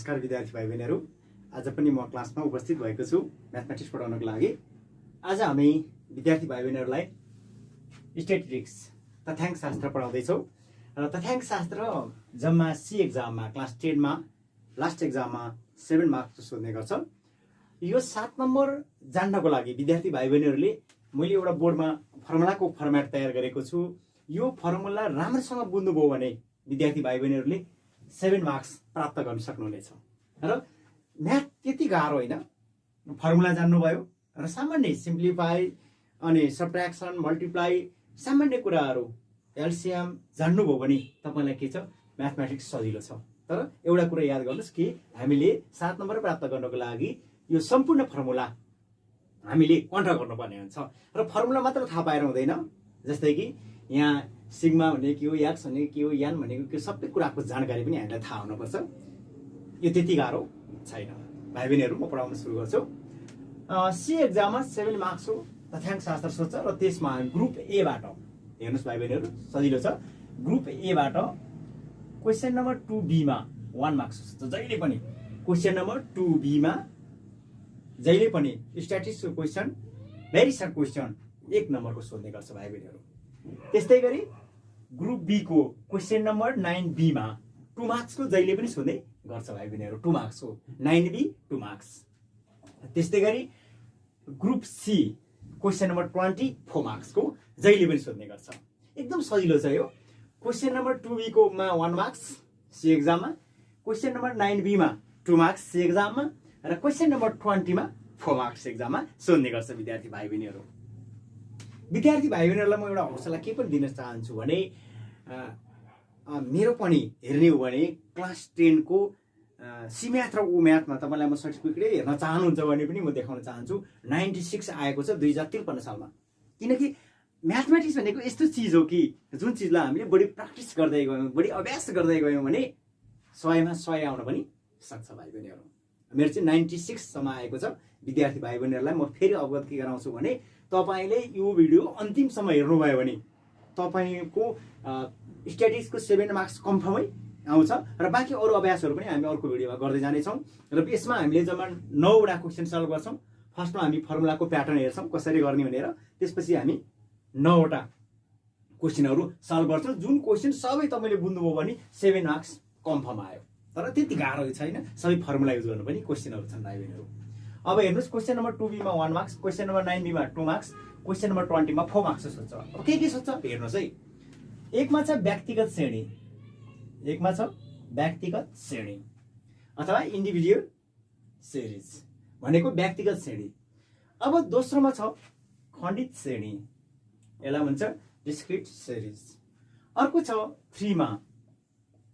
नमस्कार विद्यार्थी भाइ बहिनीहरू। आज पनि म क्लासमा उपस्थित भएको छु म्याथमेटिक्स पढाउनको लागि। आज हामी विद्यार्थी भाइ बहिनीहरूलाई स्ट्याटिस्टिक्स तथ्याङ्क शास्त्र पढाउँदैछौँ र तथ्याङ्क शास्त्र जम्मा सी एक्जाममा क्लास 10 मा लास्ट एक्जाममा 7 मार्क्स सोध्ने गर्छ। यो 7 नम्बर जान्नको लागि विद्यार्थी भाइ बहिनीहरूले मैले एउटा बोर्डमा फर्मुलाको फर्मेट तयार गरेको छु। यो फर्मुला राम्रोसँग बुझ्नुभयो भने विद्यार्थी भाइ बहिनीहरूले 7 मार्क्स प्राप्त गर्न सक्नुहुनेछ। र म्याथ त्यति गाह्रो होइन, फर्मुला जान्नुभयो र सामान्य सिम्प्लिफाई अनि सब्ट्र्याक्सन मल्टिप्लाई सामान्य कुराहरू एलसिएम जान्नुभयो भने तपाईलाई के छ म्याथमेटिक्स सजिलो छ। तर एउटा कुरा याद गर्नुस् कि हामीले 7 नम्बर प्राप्त गर्नको लागि यो सम्पूर्ण फर्मुला हामीले कन्ट्रोल गर्नुपर्ने हुन्छ र फर्मुला मात्र थाहा पाएर हुँदैन। जस्तै कि यहाँ सिग्मा भनेको के हो, एक्स भनेको के हो, यान भनेको के हो, सबै कुराको जानकारी पनि हामीलाई थाहा हुनुपर्छ। यो त्यति गाह्रो छैन। भाइ बहिनीहरू म पढाउन सुरु गर्छु। सी एक्जाममा 7 मार्क्स हो तथ्याङ्क शास्त्र सोध्छ र त्यसमा ग्रुप ए बाट हेर्नुस् भाइ बहिनीहरू सजिलो छ। ग्रुप ए बाट क्वेशन नम्बर 2B मा 1 मार्क्स सोध्छ। जहिले पनि क्वेशन नम्बर 2B मा जहिले पनि statistics question very short question 1 नम्बरको सोध्ने गर्छ भाइ बहिनीहरू। त्यस्तै गरी ग्रुप बी को क्वेशन नम्बर 9B मा 2 मार्क्स को जहिले पनि सोध्ने गर्छ भाइ बहिनीहरू। 2 मार्क्स हो 9B 2 मार्क्स। त्यस्तै गरी group C question number 24 marks को जहिले पनि सोध्ने गर्छ। एकदम सजिलो छ यो। क्वेशन नम्बर 2B को मा 1 मार्क्स सी एक्जाममा, क्वेशन नम्बर 9B मा 2 मार्क्स सी एक्जाममा र क्वेशन नम्बर 20 मा 4 मार्क्स एक्जाममा सोध्ने गर्छ विद्यार्थी भाइ बहिनीहरू। विद्यार्थी भाइ बहिनीहरूलाई म एउटा हौसला के पनि दिन चाहन्छु भने मेरो पनि हेर्ने हो भने क्लास 10 को सी म्याथ र ओ म्याथमा तपाईँलाई म सर्टिफिकेटै हेर्न चाहनुहुन्छ भने पनि म देखाउन चाहन्छु 96 आएको छ 2053 सालमा। किनकि म्याथमेटिक्स भनेको यस्तो चिज हो कि जुन चिजलाई हामीले बढी प्र्याक्टिस गर्दै गयौँ, बढी अभ्यास गर्दै गयौँ भने 100 मा 100 आउन पनि सक्छ भाइ बहिनीहरू। मेरो चाहिँ 96 सम्म आएको छ। विद्यार्थी भाइ बहिनीहरूलाई म फेरि अवगत के गराउँछु भने तपाईले यो भिडियो अन्तिमसम्म हेर्नुभयो भने तपाईको स्ट्याटिस्टिक्सको 7 मार्क्स कन्फर्मै आउँछ र बाँकी अरू अभ्यासहरू पनि हामी अर्को भिडियोमा गर्दै जानेछौँ। र यसमा हामीले जम्मा 9 वटा क्वेसन सल्भ गर्छौँ। फर्स्टमा हामी फर्मुलाको प्याटर्न हेर्छौँ कसरी गर्ने भनेर, त्यसपछि हामी 9 वटा क्वेसनहरू सल्भ गर्छौँ। जुन क्वेसन सबै तपाईँले बुझ्नुभयो भने 7 मार्क्स कन्फर्म आयो। तर त्यति गाह्रो छैन, सबै फर्मुला युज गर्नु पनि क्वेसनहरू छन् भाइ बहिनीहरू। अब हेर्नुहोस् क्वेसन नम्बर 2B मा 1 मार्क्स, क्वेसन नम्बर 9B मा 2 मार्क्स, क्वेसन नम्बर 20 मा 4 मार्क्स सोध्छ। अब के सोध्छ हेर्नुहोस् है। एकमा छ व्यक्तिगत श्रेणी, एकमा छ व्यक्तिगत श्रेणी अथवा इन्डिभिजुअल सिरिज भनेको व्यक्तिगत श्रेणी। अब दोस्रोमा छ खण्डित श्रेणी, यसलाई भन्छ डिस्क्रिट सिरिज। अर्को छ 3 मा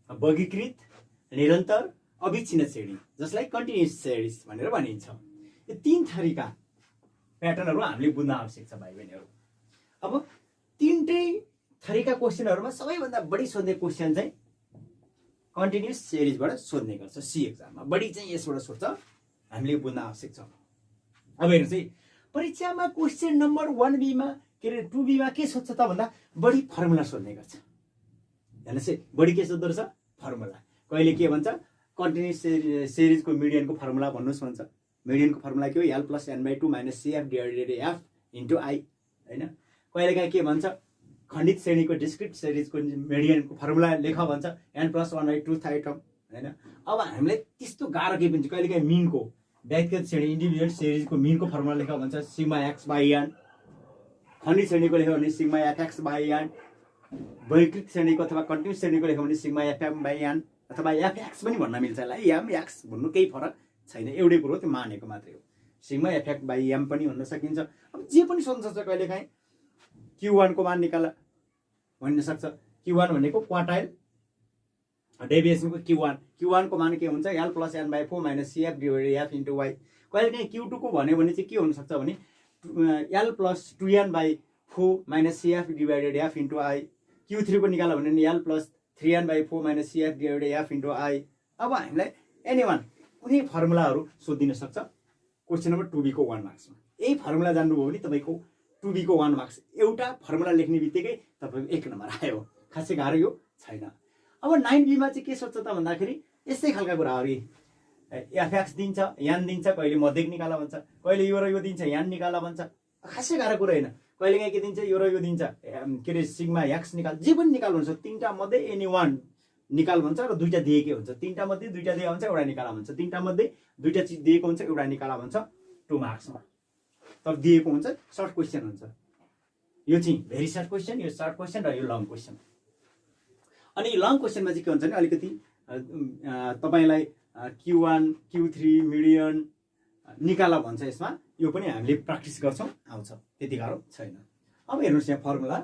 वर्गीकृत निरन्तर अविच्छिन्न श्रेणी जसलाई कन्टिन्युअस सिरिज भनेर भनिन्छ। यो 3 थरीका प्याटर्नहरू हामीले बुझ्न आवश्यक छ भाइ बहिनीहरू। अब 3 थरीका क्वेसनहरूमा सबैभन्दा बढी सोध्ने क्वेसन चाहिँ कन्टिन्युअस सिरिजबाट सोध्ने गर्छ सी एक्जाममा। बढी चाहिँ यसबाट सोध्छ, हामीले बुझ्न आवश्यक छ। अब हेर्नुहोस् है, परीक्षामा क्वेसन नम्बर 1B मा के अरे 2B मा के सोध्छ त भन्दा बढी फर्मुला सोध्ने गर्छ। हेर्नुहोस् है, बढी के सोध्दो रहेछ फर्मुला। कहिले के भन्छ कन्टिन्युअस सिरिजको मिडियनको फर्मुला भन्नुहोस् भन्छ। मिडियनको फर्मुला के हो l + n/2 - cf / f * i हैन। कहिलेकाहीँ के भन्छ खण्डित श्रेणीको डिस्क्रिट सिरिजको मिडियनको फर्मुला लेख भन्छ n + 1/2 थाइटम हैन। अब हामीलाई त्यस्तो गाह्रो के पनि कहिलेकाहीँ मिनको व्यक्तिगत श्रेणी इन्डिभिजुअल सिरिजको मिनको फर्मुला लेख भन्छ सिग्मा x/n। खण्डित श्रेणीको लेख्यो भने सिग्मा fx/n। वर्गीकृत श्रेणीको अथवा कन्टिन्युअस श्रेणीको लेख्यो भने सिग्मा fm/n अथवा fx पनि भन्न मिल्छ। यसलाई mx भन्नु केही फरक छैन, एउटै कुरो त्यो मानेको मात्रै हो। सिग्मा fx/m पनि भन्न सकिन्छ। अब जे पनि सोध्न सक्छ। कहिलेकाहीँ q1 को मान निकाल भन्न सक्छ। q1 भनेको क्वार्टाइल डेभिएसनको q1 को मान के हुन्छ l + n/4 - cf / f * y। कहिलेकाहीँ q2 को भन्यो भने चाहिँ के हुन सक्छ भने l + 2n/4 - cf / f * i। q3 को निकाल्यो भने l + 3n/4 - cf / f * i। अब हामीलाई एनीवन कुनै फर्मुलाहरू सोधिन सक्छ क्वेसन नम्बर 2B को 1 मार्क्समा। यही फर्मुला जान्नुभयो भने तपाईको 2B को 1 मार्क्स एउटा फर्मुला लेख्ने बित्तिकै तपाईको 1 नम्बर आयो। खासै गाह्रो यो छैन। अब 9B मा चाहिँ के सोध्छ त भन्दाखेरि यस्तै खालका कुराहरु एफएक्स दिन्छ, यान दिन्छ, कहिले मध्यक निकाला भन्छ, कहिले यो र यो दिन्छ यान निकाला भन्छ। खासै गाह्रो कुरा होइन। कहिले काहीँ के दिन्छ, यो र यो दिन्छ, के अरे सिग्मा एक्स निकाल, जे पनि निकाल हुन्छ। तिनवटा मध्ये एनी वान निकाल भन्छ र दुईवटा दिएकै हुन्छ। तिनवटा मध्ये दुईवटा दिएको हुन्छ, एउटा निकाला भन्छ। तिनवटा मध्ये दुईवटा चिज दिएको हुन्छ, एउटा निकाला भन्छ 2 मार्क्समा। तर दिएको हुन्छ, सर्ट क्वेसन हुन्छ। यो चाहिँ भेरी सर्ट क्वेसन, यो सर्ट क्वेसन र यो लङ क्वेसन। अनि लङ क्वेसनमा चाहिँ के हुन्छ भने अलिकति तपाईँलाई Q1 Q3 मिडियन निकाला भन्छ। यसमा यो पनि हामीले प्र्याक्टिस गर्छौँ, आउँछ, त्यति गाह्रो छैन। अब हेर्नुहोस् यहाँ फर्मुला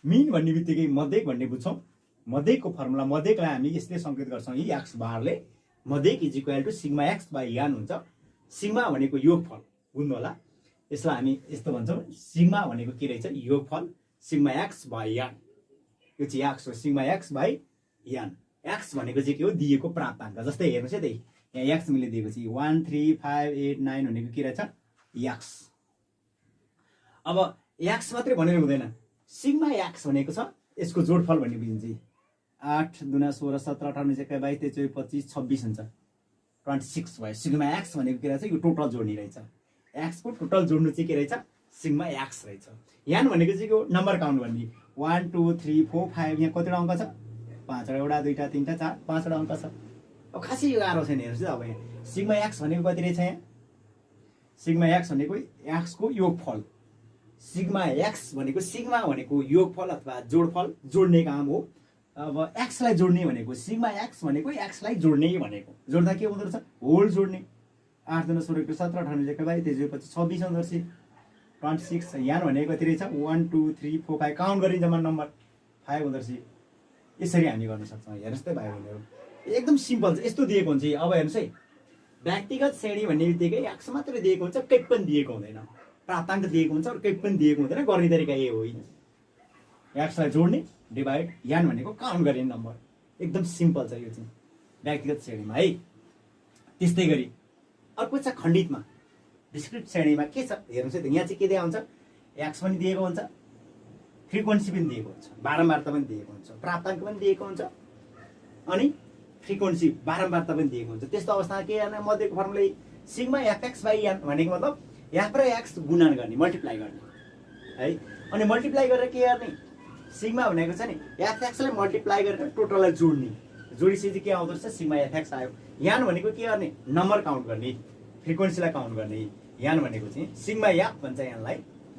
मिन भन्ने बित्तिकै मध्यक भन्ने बुझ्छौँ। मध्यकको फर्मुला, मध्यकलाई हामी यसले सङ्केत गर्छौँ, यी एक्स बारले मध्यक is equal to sigma x by n हुन्छ। सिग्मा भनेको योगफल, बुझ्नु होला। यसलाई हामी यस्तो भन्छौँ, सिग्मा भनेको के रहेछ, योगफल सिग्मा एक्स बाई यान। यो चाहिँ एक्स हो, सिग्मा एक्स बाई यान। एक्स भनेको चाहिँ के हो, दिएको प्राप्ताङ्क। जस्तै हेर्नुहोस् है, त्यही यहाँ एक्स मैले दिएको छु 1 3 5 8 9 भनेको के रहेछ, एक्स। अब एक्स मात्रै भनेर हुँदैन, सिग्मा एक्स भनेको छ यसको जोडफल भन्ने बुझिन्छ। 8 दुना 16 17 18 19 21 23 24 25 हुन्छ, 26 भयो। सिग्मा एक्स भनेको के रहेछ, यो टोटल जोड्ने रहेछ। एक्सको टोटल जोड्नु चाहिँ के रहेछ, सिग्मा एक्स रहेछ। यान भनेको चाहिँ के नम्बर काउन्ट गर्ने, 1 2 3 4 5, यहाँ कतिवटा अङ्क छ, 5 एउटा 2टा 3टा 4 5वटा अङ्क छ। अब खासै यो गाह्रो छैन। हेर्नुहोस् अब यहाँ सिग्मा एक्स भनेको कति रहेछ, यहाँ सिग्मा एक्स भनेको एक्सको योगफल। सिग्मा एक्स भनेको, सिग्मा भनेको योगफल अथवा जोडफल, जोड्ने काम हो। अब एक्सलाई जोड्ने भनेको, सिग्मा एक्स भनेको एक्सलाई जोड्ने भनेको, जोड्दा के हुँदो रहेछ, होल जोड्ने। 8 दुना 16 17 18 19 22 23 25 26 हुँदो रहेछ, 26। यान भनेको कति रहेछ, 1 2 3 4 5, काउन्ट गरिन्छ जम्मा नम्बर 5 हुँदो रहेछ। यसरी हामी गर्न सक्छौँ। हेर्नुहोस् त भाइ बहिनीहरू, एकदम सिम्पल छ। यस्तो दिएको हुन्छ। अब हेर्नुहोस् है, व्यक्तिगत श्रेणी भन्ने बित्तिकै एक्स मात्रै दिएको हुन्छ, केही पनि दिएको हुँदैन। प्राप्ताङ्क दिएको हुन्छ र केही पनि दिएको हुँदैन। गर्ने तरिका यही हो, एक्सलाई जोड्ने, डिभाइड, यान भनेको काउन्ट गर्ने नम्बर। एकदम सिम्पल छ यो चाहिँ व्यक्तिगत श्रेणीमा है। त्यस्तै गरी अर्को छ खण्डितमा, डिस्क्रिट श्रेणीमा के छ हेर्नुहोस् है। यहाँ चाहिँ के दिएको हुन्छ, एक्स पनि दिएको हुन्छ, फ्रिक्वेन्सी पनि दिएको हुन्छ, बारम्बारता पनि दिएको हुन्छ, प्राप्ताङ्क पनि दिएको हुन्छ, अनि फ्रिक्वेन्सी बारम्बारता पनि दिएको हुन्छ। त्यस्तो अवस्थामा के गर्ने, मध्यको फर्मुला सिग्मा एफएक्स बाई यान भनेको मतलब एफ र एक्स गुणन गर्ने, मल्टिप्लाई गर्ने है। अनि मल्टिप्लाई गरेर के गर्ने, सिग्मा भनेको छ नि एफएक्सलाई मल्टिप्लाई गरेर टोटललाई जोड्ने। जोडिसकेपछि के आउँदो रहेछ, सिग्मा एफएक्स आयो। यान भनेको के गर्ने, नम्बर काउन्ट गर्ने, फ्रिक्वेन्सीलाई काउन्ट गर्ने। यान भनेको चाहिँ सिग्मा याप भन्छ,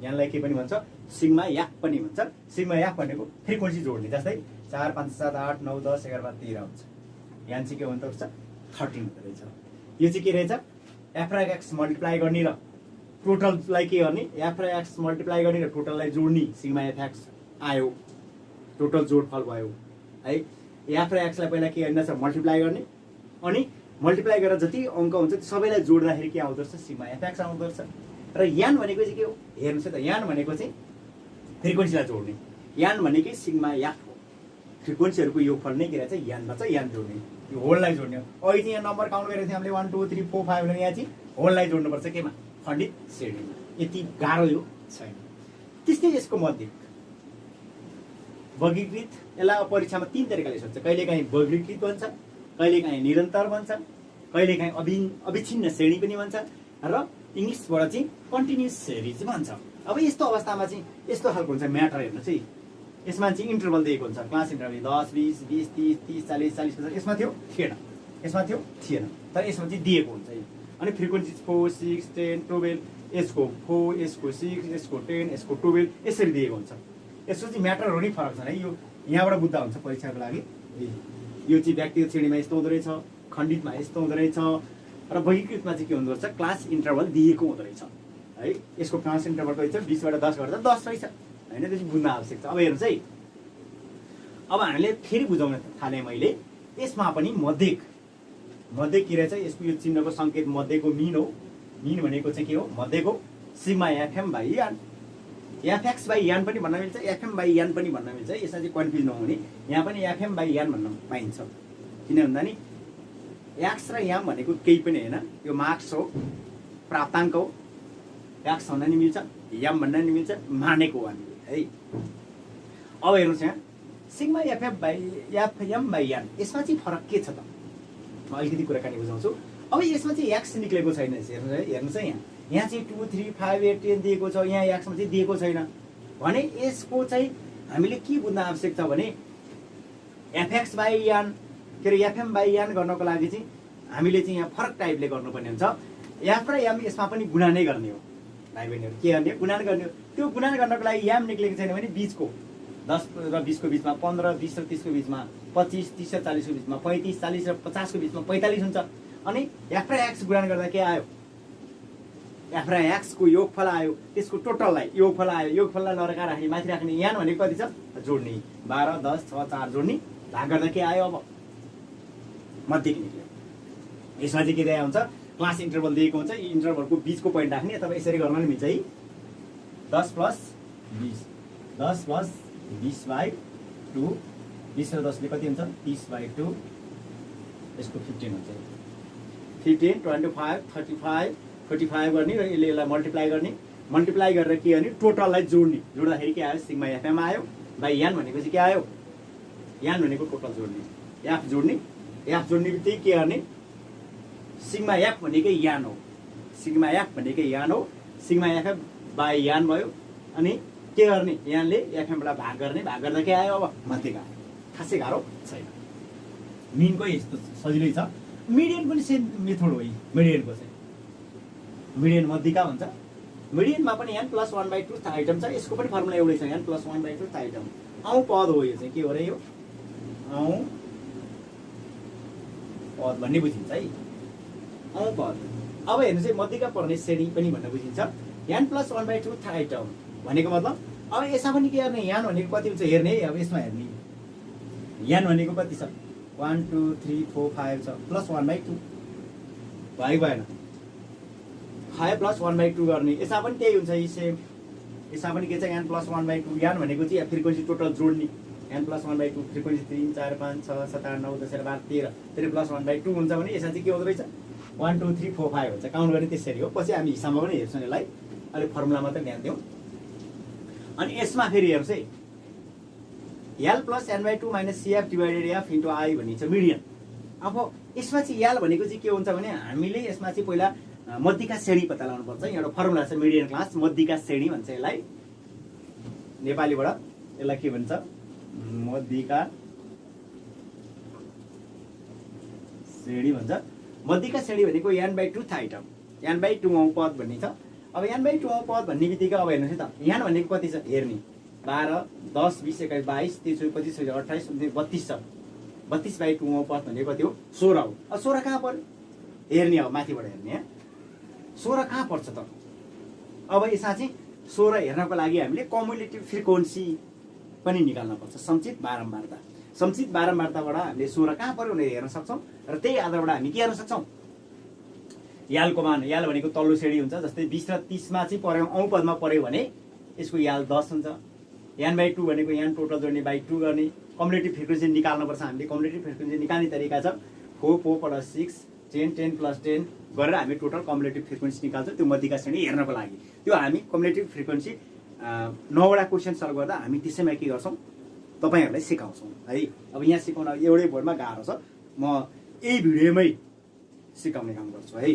यानलाई के पनि भन्छ, सिग्मा याप पनि भन्छ। सिग्मा याप भनेको फ्रिक्वेन्सी जोड्ने। जस्तै 4 5 7 8 9 10 11 12 13 हुन्छ। यान चाहिँ के हुँदो रहेछ, 13 हुँदो रहेछ। यो चाहिँ के रहेछ, एफ र एक्स मल्टिप्लाई गर्ने र टोटललाई के गर्ने, एफ र एक्स मल्टिप्लाई गर्ने र टोटललाई जोड्ने। सिग्मा एफएक्स आयो, टोटल जोडफल भयो है। एफ र एक्सलाई पहिला के गर्नु छ, मल्टिप्लाई गर्ने, अनि मल्टिप्लाई गरेर जति अङ्क हुन्छ त्यो सबैलाई जोड्दाखेरि के आउँदो रहेछ, सिग्मा एफएक्स आउँदो रहेछ। र यान भनेको चाहिँ के हो, हेर्नुहोस् है त, यान भनेको चाहिँ फ्रिक्वेन्सीलाई जोड्ने। यान भनेकै सिग्मा याप हो। फ्रिक्वेन्सीहरूको योगफल नै के रहेछ, यान भन्छ, यान जोड्ने, यो होललाई जोड्ने। अहिले चाहिँ यहाँ नम्बर काउन्ट गरेको थियो हामीले 1 2 3 4 5 भनेर, यहाँ चाहिँ होललाई जोड्नुपर्छ केमा, खण्डित श्रेणीमा। यति गाह्रो यो छैन। त्यस्तै यसको मध्यक वर्गीकृत, यसलाई परीक्षामा 3 तरिकाले सोध्छ। कहिलेकाहीँ वर्गीकृत भन्छ, कहिलेकाहीँ निरन्तर भन्छ, कहिलेकाहीँ अविच्छिन्न श्रेणी पनि भन्छ, र इङ्ग्लिसबाट चाहिँ कन्टिन्युस श्रेणी चाहिँ भन्छ। अब यस्तो अवस्थामा चाहिँ यस्तो खालको हुन्छ म्याटर। हेर्नुहोस् है, यसमा चाहिँ इन्टरभल दिएको हुन्छ, क्लास इन्टरभल 10 20 20 30 30 40 40 50। यसमा थिएन, यसमा थिएन, तर यसमा चाहिँ दिएको हुन्छ। अनि फ्रिक्वेन्सी 4 6 10 12, यसको 4 यसको 6 यसको 10 यसको 12 यसरी दिएको हुन्छ। यसको चाहिँ म्याटरहरू नै फरक छन् है। यो यहाँबाट बुझ्दा हुन्छ परीक्षाको लागि। यो चाहिँ व्यक्तिगत श्रेणीमा यस्तो हुँदो रहेछ, खण्डितमा यस्तो हुँदो रहेछ, र वर्गीकृतमा चाहिँ के हुँदो रहेछ, क्लास इन्टरभल दिएको हुँदो रहेछ है। यसको क्लास इन्टरभल कति छ, 20बाट 10 गर्दा 10 रहेछ होइन। त्यो चाहिँ बुझ्न आवश्यक छ। अब हेर्नुहोस् है, अब हामीले फेरि बुझाउन थालेँ मैले। यसमा पनि मध्यक के रहेछ, यसको यो चिन्हको सङ्केत मध्यको मिन हो। मिन भनेको चाहिँ के हो, मध्यको सिग्मा एफएम बाई यान। एफएक्स बाई यान पनि भन्न मिल्छ, एफएम बाई यान पनि भन्न मिल्छ। यसमा चाहिँ कन्फ्युज नहुने, यहाँ पनि एफएम बाई यान भन्न पाइन्छ। किन भन्दा नि एक्स र याम भनेको केही पनि होइन, यो मार्क्स हो, प्राप्ताङ्क हो। एक्स भन्न नि मिल्छ, याम भन्न नि मिल्छ, मानेको हो हामीले है। अब हेर्नुहोस् यहाँ sigma FM by yam by यान, यसमा चाहिँ फरक के छ त म अलिकति कुराकानी बुझाउँछु। अब यसमा चाहिँ एक्स निक्लेको छैन, हेर्नुहोस् है, यहाँ चाहिँ 2 3 5 8 10 दिएको छ, यहाँ एक्समा चाहिँ दिएको छैन भने यसको चाहिँ हामीले के बुझ्न आवश्यक छ भने एफएक्स बाई यान के अरे एफएम बाई यान गर्नको लागि चाहिँ हामीले चाहिँ यहाँ फरक टाइपले गर्नुपर्ने हुन्छ। एफ र एम यसमा पनि गुणा नै गर्ने हो भाइ बहिनीहरू, के गर्ने गुणा गर्ने हो। त्यो गुणा गर्नको लागि याम निक्लेको छैन भने बिचको 10 र 20 को बिचमा 15, 20 र 30 को बिचमा 25, 30 र 40 को बिचमा 35, 40 र 50 को बिचमा 45 हुन्छ। अनि एफ र एक्स गुणा गर्दा के आयो, एफ र एक्स को योगफल आयो, त्यसको टोटललाई योगफल आयो, योगफललाई नरका राख्ने माथि राख्ने, यान भनेको कति छ जोड्ने 12 10 6 4 जोड्ने, भाग गर्दा के आयो अब मध्यक निक्ल्यो। यसमा चाहिँ के दिएको हुन्छ, क्लास इन्टरभल दिएको हुन्छ, इन्टरभलको बिचको पोइन्ट राख्ने, अथवा यसरी गर्न पनि मिल्छ है। 10 + 20 10 + 20/2 20 र 10 ले कति हुन्छ 30/2, यसको 15 हुन्छ। 15 25 35 45 गर्ने र यसलाई मल्टिप्लाई गर्ने, मल्टिप्लाई गरेर के गर्ने टोटललाई जोड्ने, जोड्दाखेरि के आयो सिग्मा एफएम आयो बाई यान भनेको चाहिँ के आयो, यान भनेको टोटल जोड्ने, एफ जोड्ने, एफ जोड्ने बित्तिकै के गर्ने सिग्मा एफ भनेकै यान हो, सिग्मा एफ भनेकै यान हो, सिग्मा एफएम बाई यान भयो। अनि के गर्ने यानले एफएमबाट भाग गर्ने, भाग गर्दा के आयो अब मध्यक आयो, खासै गाह्रो छैन। मिनको यस्तो सजिलै छ, मिडियन पनि सेम मेथड हो। मिडियनको चाहिँ मिडियन मध्यिका हुन्छ, मिडियनमा पनि n + 1/2 th आइटम छ, यसको पनि फर्मुला एउटै छ n + 1/2 th आइटम। औ पद हो, यो चाहिँ के हो र यो औ पद भन्ने बुझिन्छ है, औ पद। अब हेर्नु चाहिँ मध्यिका पर्ने श्रेणी पनि भन्ने बुझिन्छ, n + 1/2 th आइटम भनेको मतलब अब यसमा पनि के गर्ने, यान भनेको कति हुन्छ हेर्ने है। अब यसमा हेर्ने यान भनेको कति छ 1 2 3 4 5 छ, + 1/2 भयो भएन, 5 + 1/2 गर्ने, यसमा पनि त्यही हुन्छ यी सेम। यसमा पनि के छ n + 1/2, यान भनेको चाहिँ फ्रिक्वेन्सी टोटल जोड्ने, n + 1/2 फ्रिक्वेन्सी 3 4 5 6 7 8 9 10 11 12 13 + 1/2 हुन्छ भने यसमा चाहिँ के हुँदो रहेछ 1 2 3 4 5 हुन्छ, काउन्ट गर्ने त्यसरी हो। पछि हामी हिसाबमा पनि हेर्छौँ यसलाई, अहिले फर्मुलामा त ध्यान दिउँ। अनि यसमा फेरि हेर्नुहोस् है l + n/2 - cf / f * i भनिन्छ मिडियन। अब यसमा चाहिँ l भनेको चाहिँ के हुन्छ भने हामीले यसमा चाहिँ पहिला मध्यिका श्रेणी पत्ता लगाउनु पर्छ। एउटा फर्मुला छ मिडियन क्लास मध्यिका श्रेणी भन्छ यसलाई, नेपालीबाट यसलाई के भन्छ मध्यिका श्रेणी भन्छ। मध्यिका श्रेणी भनेको n/2 th आइटम, n/2 औं पद भन्ने छ। अब n/2 औं पद भन्ने बित्तिकै अब हेर्नुहोस् है त, यान भनेको कति छ हेर्ने 12 10 20 21 22 23 25 26 28 29 32 छ, 32/2 औं पद भनेको कति हो 16 हो। अब 16 कहाँ पर्यो हेर्ने, अब माथिबाट हेर्ने 16 कहाँ पर्छ त। अब यसमा चाहिँ 16 हेर्नको लागि हामीले कम्युलेटिभ फ्रिक्वेन्सी पनि निकाल्न पर्छ, सञ्चित बारम्बारता। सञ्चित बारम्बारताबाट हामीले 16 कहाँ पर्यो भनेर हेर्न सक्छौँ र त्यही आधारबाट हामी के गर्न सक्छौँ यालको मान, याल भनेको तल्लो श्रेणी हुन्छ, जस्तै 20 र 30 मा चाहिँ पर्यो औं पदमा पर्यो भने यसको याल 10 हुन्छ। n/2 भनेको यान टोटल जोड्ने बाई 2 गर्ने, कम्युलेटिभ फ्रिक्वेन्सी निकाल्नुपर्छ हामीले। कम्युलेटिभ फ्रिक्वेन्सी निकाल्ने तरिका छ 4 4 + 6 10 10 + 10 गरेर हामी टोटल कम्युलेटिभ फ्रिक्वेन्सी निकाल्छौँ त्यो मध्यिका श्रेणी हेर्नको लागि। त्यो हामी कम्युलेटिभ फ्रिक्वेन्सी 9 वटा क्वेसन सल्भ गर्दा हामी त्यसैमा के गर्छौँ तपाईहरुलाई सिकाउँछौँ है। अब यहाँ सिकाउन एउटै बोर्डमा गाह्रो छ, म यही भिडियोमै सिकाउने काम गर्छु है।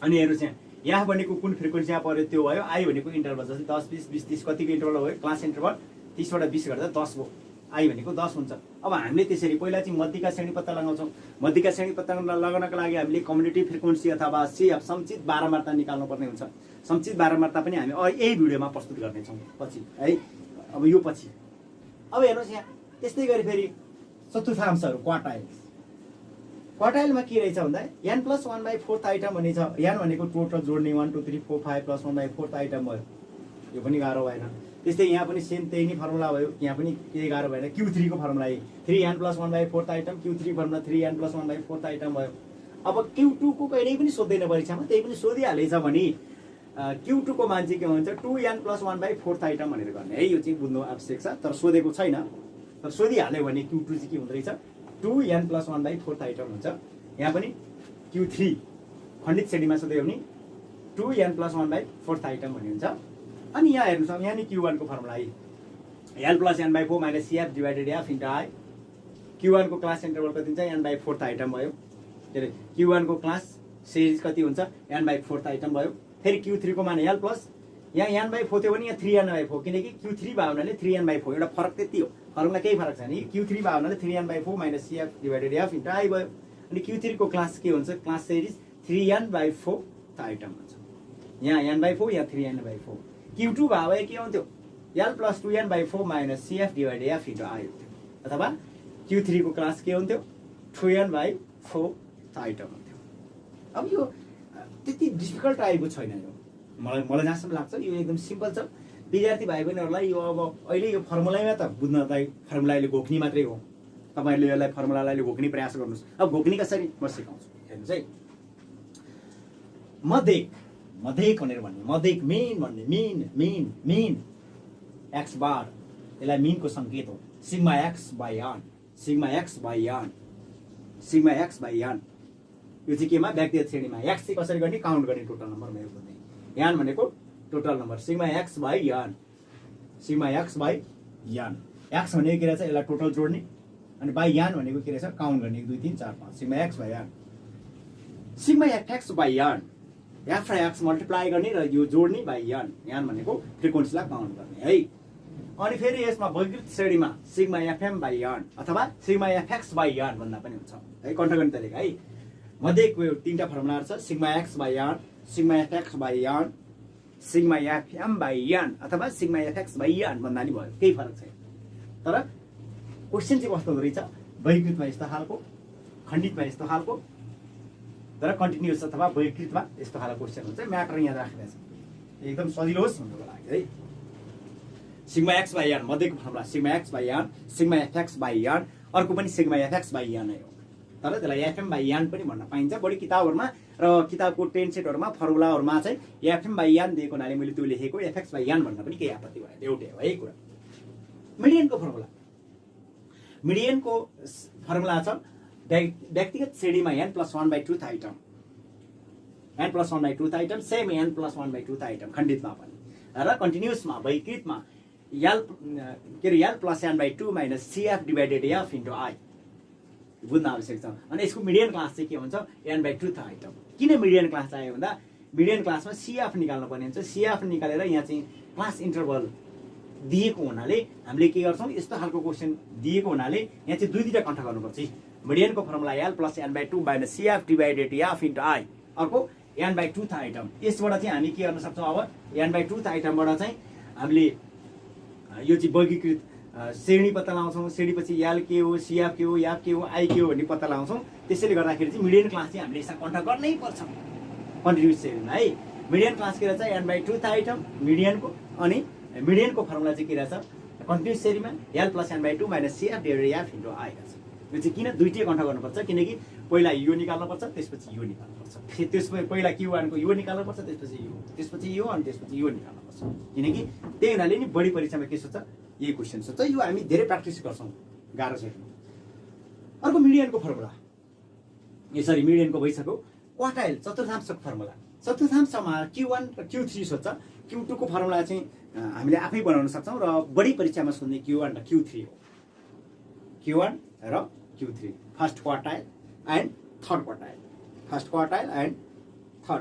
अनि हेर्नुहोस् यहाँ यहाँ भनेको कुन फ्रिक्वेन्सीमा पर्यो त्यो भयो, आई भनेको इन्टरभल जस्तै 10 20 20 30 कतिको इन्टरभल भयो क्लास इन्टरभल 30 बाट 20 गर्दा 10 भयो, आई भनेको 10 हुन्छ। अब हामीले त्यसरी पहिला चाहिँ मध्यिका श्रेणी पत्ता लगाउँछौँ। मध्यिका श्रेणी पत्ता लगाउनको लागि हामीले कम्युलेटिभ फ्रिक्वेन्सी अथवा सीएफ सञ्चित बारम्बारता निकाल्नु पर्ने हुन्छ। सञ्चित बारम्बारता पनि हामी यही भिडियोमा प्रस्तुत गर्नेछौँ पछि है। अब यो पछि अब हेर्नुहोस् यहाँ त्यस्तै गरी फेरि चतुर्थांशहरू क्वार्टाइल्स। क्वार्टाइलमा के रहेछ भन्दा n + 1/4 आइटम भन्ने छ। यान भनेको टोटल जोड्ने 1 2 3 4 5 + 1/4 आइटम भयो, यो पनि गाह्रो भएन। त्यस्तै यहाँ पनि सेम त्यही नै फर्मुला भयो, यहाँ पनि केही गाह्रो भएन। Q3 को formula 3n + 1/4 item, Q3 formula 3n + 1/4 item भयो। अब Q2 को कहिल्यै पनि सोध्दैन परीक्षामा, त्यही पनि सोधिहालेछ भने Q2 को मान चाहिँ के हुन्छ 2n + 1/4 आइटम भनेर गर्ने है। यो चाहिँ बुझ्नु आवश्यक छ, तर सोधेको छैन, तर सोधिहाल्यो भने Q2 चाहिँ के हुँदो रहेछ 2n + 1/4 आइटम हुन्छ। यहाँ पनि Q3 खण्डित श्रेणीमा सोध्यो भने 2n + 1/4 आइटम भन्ने हुन्छ। अनि यहाँ हेर्नुहोस् यहाँ नि Q1 को formula l + n/4 - cf / f * i। Q1 को क्लास इन्टरभल कति हुन्छ n/4 आइटम भयो। के अरे Q1 को क्लास सिरिज कति हुन्छ n/4 आइटम भयो। फेरि Q3 को मान l प्लस यहाँ n/4 थियो भने यहाँ 3n/4 किनकि Q3 भयो हुनाले 3n/4 एउटा फरक त्यति हो। फरकमा केही फरक छैन। Q3 भयो हुनाले 3n/4 minus CF divided F into I भयो। अनि Q3 को क्लास के हुन्छ क्लास सिरिज 3n/4 आइटम हुन्छ। यहाँ n/4 यहाँ 3n/4। Q2 भयो के हुन्थ्यो l plus 2n/4 minus CF divided F into I हुन्थ्यो। अथवा Q3 को क्लास के हुन्थ्यो 2n/4 आइटम हुन्थ्यो। अब यो त्यति डिफिकल्ट टाइपको छैन यो। मलाई जहाँसम्म लाग्छ यो एकदम सिम्पल छ। विद्यार्थी भाइ बहिनीहरूलाई यो अब अहिले यो फर्मुलामा त बुझ्नलाई फर्मुला अहिले घोक्ने मात्रै हो। तपाईहरुले यसलाई फर्मुलालाई घोक्ने प्रयास गर्नुस्। अब घोक्ने कसरी म सिकाउँछु हेर्नुस् है। मध्यक भनेर भन्ने मध्यक मेन भन्ने मेन x बार यसलाई मिनको संकेत हो। सिग्मा x बाइ n यो चाहिँ केमा व्यक्तिगत श्रेणीमा x चाहिँ कसरी गर्ने काउन्ट गर्ने टोटल नम्बर मेरो बुझ्ने n भनेको total number sigma x by n x भनेको के रहेछ यसलाई टोटल जोड्ने अनि बाइ n भनेको के रहेछ काउन्ट गर्ने 1 2 3 4 5 sigma x by n sigma fx by n f र x मल्टिप्लाई गर्ने र यो जोड्ने बाइ n भनेको फ्रिक्वेन्सीलाई काउन्ट गर्ने है। अनि फेरि यसमा वर्गीकृत श्रेणीमा सिग्मा fm बाइ n अथवा सिग्मा fx बाइ n भन्दा पनि हुन्छ है। कन्ट्रोल गर्ने तरिका है। मध्येको यो तीनटा फर्मुलाहरु छ sigma x by n sigma fx by n sigma fm by n अथवा सिग्मा fx बाइ n भन्दा नि भयो केही फरक छैन। तर क्वेशन चाहिँ कस्तो रहेछ वर्गीकृतमा यस्तो खालको खण्डितमा यस्तो खालको तर कन्टिन्युअस अथवा वर्गीकृतमा यस्तो खालको क्वेशन हुन्छ। म्याटर यहाँ राखेको छ एकदम सजिलो होस् भन्नको लागि है। सिग्मा x बाइ n मध्येको formula sigma x by n sigma fx by n अर्को पनि सिग्मा fx बाइ n नै हो। तर त्यसलाई fm बाइ n पनि भन्न पाइन्छ। बढी किताबहरुमा र किताबको टेन सेटहरुमा फर्मुलाहरुमा चाहिँ fm बाइ n दिएको हुनाले मैले त्यो लेखेको fx बाइ n भन्न पनि केही आपत्ति भएन एउटै हो है कुरा। मिडियनको फर्मुला छ व्यक्तिगत श्रेणीमा n+1/2 item n+1/2 item same n+1/2 item खण्डितमा पनि र कन्टिन्युअसमा वर्गीकृतमा l plus n/2 minus CF divided F into I बुझ्न आवश्यक छ। अनि यसको मिडियन क्लास चाहिँ के हुन्छ n/2 आइटम। किन मिडियन क्लास चाहियो भन्दा मिडियन क्लासमा CF निकाल्नु पर्ने हुन्छ। CF निकालेर यहाँ चाहिँ क्लास इन्टरभल दिएको हुनाले हामीले के गर्छौं यस्तो खालको क्वेशन दिएको हुनाले यहाँ चाहिँ दुईटा कन्ट्रोल गर्नुपर्छ। मिडियनको formula l plus n/2 minus CF divided F into I अर्को n/2 आइटम। यसबाट चाहिँ हामी के गर्न सक्छौं अब n/2 आइटमबाट चाहिँ हामीले यो चाहिँ वर्गीकृत श्रेणी पत्ता लगाउँछौं। श्रेणीपछि l के हो CF के हो f के हो I के हो भन्ने पत्ता लगाउँछौं। त्यसैले गर्दाखेरि चाहिँ मिडियन क्लास चाहिँ हामीले यसमा कन्ट्रोल गर्नै पर्छ कन्टिन्युअस श्रेणीमा है। मिडियन क्लास के रहेछ n/2 आइटम मिडियनको। अनि मिडियनको फर्मुला चाहिँ के रहेछ कन्टिन्युअस श्रेणीमा l plus n/2 minus CF divided F into I रहेछ। यो चाहिँ किन दुईटै कन्ट्रोल गर्नुपर्छ किनकि पहिला यो निकाल्नुपर्छ त्यसपछि यो निकाल्नुपर्छ। त्यसपछि पहिला Q1 को यो निकाल्नुपर्छ त्यसपछि यो अनि त्यसपछि यो निकाल्नुपर्छ। किनकि त्यही हुनाले नि बढी परीक्षामा के सोध्छ यही क्वेशन सोध्छ। यो हामी धेरै प्र्याक्टिस गर्छौं गाह्रो छैन। अर्को मिडियनको फर्मुला यसरी मिडियनको भइसक्यो। क्वार्टाइल चतुर्थांशको फर्मुला चतुर्थांशमा Q1 र Q3 सोध्छ। Q2 को फर्मुला चाहिँ हामीले आफै बनाउन सक्छौं र बढी परीक्षामा सोध्ने Q1 र Q3 हो। Q1 र Q3 first quartile and third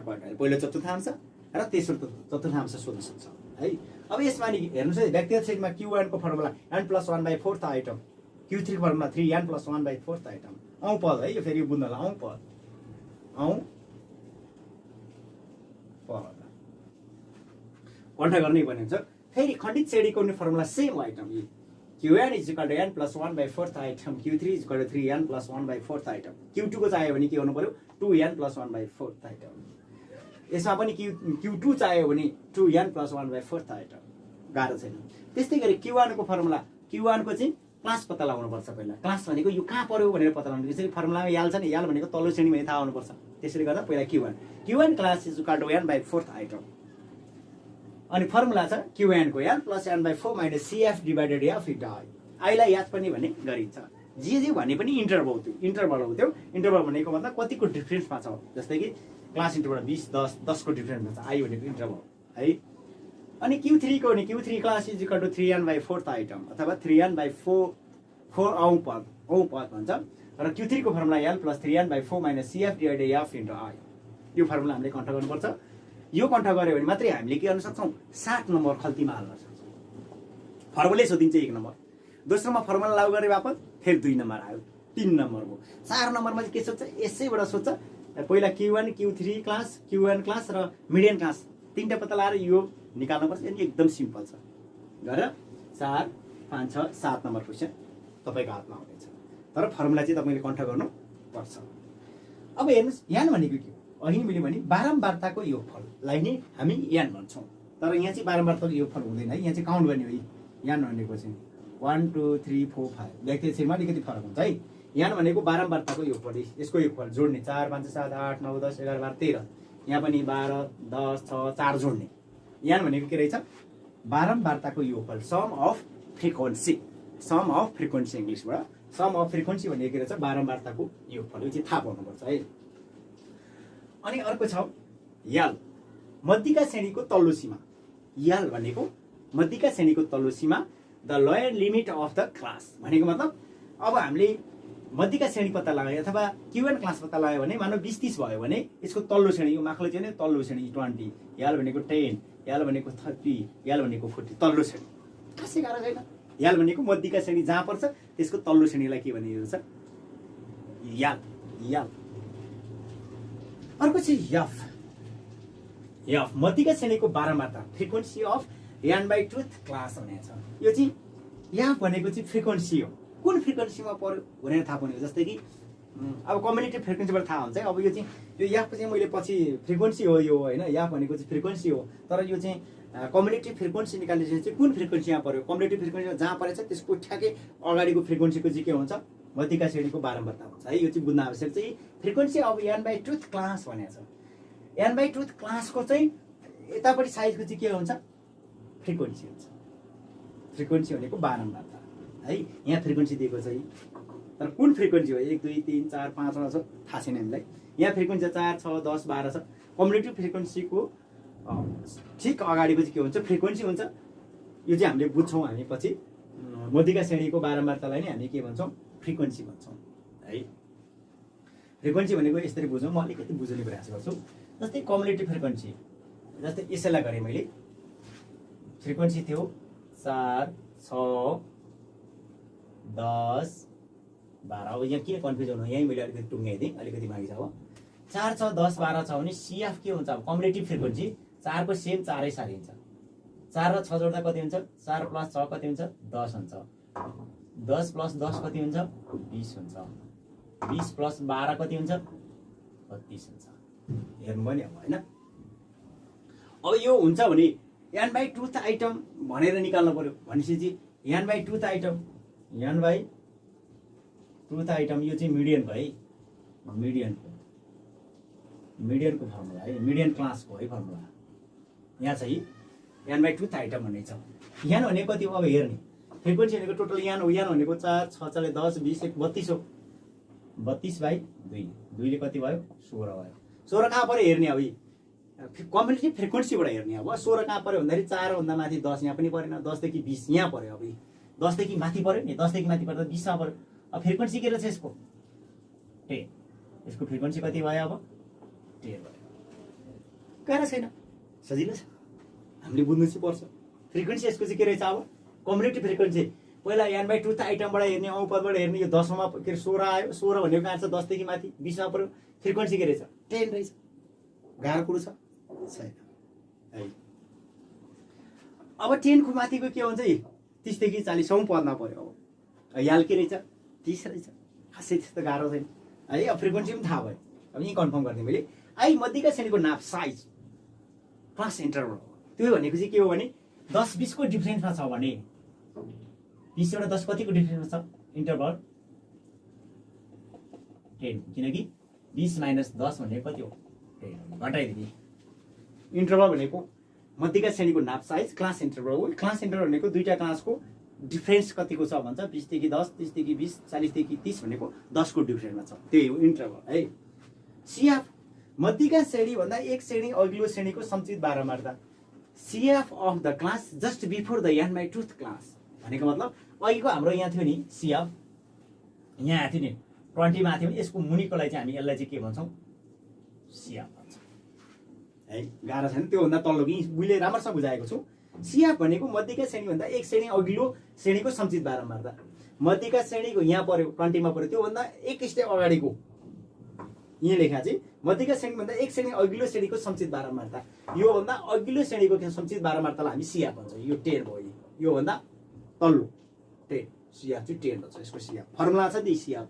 quartile पहिलो चतुर्थांश र तेस्रो चतुर्थांश सोध्न सक्छ है। अब यसमा नि हेर्नुस् है व्यक्तिगत श्रेणीमा Q1 को फर्मुला n+1/4 आइटम Q3 को फर्मुला 3n+1/4 आइटम औं पद है। यो फेरि बुझ्नला औं पद कन्ट्रोल गर्ने भन्ने हुन्छ। फेरि खण्डित श्रेणीको नि formula same item Qn = n+1/4 item Q3 = 3n+1/4 item. Q2 को चाहियो भने के हुनु पर्यो 2n+1/4 आइटम। यसमा पनि Q2 चाहियो भने 2n+1/4 आइटम गाह्रो छैन। त्यस्तै गरी Q1 को फर्मुला Q1 को चाहिँ क्लास पत्ता लगाउनु पर्छ पहिला। क्लास भनेको यो कहाँ पर्यो भनेर पत्ता लगाउनु। त्यसरी फर्मुलामा याल छ नि याल भनेको तल्लो श्रेणीमा थाहा हुनु पर्छ। त्यसैले गर्दा पहिला Q1 क्लास = n/4 आइटम। अनि फर्मुला छ Qn को l plus n/4 minus CF divided F into I लाई याद पनि भने गरिन्छ। जे भने पनि इन्टरभल हो त्यो। इन्टरभल भनेको मतलब कतिको डिफरेन्समा छ। जस्तै कि क्लास इन्टरभल 20 10 को डिफरेन्समा छ I भनेको इन्टरभल है। अनि Q3 को नि Q3 क्लास = 3n/4 आइटम अथवा 3n/4 औं पद भन्छ। र Q3 को formula L + 3n/4 - CF / F * I। यो फर्मुला हामीले कन्ट गर्नुपर्छ। यो कन्ट गऱ्यो भने मात्रै हामीले के गर्न सक्छौँ 7 नम्बर खल्तीमा हाल्न सक्छौँ। फर्मुलै सोधिन्छ 1 नम्बर, दोस्रोमा फर्मुला लागु गरे बापत फेरि 2 नम्बर आयो, 3 नम्बर भयो। 4 नम्बरमा चाहिँ के सोध्छ यसैबाट सोध्छ पहिला Q1 Q3 class Q1 class र मिडियन क्लास तीनटा पत्ता लगाएर यो निकाल्नुपर्छ। अनि एकदम सिम्पल छ गरेर 4 5 6 7 नम्बर क्वेसन तपाईको हातमा हुनेछ। तर फर्मुला चाहिँ तपाईले कन्ट गर्नु पर्छ। अब हेर्नुस् यान भनेको के हो? अघि मैले भने बारम्बारताको योगफललाई नै हामी यान भन्छौँ। तर यहाँ चाहिँ बारम्बारताको योगफल हुँदैन है, यहाँ चाहिँ काउन्ट गर्ने हो। यान भनेको चाहिँ 1 2 3 4 5 व्यक्ति छेमा अलिकति फरक हुन्छ है। यान भनेको बारम्बारताको योगफल, यसको योगफल जोड्ने 4 5 7 8 9 10 11 12 13, यहाँ पनि 12 10 6 4 जोड्ने। यान भनेको के रहेछ? बारम्बारताको योगफल, sum of frequency. Sum of frequency इङ्ग्लिसबाट सम अफ फ्रिक्वेन्सी भनेको के रहेछ? बारम्बारताको योगफल। यो चाहिँ थाहा पाउनुपर्छ है। अनि अर्को छ यल, मध्यिका श्रेणीको तल्लो सीमा। यल भनेको मध्यिका श्रेणीको तल्लो सीमा, the lower limit of the class भनेको मतलब अब हामीले मध्यिका श्रेणी पत्ता लगायो अथवा Q1 क्लास पत्ता लगायो भने मानव 20 30 भयो भने यसको तल्लो श्रेणी, यो माथिल्लो चाहिँ तल्लो श्रेणी 20, यल भनेको 10, यल भनेको 30, यल भनेको 40 तल्लो श्रेणी। खासै गाह्रो छैन। यल भनेको मध्यिका श्रेणी जहाँ पर्छ त्यसको तल्लो श्रेणीलाई के भनिएको छ? यल। यल। अर्को चाहिँ यफ। यफ मध्यिका श्रेणीको बारम्बारता, फ्रिक्वेन्सी अफ n/2th क्लास भनेको छ। यो चाहिँ यफ भनेको चाहिँ फ्रिक्वेन्सी हो। कुन फ्रिक्वेन्सीमा पर्यो भनेर थाहा पाउने हो। जस्तै कि अब कम्युनिटिभ फ्रिक्वेन्सीबाट थाहा हुन्छ है। अब यो चाहिँ यो यफ चाहिँ मैले पछि फ्रिक्वेन्सी हो यो होइन, यफ भनेको चाहिँ फ्रिक्वेन्सी हो। तर यो चाहिँ कम्युनिटिभ फ्रिक्वेन्सी निकाल्ने चाहिँ कुन फ्रिक्वेन्सीमा पर्यो, कम्युनिटिभ फ्रिक्वेन्सीमा जहाँ परेछ त्यसको ठ्याक्कै अगाडिको फ्रिक्वेन्सीको चाहिँ के हुन्छ? मध्यिका श्रेणीको बारम्बारता हुन्छ है। यो चाहिँ बुझ्न आवश्यक चाहिँ फ्रिक्वेन्सी अब n/2th क्लास भनेको छ। n/2th क्लासको चाहिँ यतापट्टि साइजको चाहिँ के हुन्छ? फ्रिक्वेन्सी हुन्छ। फ्रिक्वेन्सी भनेको बारम्बारता है। यहाँ फ्रिक्वेन्सी दिएको छ, तर कुन फ्रिक्वेन्सी हो? 1 2 3 4 5 छ थाहा छैन हामीलाई। यहाँ फ्रिक्वेन्सी 4 6 10 12 छ। कम्युनिटिभ फ्रिक्वेन्सीको ठिक अगाडिको चाहिँ के हुन्छ? फ्रिक्वेन्सी हुन्छ। यो चाहिँ हामीले बुझ्छौँ हामी पछि। मध्यिका श्रेणीको बारम्बारतालाई नै हामी के भन्छौँ? फ्रिक्वेन्सी भन्छौँ है। फ्रिक्वेन्सी भनेको यसरी बुझौँ, म अलिकति बुझ्ने प्रयास गर्छु। जस्तै कम्युनिटिभ फ्रिक्वेन्सी, जस्तै यसैलाई गरेँ मैले। फ्रिक्वेन्सी थियो 4 6 10 12। अब यहाँ किन कन्फ्युजन हो? यहीँ मैले अलिकति टुङ्गाइदिएँ, अलिकति माथि छ। अब 4 6 10 12 छ भने CF के हुन्छ? अब कम्युनिटिभ फ्रिक्वेन्सी 4 को सेम 4 सारिन्छ। 4 र 6 जोड्दा कति हुन्छ? 4 + 6 कति हुन्छ? 10 हुन्छ। 10 + 10 कति हुन्छ? 20 हुन्छ। 20 + 12 कति हुन्छ? 32 हुन्छ। हेर्नुभयो नि अब होइन। अब यो हुन्छ भने n/2th आइटम भनेर निकाल्नु पर्यो भनेपछि चाहिँ n/2th आइटम, n/2th आइटम यो चाहिँ मिडियन भयो है। मिडियनको फर्मुला है, मिडियन क्लासको है फर्मुला यहाँ चाहिँ n/2th आइटम भन्ने छ। यान भनेको कति हो? अब हेर्ने फ्रिक्वेन्सी भनेको टोटल यान हो। यान भनेको 4 6 4 10 20 1 32 हो। 32/2 2ले कति भयो? 16 भयो। 16 कहाँ पर्यो हेर्ने? अब कम्युनिटिभ फ्रिक्वेन्सीबाट हेर्ने। अब 16 कहाँ पर्यो भन्दाखेरि 4 भन्दा माथि 10 यहाँ पनि परेन, 10 देखि 20 यहाँ पर्यो। अब 10 देखि माथि पर्यो नि, 10 देखि माथि पर्दा 20 मा पर्यो। अब फ्रिक्वेन्सी के रहेछ यसको? 10। यसको फ्रिक्वेन्सी कति भयो? अब 10 भयो। गाह्रो छैन, सजिलो छ, हामीले बुझ्नु चाहिँ पर्छ। फ्रिक्वेन्सी यसको चाहिँ के रहेछ? अब कम्युनिटिभ फ्रिक्वेन्सी पहिला n/2th आइटमबाट हेर्ने, औपदबाट हेर्ने। यो 10 मा के 16 आयो। 16 भनेको कहाँ छ? 10 देखि माथि 20 मा पर्यो। फ्रिक्वेन्सी के रहेछ? 10 रहेछ। गाह्रो कुरो छ छैन है। अब 10 को माथिको के हुन्छ? 30 देखि 40 पदमा पर्यो। अब याल के रहेछ? 30 रहेछ। खासै त्यस्तो गाह्रो छैन है। अब फ्रिक्वेन्सी पनि थाहा भयो। अब यहीँ कन्फर्म गर्ने मैले। आई मध्यिका श्रेणीको नाप, साइज, क्लास इन्टरभल। त्यो भनेको चाहिँ के हो भने 10 20 को डिफरेन्समा छ भने 20 बाट 10 कतिको डिफरेन्समा छ? इन्टरभल 10, किनकि 20 - 10 भनेको कति हो? 10 घटाइदिने। इन्टरभल भनेको मध्यिका श्रेणीको नाप, साइज, क्लास इन्टरभल हो। क्लास इन्टरभल भनेको दुईटा क्लासको डिफरेन्स कतिको छ भन्छ? 20 देखि 10, 30 देखि 20, 40 देखि 30 भनेको 10 को डिफरेन्समा छ, त्यही हो इन्टरभल है। CF मध्यिका श्रेणी भन्दा एक श्रेणी अघिल्लो श्रेणीको सञ्चित बारम्बारता। CF of the class just before the n/2th class भनेको मतलब अघिको हाम्रो यहाँ थियो नि CF, यहाँ थियो नि 20 माथि भने यसको मुनिकोलाई चाहिँ हामी यसलाई चाहिँ के भन्छौँ सियाफ भन्छौँ है। गाह्रो छैन, त्योभन्दा तल्लो कि मैले राम्रोसँग बुझाएको छु। सियाफ भनेको मध्यका श्रेणीभन्दा एक श्रेणी अघिल्लो श्रेणीको सञ्चित बारम्बारता। मध्यका श्रेणीको यहाँ पर्यो 20 मा पर्यो, त्योभन्दा एक स्टेप अगाडिको यहाँ लेखा चाहिँ मध्यका श्रेणीभन्दा एक श्रेणी अघिल्लो श्रेणीको सञ्चित बारम्बारता। योभन्दा अघिल्लो श्रेणीको सञ्चित बारम्बारतालाई हामी सियाफ भन्छौँ। यो 10 भयो, योभन्दा तल्लो 10, सियाफ चाहिँ 10 भन्छ। यसको सियाफ फर्मुला छ नि, सियाफ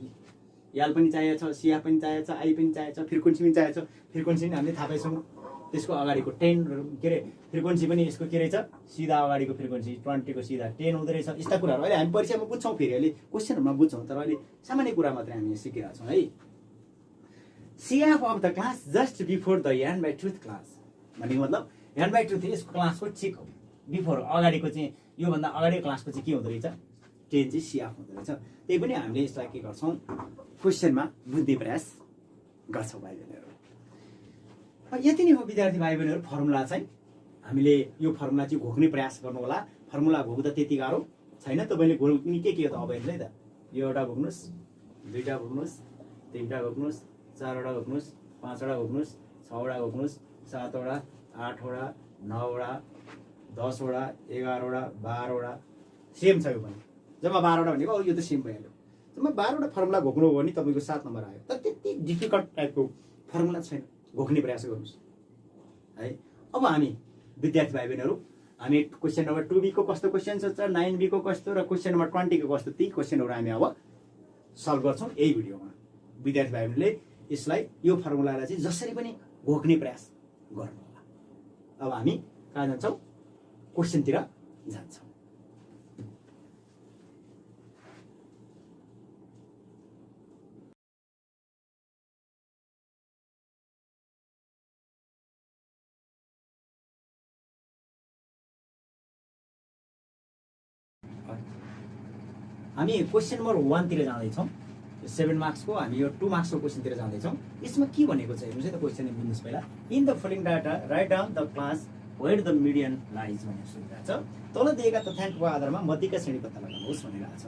याल पनि चाहिएको छ, सियाफ पनि चाहिएको छ, आई पनि चाहिएको छ, फ्रिक्वेन्सी पनि चाहिएको छ। फ्रिक्वेन्सी पनि हामीले थाहा पाइछौँ। त्यसको अगाडिको 10 के अरे फ्रिक्वेन्सी पनि यसको के रहेछ, सिधा अगाडिको फ्रिक्वेन्सी 20 को सिधा 10 हुँदो रहेछ। यस्ता कुराहरू अहिले हामी परीक्षामा बुझ्छौँ, फेरि अहिले क्वेसनहरूमा बुझ्छौँ, तर अहिले सामान्य कुरा मात्रै हामी सिकिरहेको छौँ है। CF of the class just before the n by truth class भनेको मतलब यान बाई ट्रुथ यसको क्लासको ठिक बिफोर अगाडिको चाहिँ योभन्दा अगाडिको क्लासको चाहिँ के हुँदो रहेछ, 10 चाहिँ सियाफ हुँदो रहेछ। त्यही पनि हामीले यसलाई के गर्छौँ, क्वेसनमा बुझ्ने प्रयास गर्छौँ भाइ बहिनीहरू। यति नै हो विद्यार्थी भाइ बहिनीहरू। फर्मुला चाहिँ हामीले यो फर्मुला चाहिँ घोक्ने प्रयास गर्नु होला। फर्मुला घोक्दा त्यति गाह्रो छैन। तपाईँले घोक्ने के हो त, अब हेर्नु है त, यो एउटा घोक्नुहोस्, दुईवटा घोक्नुहोस्, तिनवटा घोक्नुहोस्, चारवटा घोक्नुहोस्, पाँचवटा घोक्नुहोस्, छवटा घोक्नुहोस्, सातवटा, आठवटा, 9वटा, 10वटा, 11वटा, 12वटा, सेम छ यो पनि। जम्मा 12वटा भनेको यो त सेम भइहाल्यो। जम्मा 12वटा फर्मुला घोक्नु हो भने तपाईँको 7 नम्बर आयो। तर त्यति डिफिकल्ट टाइपको फर्मुला छैन, घोक्ने प्रयास गर्नुहोस् है। अब हामी विद्यार्थी भाइ बहिनीहरू हामी क्वेसन नम्बर 2B को कस्तो क्वेसन छ, 9B को कस्तो र क्वेसन नम्बर 20 को कस्तो, ती क्वेसनहरू हामी अब सल्भ गर्छौँ यही भिडियोमा। विद्यार्थी भाइ बहिनीले यसलाई यो फर्मुलालाई चाहिँ जसरी पनि घोक्ने प्रयास गर्नु होला। अब हामी कहाँ जान्छौँ, क्वेसनतिर जान्छौँ। हामी क्वेसन नम्बर 1 तिर जाँदैछौँ। 7 मार्क्सको हामी यो 2 मार्क्सको क्वेसनतिर जाँदैछौँ। यसमा के भनेको छ हेर्नुहोस् है त, क्वेसन बुझ्नुहोस् पहिला। In the following data write down the class where the median lies भनेर सोधिरहेको छ। तल दिएका तथ्याङ्कको आधारमा मध्यका श्रेणी पत्ता लगाउनुहोस् भनिरहेको छ।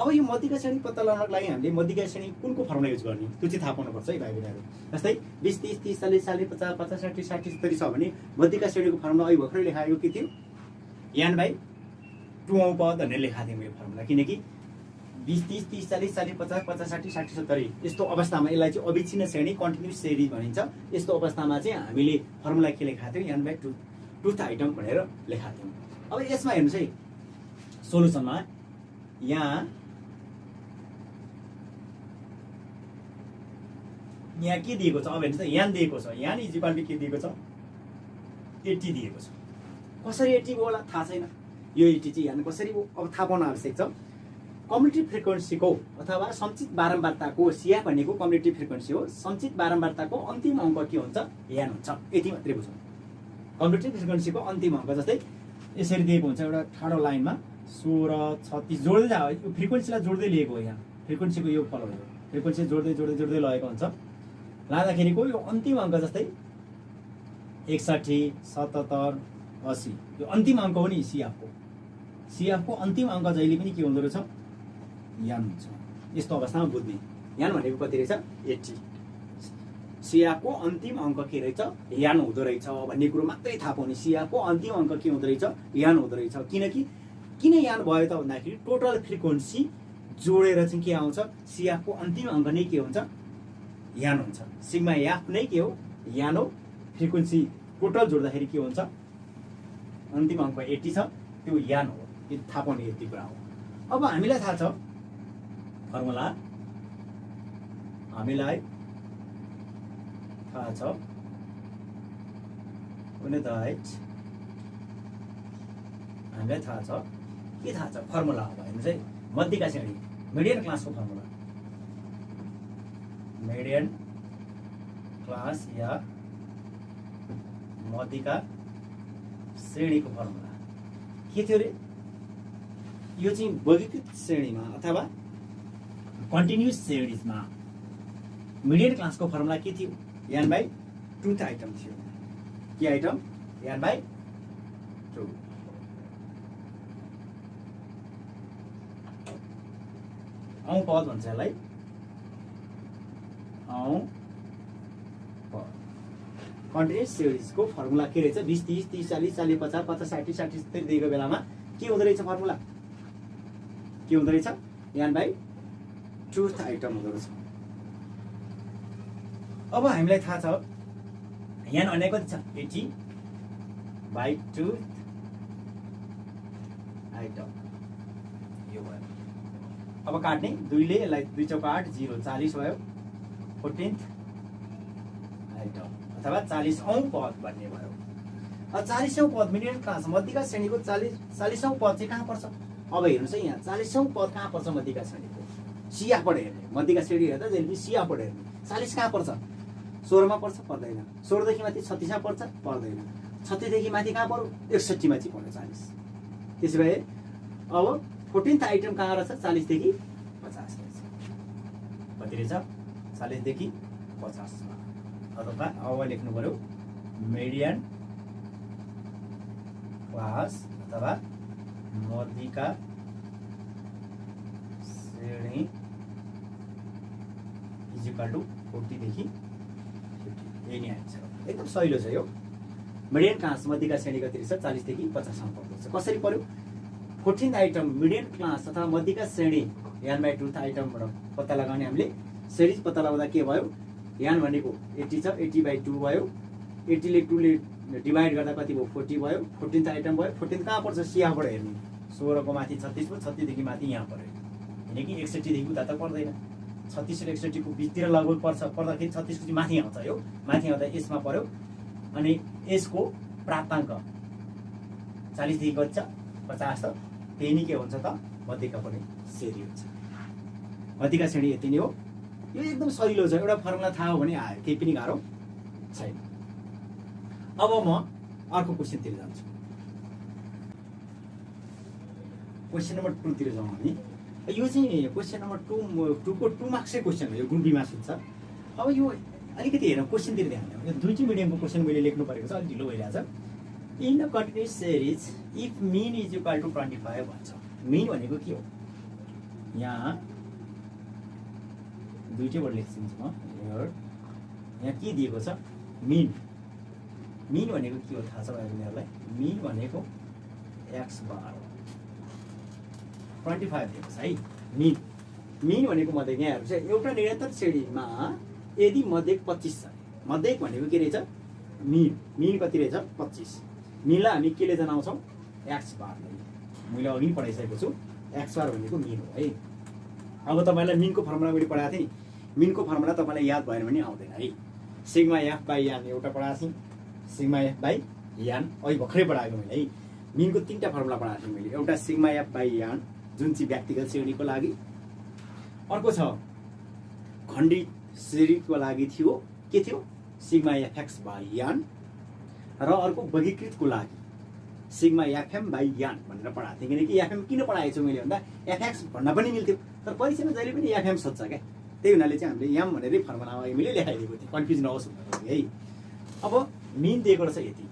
अब यो मध्यका श्रेणी पत्ता लगाउनको लागि हामीले मध्यका श्रेणी कुनको फर्मुला युज गर्ने त्यो चाहिँ थाहा पाउनुपर्छ है भाइ बहिनीहरू। जस्तै 20, 30, 30, 40, 40, 50, 50, 60, 60, 70 छ भने मध्यका श्रेणीको फर्मुला अहिले भर्खरै लेखाएको के थियो, यान बाई 2 औँ पद भनेर लेखाएको थिएँ मैले फर्मुला। किनकि 20, 30, 30, 40, 40, 50, 50, 60, 60, 70 यस्तो अवस्थामा यसलाई चाहिँ अविच्छिन्न श्रेणी कन्टिन्युस श्रेणी भनिन्छ। यस्तो अवस्थामा चाहिँ हामीले फर्मुला के लेखाएको थियौँ, यान बाई ट्रुथ आइटम भनेर लेखाएको थियौँ। अब यसमा हेर्नुहोस् है, सोलुसनमा यहाँ के दिएको छ, अब हेर्नुहोस् त, यान दिएको छ, यान इज इक्वल टु के दिएको छ, 80 दिएको छ। कसरी 80 भयो होला थाहा छैन। यो 80 चाहिँ यान कसरी भयो अब थाहा पाउन आवश्यक छ। कम्युनिटिभ फ्रिक्वेन्सीको अथवा सञ्चित बारम्बारताको, सिया भनेको कम्युनिटिभ फ्रिक्वेन्सी हो, सञ्चित बारम्बारताको अन्तिम अङ्क के हुन्छ, यान हुन्छ। यति मात्रै बुझौँ। कम्युनिटिभ फ्रिक्वेन्सीको अन्तिम अङ्क जस्तै यसरी दिएको हुन्छ, एउटा ठाडो लाइनमा 16, 36 जोड्दै जाओ। यो फ्रिक्वेन्सीलाई जोड्दै लिएको हो, यहाँ फ्रिक्वेन्सीको यो फल हो। फ्रिक्वेन्सी जोड्दै जोड्दै जोड्दै लगेको हुन्छ। लाँदाखेरिको यो अन्तिम अङ्क जस्तै 61, 77, 80 यो अन्तिम अङ्क हो नि सियाफको। सियाफको अन्तिम अङ्क जहिले पनि के हुँदो रहेछ, यान हुन्छ। यस्तो अवस्थामा बुझ्ने। यान भनेको कति रहेछ, 80। सियाफको अन्तिम अङ्क के रहेछ, यान हुँदो रहेछ भन्ने कुरो मात्रै थाहा पाउने। सियाफको अन्तिम अङ्क के हुँदो रहेछ, यान हुँदो रहेछ। किन यान भयो त भन्दाखेरि टोटल फ्रिक्वेन्सी जोडेर चाहिँ के आउँछ, सियाफको अन्तिम अङ्क नै के हुन्छ, यान हुन्छ। सिग्मा एफ नै के हो, यान हो। फ्रिक्वेन्सी टोटल जोड्दाखेरि के हुन्छ, अन्तिम अङ्क 80 छ, त्यो यान हो। यो थाहा पाउने यति कुरा हो। अब हामीलाई थाहा छ फर्मुला, हामीलाई थाहा छ कुनै त हामीलाई थाहा छ के थाहा छ, फर्मुला अब हेर्नुहोस् है, मध्यका श्रेणी मिडियन क्लासको फर्मुला, मिडियन क्लास या मध्यका श्रेणीको फर्मुला के थियो रे, यो चाहिँ वर्गीकृत श्रेणीमा अथवा कन्टिन्युस श्रेणीमा मिडियन क्लासको फर्मुला के थियो, यान बाई ट्रुथ आइटम थियो। के आइटम, यान बाई ट्रुथ। औँ पद भन्छ यसलाई, औँ पद। कन्टिन्युस सिरिजको फर्मुला के रहेछ? 20 30 30 40 40 50 50 60 60 70 दिएको बेलामा के हुँदो रहेछ फर्मुला? के हुँदो रहेछ? यान बाई ट्रुथ आइटम हुँदो रहेछ। अब हामीलाई थाहा छ यान भने कति छ? 80 बाई ट्रुथ आइटम। यो भयो। अब काट्ने 2 ले यसलाई 2 चौका 8 0 40 भयो 14th आइटम अथवा 40औं पद भन्ने भयो। अब 40औं पद मिडियन क्लास मध्यका श्रेणीको 40औं पद चाहिँ कहाँ पर्छ? अब हेर्नुहोस् है, यहाँ 40औं पद कहाँ पर्छ? मध्यका श्रेणीको सियापट हेर्ने, मध्यका श्रेणी हेर्दा जहिले पनि सियापट हेर्ने। 40 कहाँ पर्छ? 16 मा पर्छ? पर्दैन। 16 देखि माथि 36 मा पर्छ? पर्दैन। 36 देखि माथि कहाँ पर्यो? 61 मा चाहिँ पर्यो 40। त्यसो भए अब 14th आइटम कहाँ रहेछ? 40 देखि 50 रहेछ। कति रहेछ? 40 देखि 50 मा। अथवा अब लेख्नु पर्यो मिडियन क्लास अथवा मध्यका श्रेणी इज इक्वल टु 40 देखि 50। यही नै आन्सर हो। एकदम सहिलो छ यो। मिडियन क्लास मध्यका श्रेणी कति रहेछ? 40 देखि 50 सम्म पर्छ। कसरी पर्यो? 14th आइटम मिडियन क्लास अथवा मध्यका श्रेणी यान बाई ट्रुथ आइटमबाट पत्ता लगाउने हामीले सिरिज पत्ता लगाउँदा के भयो? यान भनेको 80 छ, 80 बाई 2 भयो। 80 ले 2 ले डिभाइड गर्दा कति भयो? 40 भयो। 14th आइटम भयो। 14th कहाँ पर्छ? सियाबाट हेर्ने। 16 को माथि 36 भयो। 36 देखि माथि यहाँ पर्यो। किनकि 61 देखि उता त पर्दैन। 36 र 61 को बिचतिर लगभग पर्छ। पर्दाखेरि 36 को चाहिँ माथि आउँछ यो। माथि आउँदा यसमा पर्यो अनि यसको प्राप्ताङ्क 40 देखि कति छ? 50 त त्यही नै के हुन्छ त? मध्यका पनि श्रेणी हुन्छ। मध्यका श्रेणी यति नै हो। यो एकदम सजिलो छ। एउटा फर्मुला थाहा हो भने आयो, केही पनि गाह्रो छैन। अब म अर्को क्वेसनतिर जान्छु। क्वेसन नम्बर 2 तिर जाउँ हामी। यो चाहिँ क्वेसन नम्बर 2 को 2 मार्क्सकै क्वेसन हो। यो गुम्बीमा सुन्छ। अब यो अलिकति हेरौँ क्वेसनतिर ध्यान दिउँ। यो दुईटै मिडियमको क्वेसन मैले लेख्नु परेको छ, अलिक ढिलो भइरहेछ। In the continuous series if mean is equal to 25 भन्छ। मिन भनेको के हो? यहाँ दुईटैबाट लेख्छु म। यहाँ के दिएको छ? मिन। मिन भनेको के हो थाहा छ यिनीहरूलाई? मिन भनेको x बार हो। 25 दिएको छ है। मिन मिन भनेको मध्यक यहाँ हेर्नुहोस् है, एउटा निरन्तर श्रेणीमा यदि मध्यक 25 छ, मध्यक भनेको के रहेछ? मिन। मिन कति रहेछ? 25। मिनलाई हामी केले जनाउँछौँ? एक्स बारले। मैले अघि पढाइसकेको छु। एक्स बार भनेको मिन हो है। अब तपाईँलाई मिनको फर्मुला मैले पढाएको थिएँ नि। मिनको फर्मुला तपाईँलाई याद भएन भने आउँदैन है। सिग्मा एफ बाई यान एउटा पढाएको थिएँ। सिग्मा एफ बाई यान अहिले भर्खरै पढाएको मैले है। मिनको 3टा फर्मुला पढाएको थिएँ मैले। एउटा सिग्मा एफ बाई यान जुन चाहिँ व्यक्तिगत श्रेणीको लागि, अर्को छ खण्डित श्रेणीको लागि थियो के थियो? सिग्मा एफएक्स बाई यान, र अर्को वर्गीकृतको लागि सिग्मा एफएम बाई यान भनेर पढाएको थिएँ। किनकि एफएम किन पढाएको छु मैले भन्दा एफएक्स भन्न पनि मिल्थ्यो, तर परीक्षामा जहिले पनि एफएम सोध्छ क्या। त्यही हुनाले चाहिँ हामीले याम भनेरै फर्मुला मैले लेखाइदिएको थिएँ, कन्फ्युज नहोस् भनेर है। अब मिन दिएको रहेछ यति।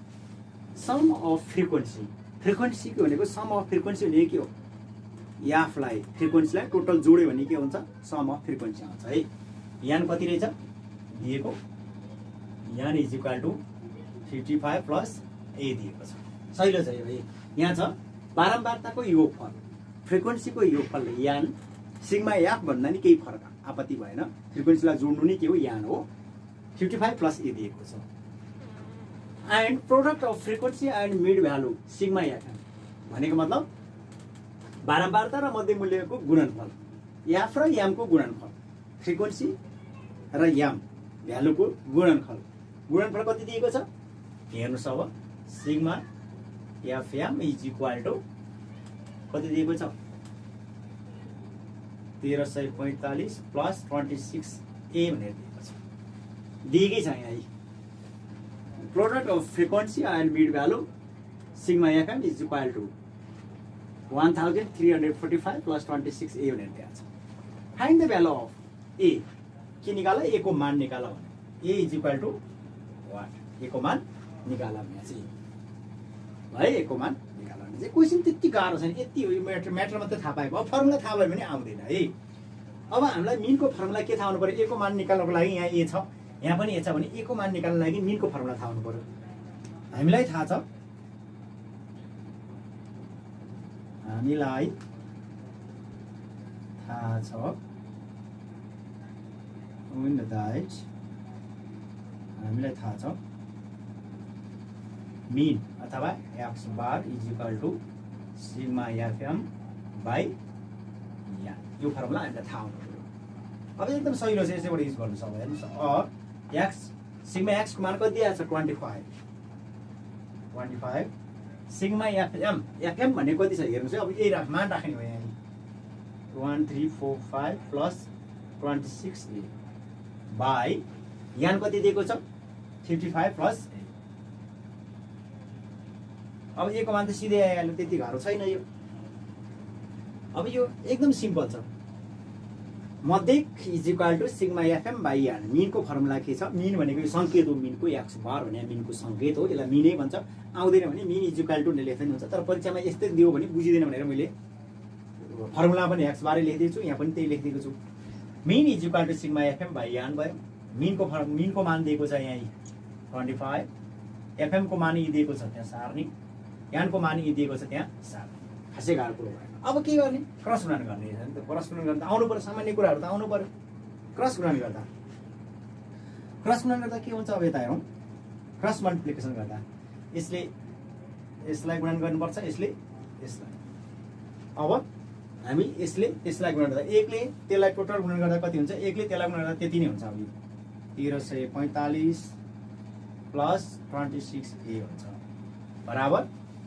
Some of frequency. फ्रिक्वेन्सीको भनेको सम अफ फ्रिक्वेन्सी भनेको के हो? याफलाई फ्रिक्वेन्सीलाई टोटल जोड्यो भने के हुन्छ? सम अफ फ्रिक्वेन्सी आउँछ है। यान कति रहेछ दिएको? यान इज इक्वल टु 55 प्लस ए दिएको छ। सहिलो छ यो है। यहाँ छ बारम्बारताको योगफल, फ्रिक्वेन्सीको योगफल यान। सिग्मा एफ भन्दा नि केही फरक आपत्ति भएन। फ्रिक्वेन्सीलाई जोड्नु नै के हो? यान हो। 55 प्लस ए दिएको छ। And product of frequency and mid value sigma FM भनेको मतलब बारम्बारता र मध्य मूल्यको गुणनफल, याफ र यामको गुणनफल, फ्रिक्वेन्सी र याम भ्यालुको गुणनफल। गुणनफल कति दिएको छ हेर्नुहोस्। अब sigma fm is equal to कति दिएको छ? 1345 प्लस 26 ए भनेर दिएको छ। दिएकै छ यहाँ। Product of frequency and mid value sigma fm is equal to 1345 plus 26 a भनेर दिएको छ। Find the value of a. के निकाल? ए को मान निकाल भने। A is equal to what? ए को मान निकाल भने चाहिँ है। ए को मान निकाल भने चाहिँ क्वेसन त्यति गाह्रो छैन। यति हो यो। म्याटर मात्रै थाहा पाएको। अब फर्मुला थाहा भयो भने आउँदैन है। अब हामीलाई मिनको फर्मुला के थाहा हुनु पर्यो? ए को मान निकाल्नको लागि यहाँ ए छ, यहाँ पनि ए छ भने ए को मान निकाल्नको लागि मिनको फर्मुला थाहा हुनु पर्यो। हामीलाई थाहा छ हामीलाई थाहा छ मिन अथवा x bar is equal to sigma FM by या, यो फर्मुला हामीलाई थाहा हुनु पर्यो। अब एकदम सजिलो छ, यसैबाट युज गर्नु सक्छ। हेर्नुहोस् एक्स सिग्मा एक्सको मान कति दिएको छ? 25 सिग्मा एफएम भन्ने कति छ हेर्नुहोस् है। अब यही मान राख्ने हो यहाँ 1345 प्लस 26a बाई यान कति दिएको छ? 55 प्लस 8। अब ए को मान त सिधै आइहाल्यो, त्यति गाह्रो छैन यो। अब यो एकदम सिम्पल छ। मध्यक is equal to sigma FM by n. मिनको फर्मुला के छ? मिन भनेको यो सङ्केत हो, मिनको एक्स बार भने मिनको सङ्केत हो, यसलाई मिनै भन्छ। आउँदैन भने मिन इज इक्वल टु लेख्दै हुन्छ, तर परीक्षामा यस्तै दियो भने बुझिँदैन भनेर मैले फर्मुला पनि एक्स बारै लेखिदिएको छु, यहाँ पनि त्यही लेखिदिएको छु। Mean is equal to sigma FM by n भयो। मिनको मान दिएको छ यहाँ 25, एफएम को मान दिएको छ त्यहाँ सार्नी, यानको मान दिएको छ त्यहाँ सार्नी। खासै गाह्रो कुरो भएन। अब के गर्ने? क्रस गुणन गर्ने। क्रस गुणन गर्दा आउनु पर्यो, सामान्य कुराहरू त आउनु पर्यो। क्रस गुणन गर्दा के हुन्छ? अब यता हेरौँ, क्रस मल्टिप्लिकेसन गर्दा यसलाई गुणन गर्नुपर्छ, यसले यसलाई। अब हामी यसलाई गुणन गर्दा एकले त्यसलाई टोटल गुणन गर्दा कति हुन्छ? एकले त्यसलाई गुणन गर्दा त्यति नै हुन्छ। अब 1345 प्लस 26a हुन्छ बराबर।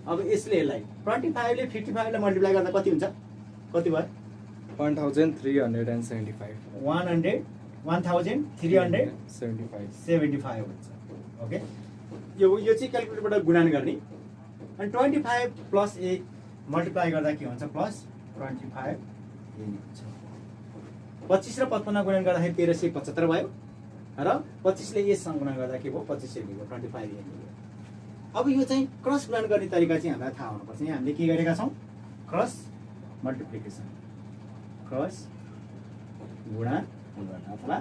अब यसले यसलाई 25 ले 55 लाई मल्टिप्लाई गर्दा कति हुन्छ? कति भयो? 1375 1375 हुन्छ। ओके, यो चाहिँ क्याल्कुलेटरबाट गुणन गर्ने। अनि 25 प्लस a मल्टिप्लाई गर्दा के हुन्छ? प्लस 25 हुन्छ। 25 र 55 गुणन गर्दाखेरि 1375 भयो र 25 ले यससँग गुणन गर्दा के भयो? 25 भयो, 25 भयो। अब यो चाहिँ क्रस गुणन गर्ने तरिका चाहिँ हामीलाई थाहा हुनुपर्छ। यहाँ हामीले के गरेका छौँ? क्रस मल्टिप्लिकेसन, क्रस गुणन अथवा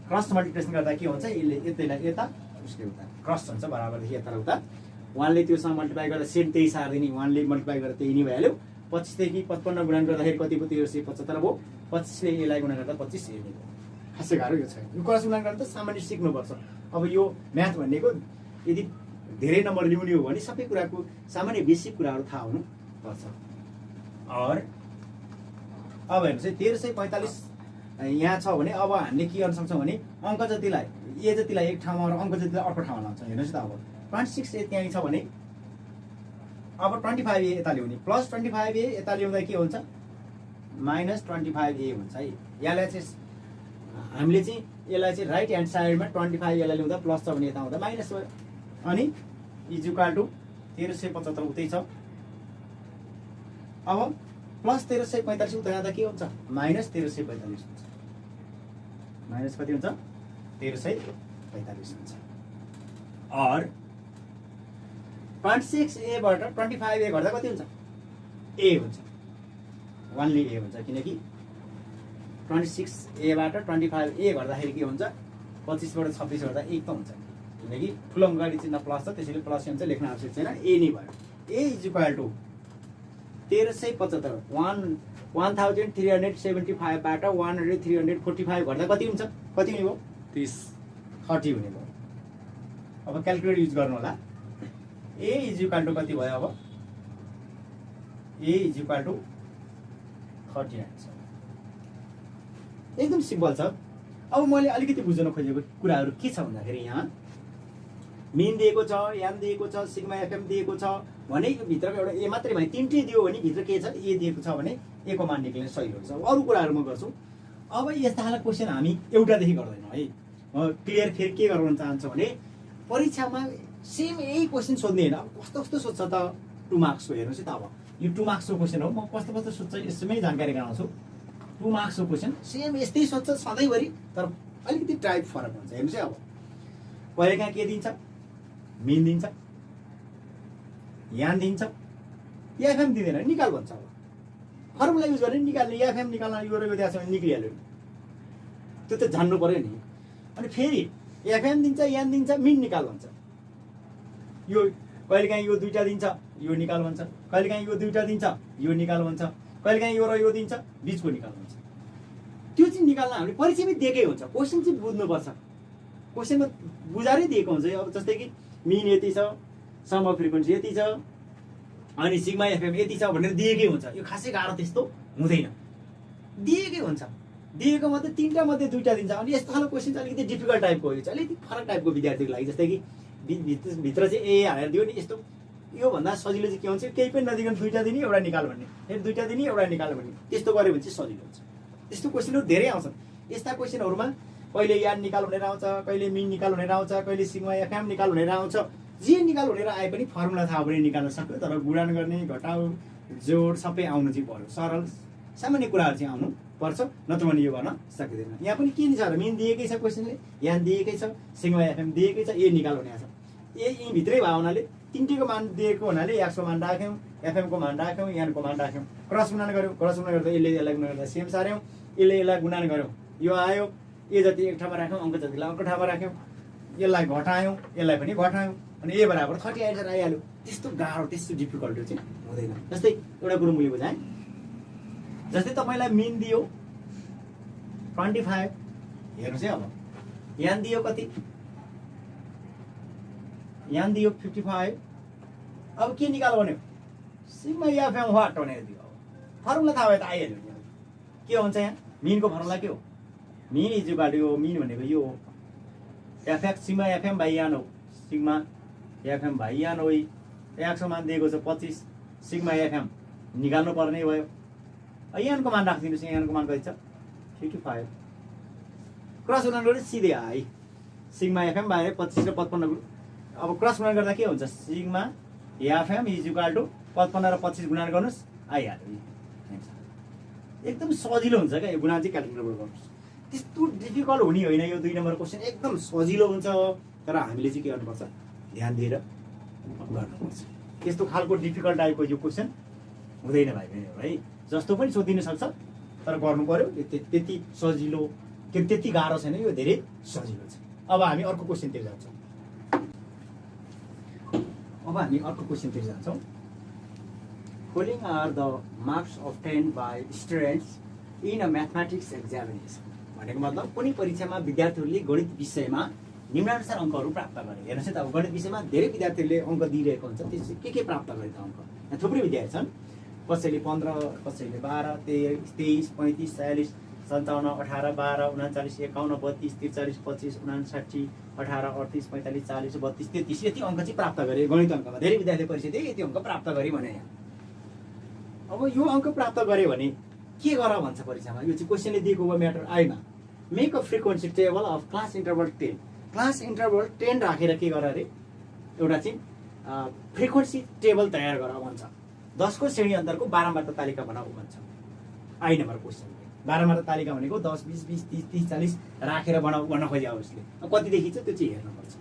क्रस मल्टिप्लिकेसन गर्दा के हुन्छ? यसले यतैलाई यता, उसले उता, क्रस हुन्छ बराबरदेखि यता र उता। 1 ले त्योसँग मल्टिप्लाई गर्दा सेम त्यही सार्दिने, 1 ले मल्टिप्लाई गर्दा त्यही नै भइहाल्यो। 25 देखि 55 गुणन गर्दाखेरि कति भयो? 1375 भयो। 25 ले यसलाई गुणन गर्दा 25 ए भयो। खासै गाह्रो यो छैन। यो क्रस गुणन गर्न त सामान्य सिक्नुपर्छ। अब यो म्याथ भनेको यदि धेरै नम्बर ल्याउने हो भने सबै कुराको सामान्य बेसिक कुराहरू थाहा हुनुपर्छ। और अब हेर्नुहोस् है, 1345 यहाँ छ भने अब हामीले के गर्न सक्छौँ भने अङ्क जतिलाई ए जतिलाई एक ठाउँमा र अङ्क जतिलाई अर्को ठाउँमा लान्छौँ। हेर्नुहोस् त, अब 26a त्यहीँ छ भने अब 25a यता ल्याउने, प्लस 25a यता ल्याउँदा के हुन्छ? माइनस 25a हुन्छ है। यसलाई चाहिँ हामीले चाहिँ यसलाई चाहिँ राइट ह्यान्ड साइडमा 25 यसलाई ल्याउँदा प्लस छ भने यता आउँदा माइनस भयो। अनि इज इक्वल टु 1375 उतै छ। अब प्लस 1345 उता जाँदा के हुन्छ? माइनस 1345 हुन्छ। माइनस कति हुन्छ? 1345 हुन्छ। और 26a बाट 25a गर्दा कति हुन्छ? a हुन्छ। 1 ले a हुन्छ, किनकि 26a बाट 25a गर्दाखेरि के हुन्छ? 25 बाट 26 गर्दा 1 त हुन्छ, किनकि ठुलो अङ्कले चिन्ह प्लस छ, त्यसैले प्लस हुन्छ, लेख्न आवश्यक छैन। ए नै भयो। ए इज इक्वल टु 1375 1375 बाट 345 गर्दा कति हुन्छ? कति हुने भयो? 30 हुने भयो। अब क्याल्कुलेटर युज गर्नु होला। ए इज इक्वल टु कति भयो? अब ए इज इक्वल टु 30 आउँछ। एकदम सिम्पल छ। अब मैले अलिकति बुझ्न खोजेको कुराहरू के छ भन्दाखेरि यहाँ मिन दिएको छ, यान दिएको छ, सिग्मा एफएम दिएको छ भने यो भित्रको एउटा ए मात्रै भने तिनटै दियो भने भित्र के छ? ए दिएको छ भने ए को मान निक्लिने सही हुन्छ। अरू कुराहरू म गर्छु। अब यस्ता खालको क्वेसन हामी एउटादेखि गर्दैनौँ है। क्लियर फेरि के गराउन चाहन्छु भने परीक्षामा सेम यही क्वेसन सोध्ने होइन। अब कस्तो कस्तो सोध्छ त 2 मार्क्सको हेर्नुहोस् है त। अब यो 2 मार्क्सको क्वेसन हो, म कस्तो कस्तो सोध्छ यसमै जानकारी गराउँछु। 2 मार्क्सको क्वेसन सेम यस्तै सोध्छ सधैँभरि, तर अलिकति टाइप फरक हुन्छ। हेर्नुहोस् है, अब पहिलेका के दिन्छ? मिन दिन्छ, यान दिन्छ, एफएम दिँदैन, निकाल भन्छ। अब फर्मुला युज गर्ने निकाल्ने, एफएम निकाल्न यो र यो त्यहाँ छ भने निक्लिहाल्यो। त्यो त जान्नु पर्यो नि। अनि फेरि एफएम दिन्छ, एन दिन्छ, मिन निकाल भन्छ। यो कहिलेकाहीँ यो दुईटा दिन्छ, यो निकाल भन्छ, कहिलेकाहीँ यो दुईटा दिन्छ, यो निकाल भन्छ, कहिलेकाहीँ यो र यो दिन्छ, बिचको निकाल भन्छ। त्यो चाहिँ निकाल्न हामीले परिचयमै दिएकै हुन्छ, क्वेसन चाहिँ बुझ्नुपर्छ। क्वेसनमा बुझाएरै दिएको हुन्छ। अब जस्तै कि मिन यति छ, सम अफ फ्रिक्वेन्सी यति छ, अनि सिग्मा एफएम यति छ भनेर दिएकै हुन्छ। यो खासै गाह्रो त्यस्तो हुँदैन, दिएकै हुन्छ। दिएको मात्रै तिनवटा मध्ये दुईटा दिन्छ। अनि यस्तो खालको क्वेसन चाहिँ अलिकति डिफिकल्ट टाइपको हो, अलिकति फरक टाइपको विद्यार्थीको लागि। जस्तै कि भित्र चाहिँ ए हालेर दियो नि, यस्तो योभन्दा सजिलो चाहिँ के हुन्छ, केही पनि नदिकन दुईटा दिने एउटा निकाल भन्ने, फेरि दुईटा दिने एउटा निकाल भन्ने, त्यस्तो गऱ्यो भने चाहिँ सजिलो हुन्छ। त्यस्तो क्वेसनहरू धेरै आउँछन्। यस्ता क्वेसनहरूमा कहिले यान निकाल भनेर आउँछ, कहिले मिन निकाल भनेर आउँछ, कहिले सिग्मा एफएम निकाल भनेर आउँछ। जे निकाल भनेर आए पनि फर्मुला थाहा भने निकाल्न सक्यो। तर गुणान गर्ने, घटाउ, जोड सबै आउनु चाहिँ पर्यो। सरल सामान्य कुराहरू चाहिँ आउनु पर्छ, नत्र भने यो गर्न सकिँदैन। यहाँ पनि के छ र मिन दिएकै छ क्वेसनले, यान दिएकै छ, सिग्मा एफएम दिएकै छ, ए निकाल भनेको छ। ए यी भित्रै भयो हुनाले तिनटैको मान दिएको हुनाले एक्सको मान राख्यौँ, एफएमको मान राख्यौँ, यानको मान राख्यौँ, क्रस गुणान गऱ्यौँ। क्रस गुणान गर्दा यसले यसलाई गुणान गर्दा सेम सार्यौँ, यसले यसलाई गुणान गऱ्यौँ, यो आयो। ए जति एक ठाउँमा राख्यौँ, अङ्क जतिलाई अर्को ठाउँमा राख्यौँ, यसलाई घटायौँ, यसलाई पनि घटायौँ, अनि ए बराबर 30 एन्सर आइहाल्यो। त्यस्तो गाह्रो, त्यस्तो डिफिकल्ट चाहिँ हुँदैन। जस्तै एउटा कुरो मैले बुझाएँ, जस्तै तपाईँलाई मिन दियो 25, हेर्नुहोस् है। अब यान दियो कति, यान दियो 55। अब के निकाल भन्यो, सिग्मा एफएम वाट भनेर दियो। फर्मुला थाहा भयो त आइहाल्यो नि। के हुन्छ यहाँ मिनको फर्मुला के हो, मिन इज इक्वल टु, यो मिन भनेको यो हो एफएक्स सिग्मा एफएम बाई यान हो। सिग्मा एफएम बाई यान हो। एक्सको मान दिएको छ 25, सिग्मा एफएम निकाल्नु पर्ने भयो। यानको मान राखिदिनुहोस्, यानको मान कति छ 55। क्रस गुणन गरेर सिधै आइ सिग्मा एफएम बाहिर 25 र 55। अब क्रस गुणन गर्दा के हुन्छ, sigma fm is equal to 55 र 25 गुणन गर्नुहोस्, आइहाल्यो। एकदम सजिलो हुन्छ क्या यो गुणा चाहिँ क्याल्कुलेटरबाट गर्नुहोस्। त्यस्तो डिफिकल्ट हुने होइन यो 2 नम्बर क्वेसन, एकदम सजिलो हुन्छ। तर हामीले चाहिँ के गर्नुपर्छ, ध्यान दिएर गर्नुपर्छ। त्यस्तो खालको डिफिकल्ट टाइपको यो क्वेसन हुँदैन भाइ बहिनीहरू है। जस्तो पनि सोधिन सक्छ, तर गर्नु पर्यो। त्यति सजिलो के त्यति गाह्रो छैन, यो धेरै सजिलो छ। अब हामी अर्को क्वेसनतिर जान्छौँ। Following are the marks obtained by students in a mathematics examination। भनेको मतलब कुनै परीक्षामा विद्यार्थीहरूले गणित विषयमा निम्नानुसार अङ्कहरू प्राप्त गरे। हेर्नुहोस् है त, अब गणित विषयमा धेरै विद्यार्थीहरूले अङ्क दिइरहेको हुन्छ। त्यसले के प्राप्त गरे त अङ्क, यहाँ थुप्रै विद्यार्थी छन्। कसैले 15, कसैले 12, 23, 35, 40, 57, 18, 12, 39, 51, 32, 43, 25, 59, 18, 38, 45, 40, 32, 33 यति अङ्क चाहिँ प्राप्त गरे गणित अङ्कमा। धेरै विद्यार्थी परीक्षा यति अङ्क प्राप्त गरे भने। अब यो अङ्क प्राप्त गरे भने के गर भन्छ परीक्षामा, यो चाहिँ क्वेसनले दिएको हो matter Aima. Make a frequency table of class interval 10। Class interval 10 राखेर के गर अरे, एउटा चाहिँ फ्रिक्वेन्सी टेबल तयार गर भन्छ। 10 को श्रेणी अन्तरको बारम्बारता तालिका बनाऊ भन्छ। आई नम्बर क्वेसन 12 तालिका भनेको 10, 20, 20, 30, 30, 40 राखेर बनाऊ भन्न खोज्यो उसले। कतिदेखि छ त्यो चाहिँ हेर्नुपर्छ।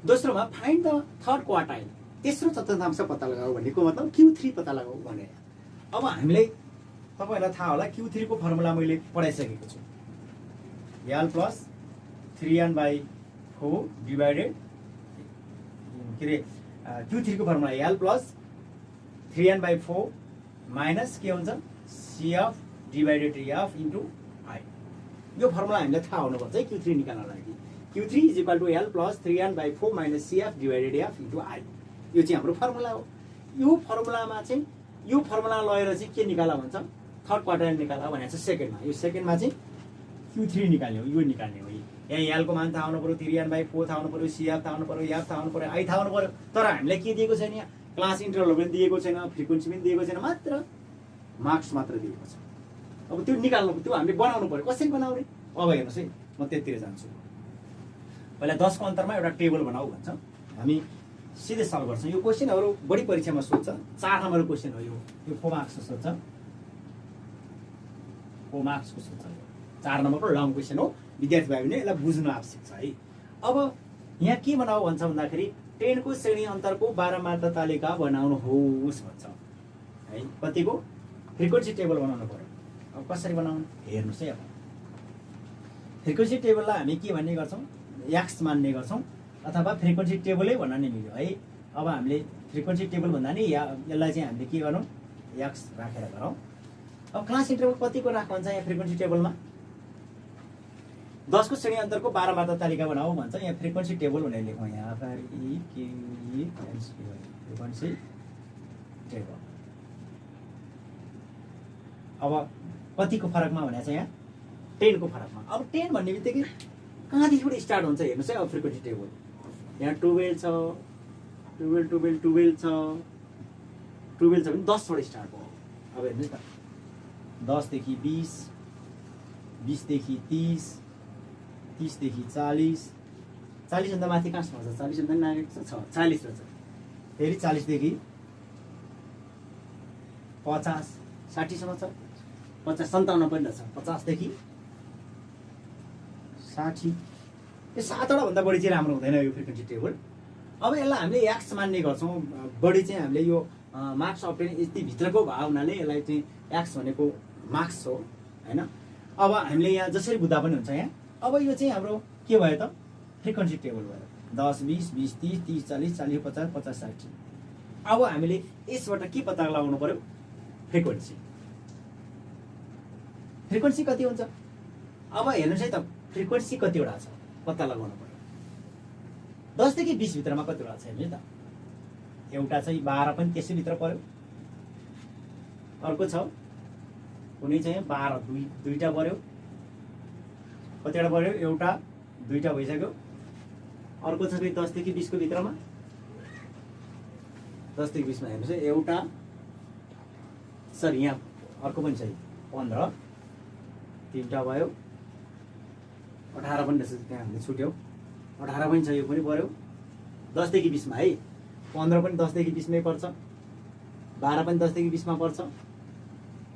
दोस्रोमा फाइन्ड द थर्ड क्वार्टाइल, तेस्रो चतुर्थांश पत्ता लगाऊ भनेको मतलब Q3 पत्ता लगाऊ भने। अब हामीलाई तपाईँहरूलाई थाहा होला Q3 को फर्मुला मैले पढाइसकेको छु। L प्लस 3n/4 डिभाइडेड के अरे Q3 को formula L plus 3n/4 minus के हुन्छ CF divided EF into I। यो फर्मुला हामीलाई थाहा हुनुपर्छ है Q3 निकाल्नको लागि। Q3 is equal to L plus 3n/4 minus CF divided EF into I। यो चाहिँ हाम्रो फर्मुला हो। यो फर्मुलामा चाहिँ यो फर्मुला लगेर चाहिँ के निकाला भन्छ, थर्ड क्वार्टाइल निकाला भनेको छ सेकेन्डमा। यो सेकेन्डमा चाहिँ Q3 निकाल्ने हो, यो निकाल्ने हो। यहाँ L को मान थाहा हुनु पर्यो, 3n/4 थाहा हुनु पर्यो, CF थाहा हुनु पर्यो, EF थाहा हुनु पर्यो, I थाहा हुनु पर्यो। तर हामीलाई के दिएको छैन, यहाँ क्लास इन्टरभल पनि दिएको छैन, फ्रिक्वेन्सी पनि दिएको छैन, मात्र मार्क्स मात्र दिएको छ। अब त्यो निकाल्नु, त्यो हामीले बनाउनु पर्यो। कसरी बनाउने, अब हेर्नुहोस् है, म त्यतिर जान्छु। पहिला 10 को अन्तरमा एउटा टेबल बनाऊ भन्छ। हामी सिधै सल्भ गर्छौँ। यो क्वेसनहरू बढी परीक्षामा सोध्छ। 4 नम्बरको क्वेसन हो यो 4 मार्क्सको सोध्छ। 4 मार्क्सको सोध्छ। 4 नम्बरको लङ क्वेसन हो। विद्यार्थी भाइले यसलाई बुझ्नु आवश्यक छ है। अब यहाँ के बनाऊ भन्छ भन्दाखेरि 10 को श्रेणी अन्तरको बारम्बारता तालिका बनाउनुहोस् भन्छ है। कतिको फ्रिक्वेन्सी टेबल बनाउनु पर्यो। अब कसरी बनाउनु हेर्नुहोस् है। अब फ्रिक्वेन्सी टेबललाई हामी के भन्ने गर्छौँ, एक्स मान्ने गर्छौँ अथवा फ्रिक्वेन्सी टेबलै भन्न नि मिल्यो है। अब हामीले फ्रिक्वेन्सी टेबल भन्दा नि यसलाई चाहिँ हामीले के गरौँ, एक्स राखेर गरौँ। अब क्लास इन्टरभल कतिको राख्नु हुन्छ यहाँ फ्रिक्वेन्सी टेबलमा, 10 को श्रेणी अन्तरको 12 मात्रा तालिका बनाऊ भन्छ। यहाँ फ्रिक्वेन्सी टेबल भनेर लेखौँ, यहाँ फ्रिक्वेन्सी टेबल। अब कतिको फरकमा भनेको छ यहाँ, 10 को फरकमा। अब 10 भन्ने बित्तिकै कहाँदेखिबाट स्टार्ट हुन्छ हेर्नुहोस् है। अब फ्रिक्वेन्सी टेबल यहाँ 12 छ, 12 12 12 छ, 12 छ भने 10 बाट स्टार्ट भयो। अब हेर्नुहोस् न, 10 देखि 20, 20 देखि 30, 30 देखि 40, 40 भन्दा माथि कहाँसम्म छ, 40 भन्दा नागेको छ 40 रहेछ। फेरि 40 देखि 50, 60 सम्म छ, 50 57 पनि रहेछ, 50 देखि 60। यो 7वटा भन्दा बढी चाहिँ राम्रो हुँदैन यो फ्रिक्वेन्सी टेबल। अब यसलाई हामीले एक्स मान्ने गर्छौँ, बढी चाहिँ हामीले यो मार्क्स अप्टेन यति भित्रको भयो हुनाले यसलाई चाहिँ एक्स भनेको मार्क्स हो हैन। अब हामीले यहाँ जसरी बुझ्दा पनि हुन्छ यहाँ। अब यो चाहिँ हाम्रो के भयो त, फ्रिक्वेन्सी टेबल भयो। 10 20 20 30 30 40 40 50 50 60। अब हामीले यसबाट के पत्ता लगाउनु पर्यो, फ्रिक्वेन्सी। फ्रिक्वेन्सी कति हुन्छ, अब हेर्नुहोस् है त, फ्रिक्वेन्सी कतिवटा छ पत्ता लगाउनु पर्यो। 10 देखि 20 भित्रमा कतिवटा छ हेर्नुहोस् त, एउटा चाहिँ 12 पनि त्यसै भित्र पर्यो, अर्को छ कुनै चाहिँ 12 दुईटा पर्यो, कतिवटा पर्यो, एउटा दुईटा भइसक्यो। अर्को छ फेरि 10 देखि 20 को भित्रमा, 10 देखि 20 मा हेर्नुहोस् है, एउटा सरी यहाँ अर्को पनि छ 15, तीनटा भयो, 18 पनि रहेछ, त्यहाँ हामीले छुट्यौँ, 18 पनि छ, यो पनि पर्यो 10 देखि 20 मा है। 15 पनि 10 देखि 20 मै पर्छ, 12 पनि 10 देखि 20 मा पर्छ,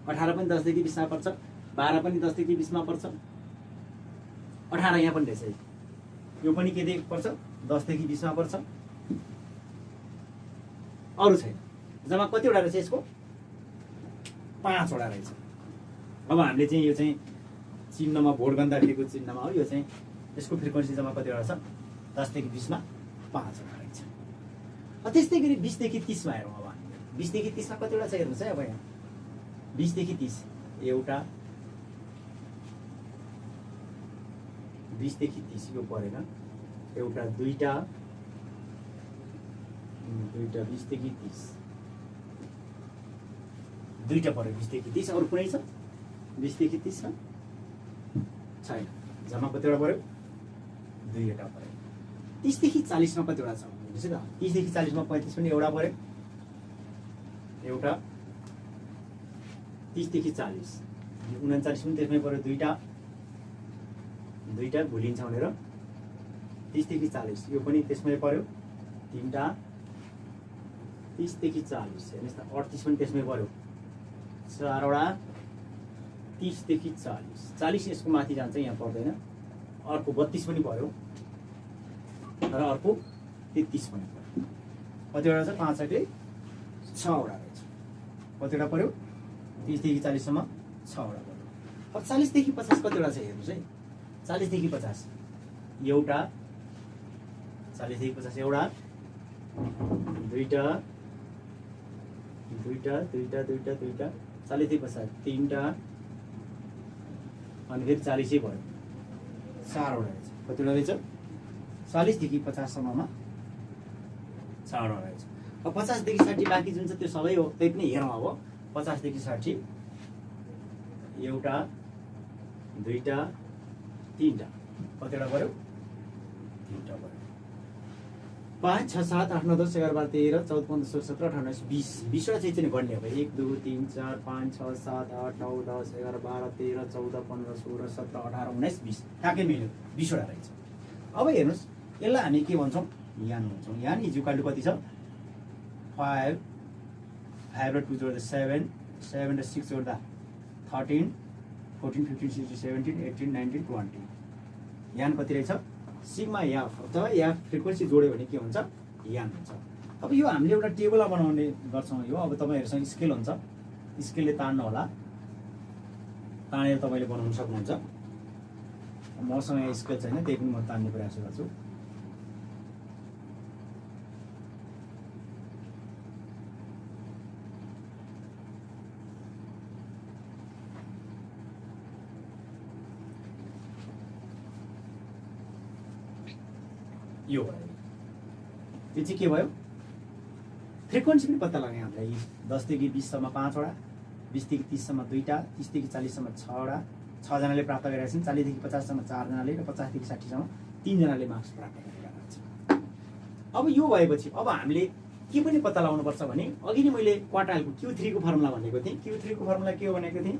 18 पनि 10 देखि 20 मा पर्छ, 12 पनि 10 देखि 20 मा पर्छ, 18 यहाँ पनि रहेछ, यो पनि के देखि पर्छ, 10 देखि 20 मा पर्छ, अरू छैन। जम्मा कतिवटा रहेछ यसको, 5 वटा रहेछ। अब हामीले चाहिँ यो चाहिँ चिन्हमा भोट गर्दाखेरिको चिन्हमा हो, यो चाहिँ यसको फ्रिक्वेन्सी जम्मा कतिवटा छ, 10 देखि 20 मा 5 वटा रहेछ। त्यस्तै गरी 20 देखि 30 मा हेरौँ। अब 20 देखि 30 मा कतिवटा छ हेर्नुहोस् है। अब यहाँ 20 देखि 30 एउटा, 20 देखि 30 यो परेन, एउटा दुईटा, 20 देखि 30 दुईटा पऱ्यो, 20 देखि 30। अरू कुनै छ 20 देखि 30 मा छैन। जम्मा कतिवटा पऱ्यो, 2वटा पऱ्यो। 30 देखि 40 मा कतिवटा छ हेर्नुहोस् है त, 30 देखि 40 मा 35 पनि एउटा पऱ्यो, एउटा। 30 देखि 40 39 पनि त्यसमै पऱ्यो, दुईटा दुईटा भुलिन्छ भनेर। 30 देखि 40 यो पनि त्यसमै पऱ्यो, तीनटा। 30 देखि 40 हेर्नुहोस् त, 38 पनि त्यसमै पऱ्यो, 4वटा। 30 देखि 40 यसको माथि जान्छ, यहाँ पर्दैन। अर्को 32 पनि पऱ्यो र अर्को 33 पनि पऱ्यो। कतिवटा छ, 5 6 6वटा रहेछ। कतिवटा पऱ्यो, 30 देखि 40 सम्म 6वटा पऱ्यो। अब 40 देखि 50 कतिवटा छ हेर्नुहोस् है। 40 देखि 50 एउटा, 40 देखि 50 एउटा, दुईटा दुईटा दुईटा दुईटा दुईटा, 40 देखि 50 तीनटा, अनि फेरि 40 भयो, 4वटा रहेछ। कतिवटा रहेछ, 40 देखि 50 सम्ममा 4वटा रहेछ। अब 50 देखि 60 बाँकी जुन छ त्यो सबै हो, त्यही पनि हेरौँ। अब 50 देखि 60 एउटा, दुईटा, तीनटा, कतिवटा पऱ्यो, 3वटा पऱ्यो। 5 6 7 8 9 10 11 12 13 14 15 16 17 18 19 20वटा चाहिँ गण्य हो। 1 2 3 4 5 6 7 8 9 10 11 12 13 14 15 16 17 18 19 20 ठ्याक्कै मिल्यो, 20वटा रहेछ। अब हेर्नुहोस्, यसलाई हामी के भन्छौँ, यान भन्छौँ। यान इज इक्वल टु कति छ, 5 5 र 2 जोड्दा 7 7 र 6 जोड्दा 13 14 15 16 17 18 19 20। यान कति रहेछ, सिग्मा एफ अथवा एफ फ्रिक्वेन्सी जोड्यो भने के हुन्छ, यान हुन्छ। अब यो हामीले एउटा टेबल बनाउने गर्छौँ। यो अब तपाईँहरूसँग स्केल हुन्छ, स्केलले तान्नु होला, तानेर तपाईँले बनाउन सक्नुहुन्छ। मसँग यहाँ स्केल छैन, त्यही पनि म तान्ने प्रयास गर्छु। यो चाहिँ के भयो? फ्रिक्वेन्सी पनि पत्ता लगाएँ हामीलाई। 10 देखि 20 सम्म 5 वटा, 20 देखि 30 सम्म 2टा, 30 देखि 40 सम्म 6 वटा, 6 जनाले प्राप्त गरेका छन्। 40 देखि 50 सम्म 4 जनाले र 50 देखि 60 सम्म 3 जनाले मार्क्स प्राप्त गरेका छन्। अब यो भएपछि अब हामीले के पनि पत्ता लगाउनु पर्छ भने अघि नै मैले क्वार्टाइलको Q3 को फर्मुला भनेको थिएँ। Q3 को फर्मुला के हो भनेको थिएँ?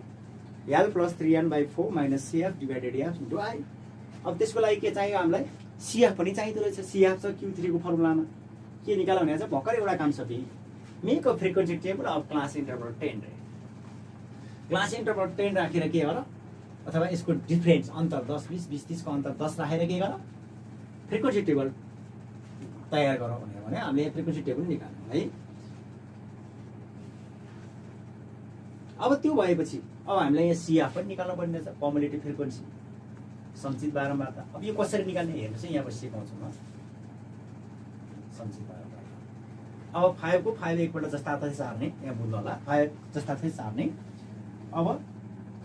L + 3n/4 - CF / F * I। अब त्यसको लागि के चाहियो हामीलाई? CF पनि चाहिँदो रहेछ। CF छ Q3 को फर्मुलामा। के निकाल्नु भनेको छ? भर्खर एउटा काम सकियो। Make a frequency table of class interval 10 रे। क्लास इन्टरभल 10 राखेर के गर, अथवा यसको डिफरेन्स अन्तर 10 20 20 30 को अन्तर 10 राखेर के गर, फ्रिक्वेन्सी टेबल तयार गर भनेर भने हामीले फ्रिक्वेन्सी टेबल निकाल्नु है। अब त्यो भएपछि अब हामीलाई यहाँ CF पनि निकाल्नु पर्ने छ, कम्युलेटिभ फ्रिक्वेन्सी, सञ्चित बारम्बारता। अब यो कसरी निकाल्ने हेर्नुहोस् है, यहाँ सिकाउँछु म। सञ्चित बारम्बारता अब 5 को 5 एकपल्ट जस्तातै सार्ने, यहाँ बुझ्नु होला। 5 जस्तातै सार्ने। अब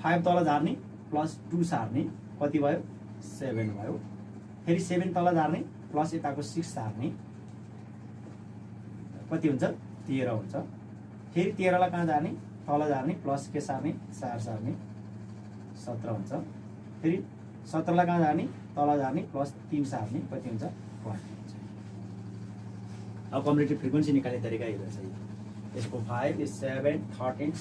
5 तल झार्ने प्लस 2 सार्ने, कति भयो? 7 भयो। फेरि 7 तल झार्ने प्लस यताको 6 सार्ने, कति हुन्छ? 13 हुन्छ। फेरि 13 लाई कहाँ झार्ने? तल झार्ने प्लस के सार्ने? 4 सार्ने, 17 हुन्छ। फेरि 17 लाई कहाँ झार्ने? तल झार्ने प्लस 3 सार्ने, कति हुन्छ? 20 हुन्छ। अब कम्युलेटिभ फ्रिक्वेन्सी निकाल्ने तरिका यो रहेछ। यसको 5 7 13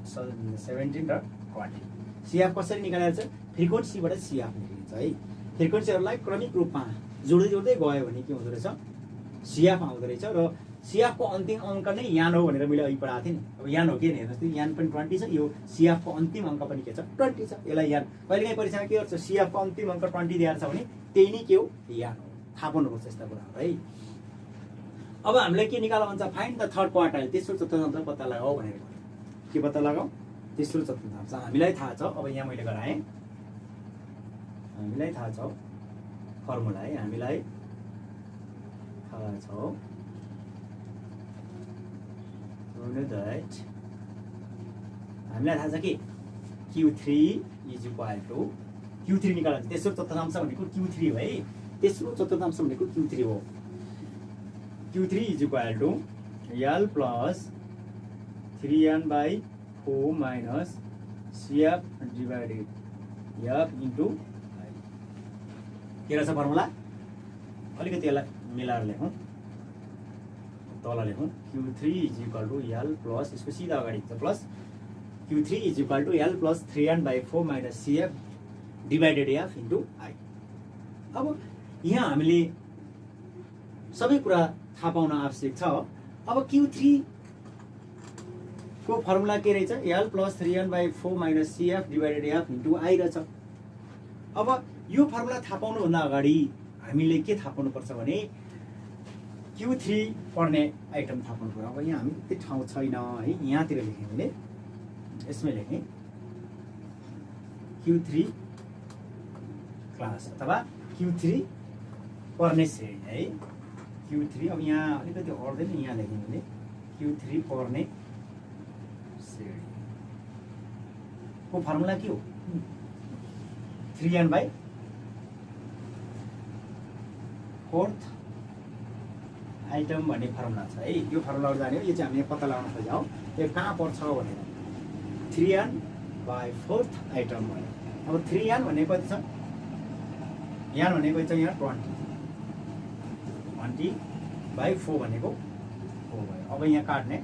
17 र 20। CF कसरी निकालेर चाहिँ फ्रिक्वेन्सीबाट CF निकालिन्छ है। फ्रिक्वेन्सीहरूलाई क्रमिक रूपमा जोड्दै जोड्दै गयो भने के हुँदो रहेछ? CF आउँदो रहेछ। र CF को अन्तिम अङ्क नै यान हो भनेर मैले अघि पढाएको थिएँ नि। अब यान हो के हेर्नुहोस् त, यान पनि 20 छ। यो CF को अन्तिम अङ्क पनि के छ? 20 छ। यसलाई यान कहिलेकाहीँ परीक्षामा के गर्छ? CF को अन्तिम अङ्क 20 दिएर छ भने त्यही नै के हो? यान हो। थाहा पाउनुपर्छ यस्ता कुराहरू है। अब हामीलाई के निकाल्नु भन्छ? फाइन्ड द थर्ड क्वार्टाइल, तेस्रो चतुर्थांश पत्ता लगाऊ भनेर। के पत्ता लगाऊ? तेस्रो चतुर्थांश। हामीलाई थाहा छ। अब यहाँ मैले गराएँ, हामीलाई थाहा छ फर्मुला है, हामीलाई थाहा छ। हामीलाई थाहा छ कि Q3 = Q3 निकाल्नु। तेस्रो चतुर्थांश भनेको Q3 हो है। तेस्रो चतुर्थांश भनेको Q3 हो। Q3 = L + 3n/4 - CF / F * I। के रहेछ फर्मुला? अलिकति यसलाई मिलाएर लेखौँ, तल लेखौँ। Q3 = L + यसको सिधा अगाडि छ plus. Q3 = L + 3n/4 - CF / F * I। अब यहाँ हामीले सबै कुरा थाहा पाउन आवश्यक छ। अब Q3 को फर्मुला के रहेछ? L + 3n/4 - CF / F * I रहेछ। अब यो फर्मुला थाहा पाउनुभन्दा अगाडि हामीले के थाहा पाउनुपर्छ भने Q3 पढ्ने आइटम थाहा पाउनु पर्यो। अब यहाँ हामी त्यति ठाउँ छैन है, यहाँतिर लेखेँ मैले, यसमै लेखेँ Q3 क्लास अथवा Q3 पढ्ने श्रेणी है। Q3 अब यहाँ अलिकति अड्दैन, यहाँ लेखेँ मैले Q3 पढ्ने श्रेणी को फर्मुला के हो? 3n/4 आइटम भन्ने फर्मुला छ है। यो फर्मुला जाने हो, यो चाहिँ हामीले पत्ता लगाउन खोज्छौँ यो कहाँ पर्छ भनेर। 3n/4 आइटम भयो। अब 3n भनेको कति छ? n भनेको चाहिँ यहाँ 20/4 भनेको 4 भयो। अब यहाँ काट्ने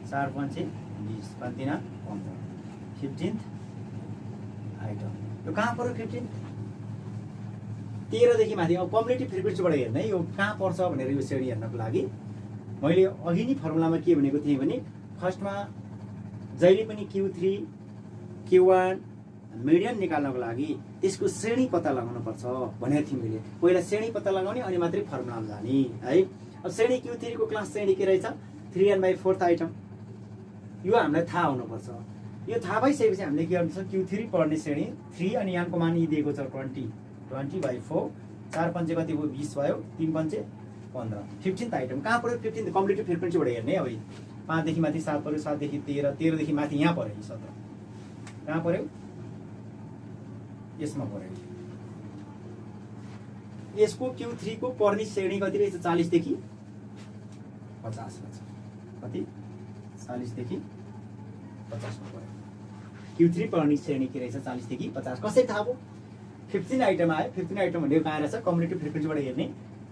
4 × 5 = 20, 5 × 3 = 15, 15th आइटम। यो कहाँ पर्यो? 15 13 देखि माथि। अब कम्युलेटिभ फ्रिक्वेन्सीबाट हेर्ने यो कहाँ पर्छ भनेर यो श्रेणी हेर्नको लागि मैले अघि नै फर्मुलामा के भनेको थिएँ भने फर्स्टमा जहिले पनि Q3 Q1 मिडियन निकाल्नको लागि त्यसको श्रेणी पत्ता लगाउनु पर्छ भनेको थिएँ मैले। पहिला श्रेणी पत्ता लगाउने अनि मात्रै फर्मुलामा जाने है। अब श्रेणी Q3 को क्लास श्रेणी के रहेछ? 3n/4 item. यो हामीलाई थाहा हुनुपर्छ। यो थाहा भइसकेपछि हामीले के गर्नुपर्छ? Q3 पढ्ने श्रेणी 3 अनि n को मान दिएको छ 20 20/4 4 पंचे कति भयो 20 भयो 3 पंचे 15 15th आइटम कहाँ पऱ्यो 15th कम्प्लिटिभ फ्रिक्वेन्सीबाट हेर्ने अब 5 देखि माथि 7 पऱ्यो 7 देखि 13 13 देखि माथि यहाँ पऱ्यो 17 कहाँ पऱ्यो यसमा पऱ्यो यसको Q3 को पर्ने श्रेणी कति रहेछ 40 देखि 50 कति 40 देखि 50 मा पऱ्यो Q3 पर्ने श्रेणी के रहेछ 40 देखि 50 कसरी थाहा भयो 15 आइटम आयो 15 आइटम भनेको कहाँ रहेछ कम्युनिटी फ्रिक्वेन्सीबाट हेर्ने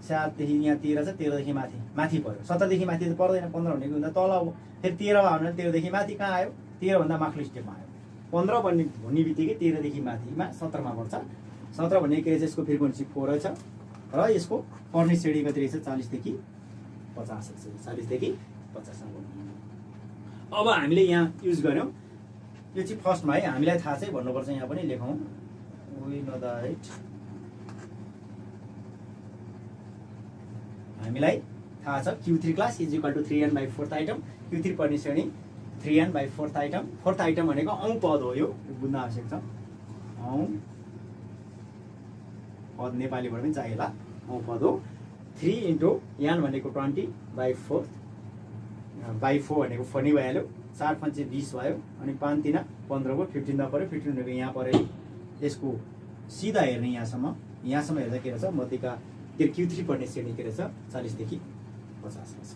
7 देखि यहाँ 13 छ 13 देखि माथि माथि पऱ्यो 17 देखि माथि त पर्दैन 15 भनेको भन्दा तल हो फेरि 13 मा आउन 13 देखि माथि कहाँ आयो 13 भन्दा माथिल्लो स्टेपमा आयो 15 भन्ने बित्तिकै 13 देखि माथिमा 17 मा पर्छ 17 भन्ने के रहेछ यसको फ्रिक्वेन्सी 4 रहेछ र यसको पर्ने श्रेणी कति रहेछ 40 देखि 50 रहेछ 40 देखि 50 सम्म अब हामीले यहाँ युज गर्यौं यो चाहिँ फर्स्टमा है हामीलाई थाहा चाहिँ भन्नुपर्छ यहाँ पनि लेखौं we know that हामीलाई थाहा छ Q3 class is equal to 3n/4th item Q3 पर्ने श्रेणी 3n/4th आइटम 4th आइटम भनेको औं पद हो यो बुझ्न आवश्यक छ औं पद नेपालीबाट पनि चाहिएला औं पद हो 3 इन्टु n भनेको 20/4 4 भनेको 4 नै भइहाल्यो 4 पंचे 20 भयो अनि 5 3 15 को 15 मा पर्यो 15 भनेको यहाँ पर्यो यसको सिधा हेर्ने यहाँसम्म हेर्दा के रहेछ मध्यका त्यो Q3 पर्ने श्रेणी के रहेछ 40 देखि 50 रहेछ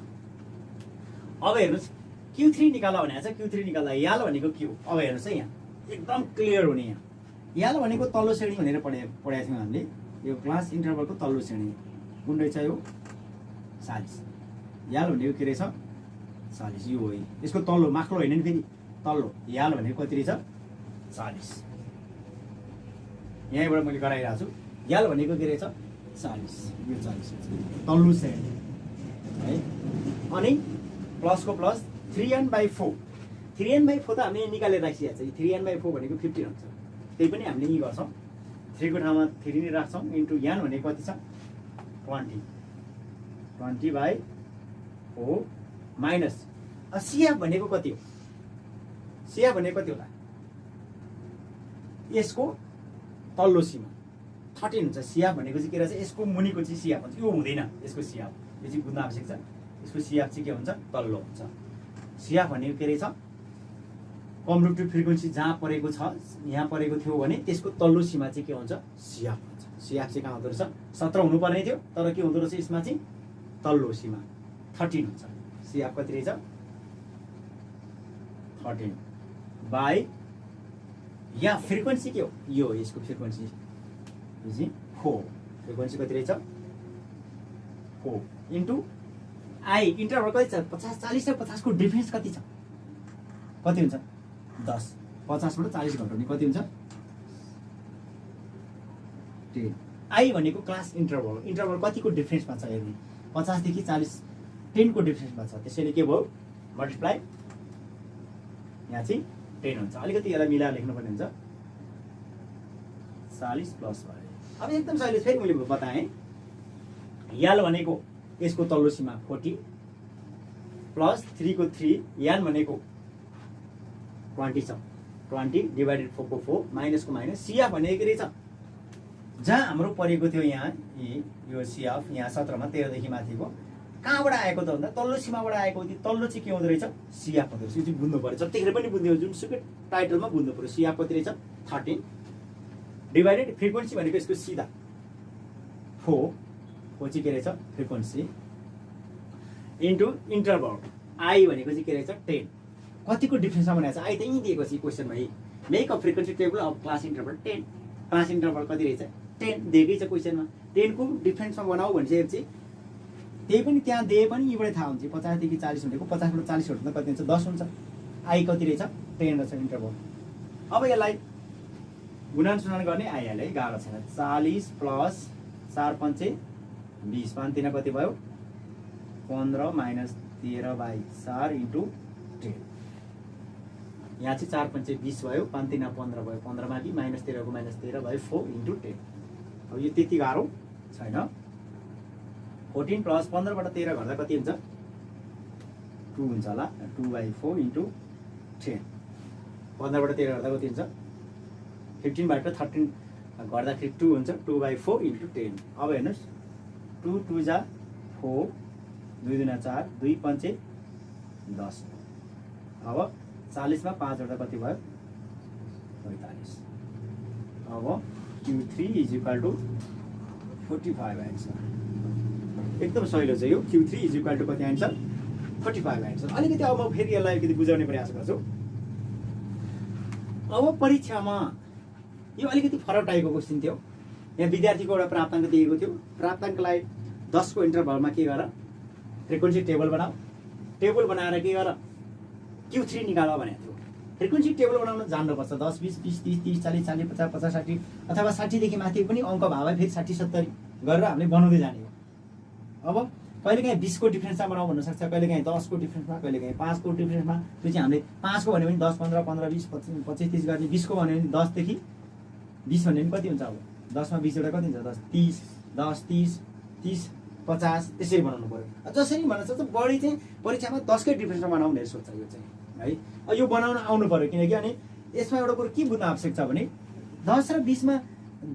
अब हेर्नुस् Q3 निकाल्दा भने चाहिँ Q3 निकाल्दा याल भनेको के हो अब हेर्नुस् है यहाँ एकदम क्लियर हुने यहाँ याल भनेको तल्लो श्रेणी भनेर पढाएको थियौं हामीले यो क्लास इन्टरभलको तल्लो श्रेणी कुन रहेछ यो 40 याल भनेको के रहेछ 40 यो हो यसको तल्लो माथिल्लो हैन नि फेरि तल्लो याल भनेको कति रहेछ 40 यहाँबाट मैले गराइरहेको छु याल भनेको के रहेछ 40 यो 40 तल्लो श्रेणी है अनि प्लसको प्लस 3n/4 3n/4 त हामीले निकालेर राखिसकेको छ 3n/4 भनेको 15 हुन्छ त्यही पनि हामीले यही गर्छौं 3 को ठाउँमा 3 नै राख्छौं इन्टु n भनेको कति छ 20/4 माइनस CF भनेको कति हो CF भनेको कति होला यसको तल्लो सीमा 13 हुन्छ CF भनेको चाहिँ के रहेछ यसको मुनिको चाहिँ CF हुन्छ यो हुँदैन यसको CF यो चाहिँ बुझ्न आवश्यक छ यसको CF चाहिँ के हुन्छ तल्लो हुन्छ CF भनेको के रहेछ कम्युनिटी फ्रिक्वेन्सी जहाँ परेको छ यहाँ परेको थियो भने त्यसको तल्लो सीमा चाहिँ के हुन्छ CF हुन्छ CF चाहिँ कहाँ हुँदो रहेछ 17 हुनुपर्ने थियो तर के हुँदो रहेछ यसमा चाहिँ तल्लो सीमा 13 हुन्छ CF कति रहेछ 13 बाइ या फ्रिक्वेन्सी के हो यो यसको फ्रिक्वेन्सी यो चाहिँ 4 फ्रिक्वेन्सी कति रहेछ 4 इन्टु आई इन्टरभल कति छ 50 40 र 50 को डिफरेन्स कति छ कति हुन्छ 10 50 बाट 40 घटाउने कति हुन्छ 10 आई भनेको क्लास इन्टरभल कतिको डिफरेन्समा छ हेर्ने 50 देखि 40 10 को डिफरेन्समा छ त्यसैले के भयो मल्टिप्लाई यहाँ चाहिँ 10 हुन्छ अलिकति यसलाई मिलाएर लेख्नुपर्ने हुन्छ 40 प्लस भयो अब एकदम सजिलो फेरि मैले बताएँ याल भनेको यसको तल्लो सीमा 40 प्लस 3 को 3 यान भनेको 20 छ 20 डिवाइडेड 4 को 4 माइनस को माइनस CF भनेको के रहेछ जहाँ हाम्रो परेको थियो यहाँ यो CF यहाँ 17 मा 13 देखि माथिको कहाँबाट आएको त भन्दा तल्लो सीमाबाट आएको थियो तल्लो चाहिँ के हुँदो रहेछ CF हुँदो रहेछ यो चाहिँ बुझ्नु पर्यो जतिखेर पनि बुझ्ने हो जुनसुकै टाइटलमा बुझ्नु पर्यो CF कति रहेछ 13 डिवाइडेड फ्रिक्वेन्सी भनेको यसको सिधा 4 चाहिँ के रहेछ फ्रिक्वेन्सी इन्टु इन्टरभल आई भनेको चाहिँ के रहेछ 10 कतिको डिफरेन्समा भनेको छ आई त यही दिएको छ क्वेसनमा make a frequency table of class interval 10 class interval कति रहेछ 10 दिएकै छ क्वेसनमा 10 को डिफरेन्समा बनाऊ भनिसकेपछि त्यही पनि त्यहाँ दिए पनि यीबाट थाहा हुन्छ 50 देखि 40 भनेको 50 बाट 40 हट्दा कति हुन्छ 10 हुन्छ आई कति रहेछ 10 रहेछ इन्टरभल अब यसलाई गुणनसुणन गर्ने आइहाल्यो है गाह्रो छैन 40 प्लस 4 पंचे 20 5 3 कति भयो 15 माइनस 13/4 इन्टु 10 यहाँ चाहिँ 4 पंचे 20 भयो 5 3 15 भयो 15 माथि माइनस 13 को माइनस 13/4 इन्टु 10 अब यो त्यति गाह्रो छैन 14 प्लस 15 बाट 13 गर्दा कति हुन्छ 2 हुन्छ होला 2/4 इन्टु 10 15 बाट 13 गर्दा कति हुन्छ 15 बाट 13 गर्दाखेरि 2 हुन्छ 2/4 × 10। अब हेर्नुहोस् 2 2 जा 4 2 दुना 4 2 5 10। अब 40 मा 5 जोड्दा कति भयो 45। अब Q3 = 45 आन्सर। एकदम सजिलो छ यो। Q3 = कति आन्सर 45 आन्सर। अलिकति अब म फेरि यसलाई अलिकति बुझाउने प्रयास गर्छु। अब परीक्षामा यो अलिकति फरक टाइपको क्वेसन थियो। यहाँ विद्यार्थीको एउटा प्राप्ताङ्क दिएको थियो। प्राप्ताङ्कलाई 10 को इन्टरभलमा के गर फ्रिक्वेन्सी टेबल बनाऊ। टेबल बनाएर के गर Q3 निकाल भनेको थियो। फ्रिक्वेन्सी टेबल बनाउन जान्नुपर्छ। 10 20 20 30 30 40 40 50 50 60 अथवा 60 देखि माथि पनि अङ्क भावा फेरि 60 70 गरेर हामीले बनाउँदै जाने हो। अब कहिलेकाहीँ 20 को डिफ्रेन्समा बनाऊ भन्न सक्छ, कहिलेकाहीँ 10 को डिफ्रेन्समा, कहिलेकाहीँ 5 को डिफ्रेन्समा। त्यो चाहिँ हामीले 5 को भन्यो भने 10 15 15 20 25 30 गर्ने, 20 को भन्यो भने 10 देखि 20 भन्यो भने कति हुन्छ अब 10 मा 20 एउटा कति हुन्छ 10 30 10 30 30 50 त्यसरी बनाउनु पर्यो। जसरी भन्न सक्छ बढी चाहिँ परीक्षामा 10 कै डिफ्रेन्समा बनाऊ भनेर सोच्छ यो चाहिँ है। यो बनाउन आउनु पर्यो किनकि अनि यसमा एउटा कुरो के बुझ्न आवश्यक छ भने 10 र 20 मा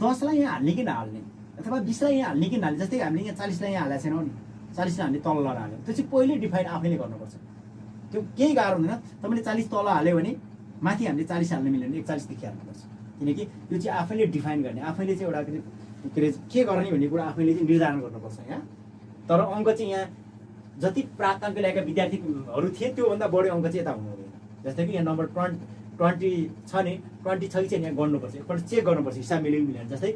10 लाई यहाँ हाल्ने कि नहाल्ने अथवा 20 लाई यहाँ हाल्ने कि नहाल्ने। जस्तै हामीले यहाँ 40 लाई यहाँ हालेका छैनौँ नि, 40 लाई हामीले तल हाल्यौँ। त्यो चाहिँ पहिले डिफाइन आफैले गर्नुपर्छ। त्यो केही गाह्रो हुँदैन। तपाईँले 40 तल हाल्यो भने माथि हामीले 40 हाल्न मिल्दैन, 41 देखि हाल्नुपर्छ। किनकि यो चाहिँ आफैले डिफाइन गर्ने, आफैले चाहिँ एउटा के गर्ने भन्ने कुरा आफैले चाहिँ निर्धारण गर्नुपर्छ यहाँ। तर अङ्क चाहिँ यहाँ जति प्राप्ताङ्क ल्याएका विद्यार्थीहरू थिए त्योभन्दा बढी अङ्क चाहिँ यता हुनु हुँदैन। जस्तै कि यहाँ नम्बर 20 छ नि, 20 छ कि चाहिँ यहाँ गर्नुपर्छ, एकपल्ट चेक गर्नुपर्छ हिसाब मिल्यो कि मिलेन। जस्तै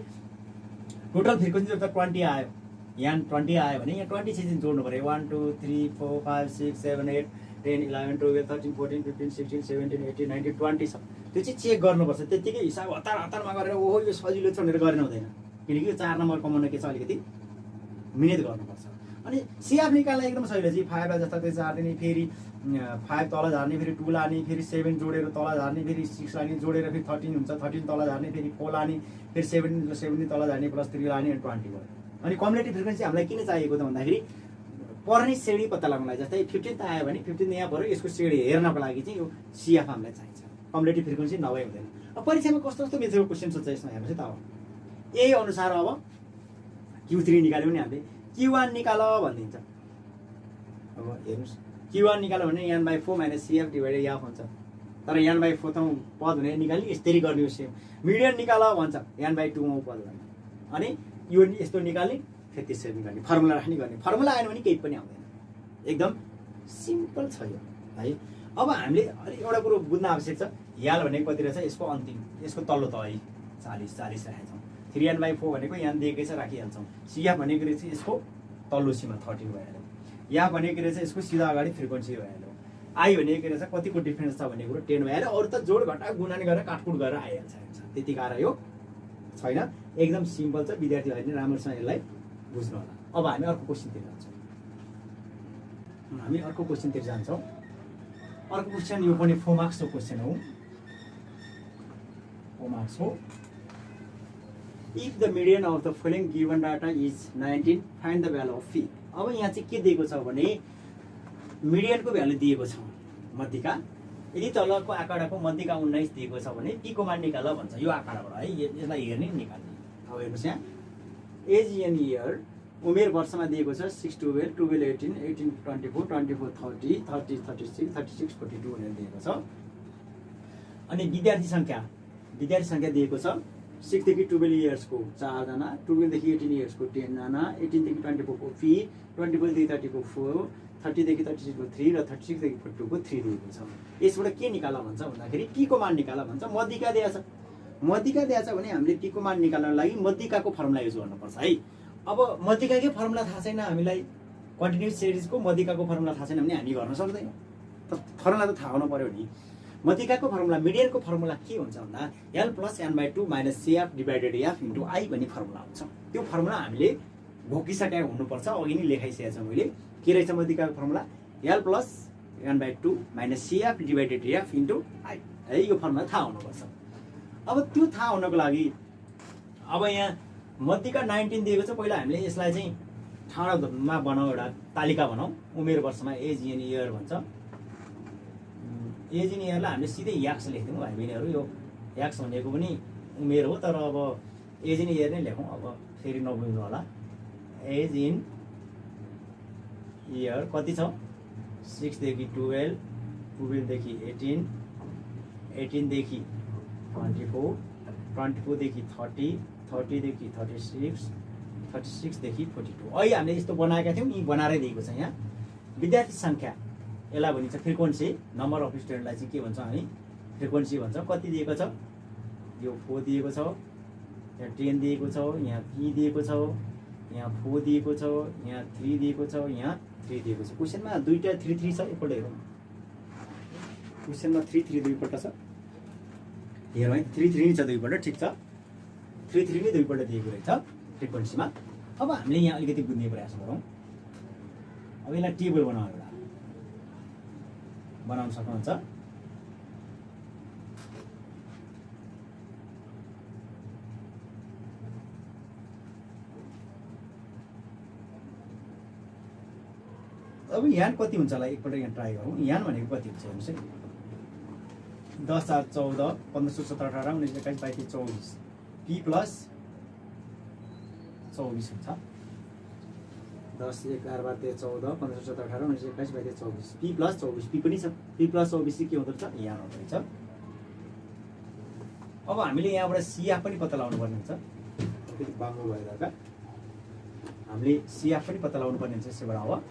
टोटल फ्रिक्वेन्सी जब 20 आयो, यहाँ 20 आयो भने यहाँ 20 चाहिँ जोड्नु पऱ्यो। 1 2 3 4 5 6 7 8 10 11 12 13 14 15 16 17 18 19 20 छ। त्यो चाहिँ चेक गर्नुपर्छ। त्यतिकै हिसाब हतारमा गरेर ओहो यो सजिलो छ भनेर गरेन हुँदैन। किनकि यो 4 नम्बर कमाउन के छ अलिकति मिहिनेत गर्नुपर्छ। अनि सिआफ निकाल्न एकदम सजिलो छ। 5 जस्ता त्यो 4 दिने, फेरि 5 तल झार्ने, फेरि 2 लाने, फेरि 7 जोडेर तल झार्ने, फेरि 6 लाने, जोडेर फेरि 13 हुन्छ, 13 तल झार्ने, फेरि 4 लाने, फेरि 7 तल झार्ने, +3 लाने अनि 20 भयो। अनि कम्युलेटिभ फ्रिक्वेन्सी हामीलाई किन चाहिएको त भन्दाखेरि पर्ने श्रेणी पत्ता लगाउनलाई। जस्तै 15 आयो भने 15 यहाँ पऱ्यो, यसको श्रेणी हेर्नको लागि चाहिँ यो सिएफ हामीलाई चाहिन्छ। कम्युलेटिभ फ्रिक्वेन्सी नभए हुँदैन। अब परीक्षामा कस्तो कस्तो मेथडको क्वेसन सोध्छ यसमा हेर्नुहोस् है त। अब यही अनुसार अब Q3 निकाल्यो भने हामीले Q1 निकाल भनिदिन्छ। अब हेर्नुहोस् Q1 निकाल्यो भने n/4 - CF / F हुन्छ। तर n/4 त पद हुने निकाल्ने यसरी गर्ने हो। सेम मिडियन निकाल भन्छ, n/2 मा पद गर्ने। अनि यो यस्तो निकाल्ने फेरि त्यसरी निकाल्ने, फर्मुला राख्ने गर्ने। फर्मुला आएन भने केही पनि आउँदैन। एकदम सिम्पल छ यो है। अब हामीले अलिक एउटा कुरो बुझ्न आवश्यक छ। याल भनेको कति रहेछ, यसको अन्तिम, यसको तल्लो तह 40 राखेका छौँ। 3n/4 भनेको यहाँ दिएकै छ राखिहाल्छौँ। CF भनेको रहेछ यसको तल्लो सीमा 13 भइहाल्यो। या भनेको रहेछ यसको सिधा अगाडि फ्रिक्वेन्सी भइहाल्यो। आई भनेको रहेछ कतिको डिफ्रेन्स छ भन्ने कुरो 10 भइहाल्यो। अरू त जोड घटा गुणन गरेर काटकुट गरेर आइहाल्छ। त्यति गाह्रो यो छैन, एकदम सिम्पल छ। विद्यार्थीहरूले राम्रोसँग यसलाई बुझ्नु होला। अब हामी अर्को क्वेसनतिर जान्छौँ। अर्को क्वेसन यो पनि 4 मार्क्सको क्वेसन हो। 4 मार्क्स हो। If the median of the following given data is 19, find the value of phi। अब यहाँ चाहिँ के दिएको छ भने मिडियनको भ्यालु दिएको छ मध्यका। यदि तलको आँकडाको मध्यका 19 दिएको छ भने पीको मान निकाल भन्छ। यो आँकडाबाट है यसलाई हेर्ने निकाल्ने। अब हेर्नुहोस् यहाँ एज इन इयर, उमेर वर्षमा दिएको छ 6 12 12 18 18 24 24 30 30 36 36 42 भनेर दिएको छ। अनि विद्यार्थी सङ्ख्या दिएको छ 6 देखि 12 इयर्सको 4 जना, 12 देखि 18 इयर्सको 10 जना, 18 देखि 24 को 3, 24 देखि 30 को 4, 30 देखि 36 को 3 र 36 देखि 42 को 3 दिएको छ। यसबाट के निकाल भन्छ भन्दाखेरि पीको मान निकाल भन्छ। मध्यका दिएछ भने हामीले पीको मान निकाल्नको लागि मध्यकाको फर्मुला युज गर्नुपर्छ है। अब मध्यकाकै फर्मुला थाहा छैन हामीलाई, कन्टिन्युस सिरिजको मध्यकाको फर्मुला थाहा छैन भने हामी गर्न सक्दैनौँ। त फर्मुला त थाहा हुनु पर्यो नि। मध्यकाको फर्मुला, मिडियनको फर्मुला के हुन्छ भन्दा L + n/2 - CF / F × I भन्ने फर्मुला हुन्छ। त्यो फर्मुला हामीले भोकिसकेका हुनुपर्छ। अघि नै लेखाइसकेको छ मैले। के रहेछ मध्यकाको formula? L + n/2 - CF / F × I है। यो फर्मुला थाहा हुनुपर्छ। अब त्यो थाहा हुनको लागि अब यहाँ मध्यका 19 दिएको छ। पहिला हामीले यसलाई चाहिँ ठाउँमा बनाऊ, एउटा तालिका बनाऊ। उमेर वर्षमा एज इन इयर भन्छ। एज इन इयरलाई हामीले सिधै याक्स लेख्दिउँ भाइ बहिनीहरू। यो याक्स भनेको पनि उमेर हो, तर अब एज इन इयर नै लेखौँ। अब फेरि नबुझ्नु होला। एज इन इयर कति छ 6 देखि 12, 12 देखि 18, 18 देखि 24, 24 देखि 30, 30 देखि 36, 36 देखि 42। अहिले हामीले यस्तो बनाएका थियौँ, यी बनाएरै दिएको छ। यहाँ विद्यार्थी सङ्ख्या यसलाई भनिन्छ फ्रिक्वेन्सी। नम्बर अफ स्टुडेन्टलाई चाहिँ के भन्छ हामी फ्रिक्वेन्सी भन्छ। कति दिएको छ यो 4 दिएको छ, यहाँ 10 दिएको छ, यहाँ 3 दिएको छ, यहाँ 4 दिएको छ, यहाँ 3 दिएको छ, यहाँ 3 दिएको छ। क्वेसनमा दुईटा 3 3 छ। एकपल्ट हेरौँ। क्वेसनमा 3 3 दुईपल्ट छ। हेरौँ है 3 3 छ दुईपल्ट। ठिक छ 3 3 नै दुईपल्ट दिएको रहेछ फ्रिक्वेन्सीमा। अब हामीले यहाँ अलिकति बुझ्ने प्रयास गरौँ। अब यसलाई टेबल बनाउँ। एउटा बनाउन सक्नुहुन्छ। अब यहाँ कति हुन्छ होला एकपल्ट यहाँ ट्राई गरौँ। यहाँ भनेको कति हुन्छ हेर्नुहोस् है। 10 4 14 15 16 17 18 19 21 22 24 पी प्लस 24 हुन्छ। 10 11 12 14 15 16 17 18 19 21 22 24 पी प्लस 24 पी पनि छ। पी प्लस 24 चाहिँ के हुँदो रहेछ यहाँ हुँदो रहेछ। अब हामीले यहाँबाट सिएफ पनि पत्ता लगाउनु पर्ने हुन्छ। अलिकति बाङ्गो भइरहेका हामीले सिएफ पनि पत्ता लगाउनु पर्ने हुन्छ। यसबाट अब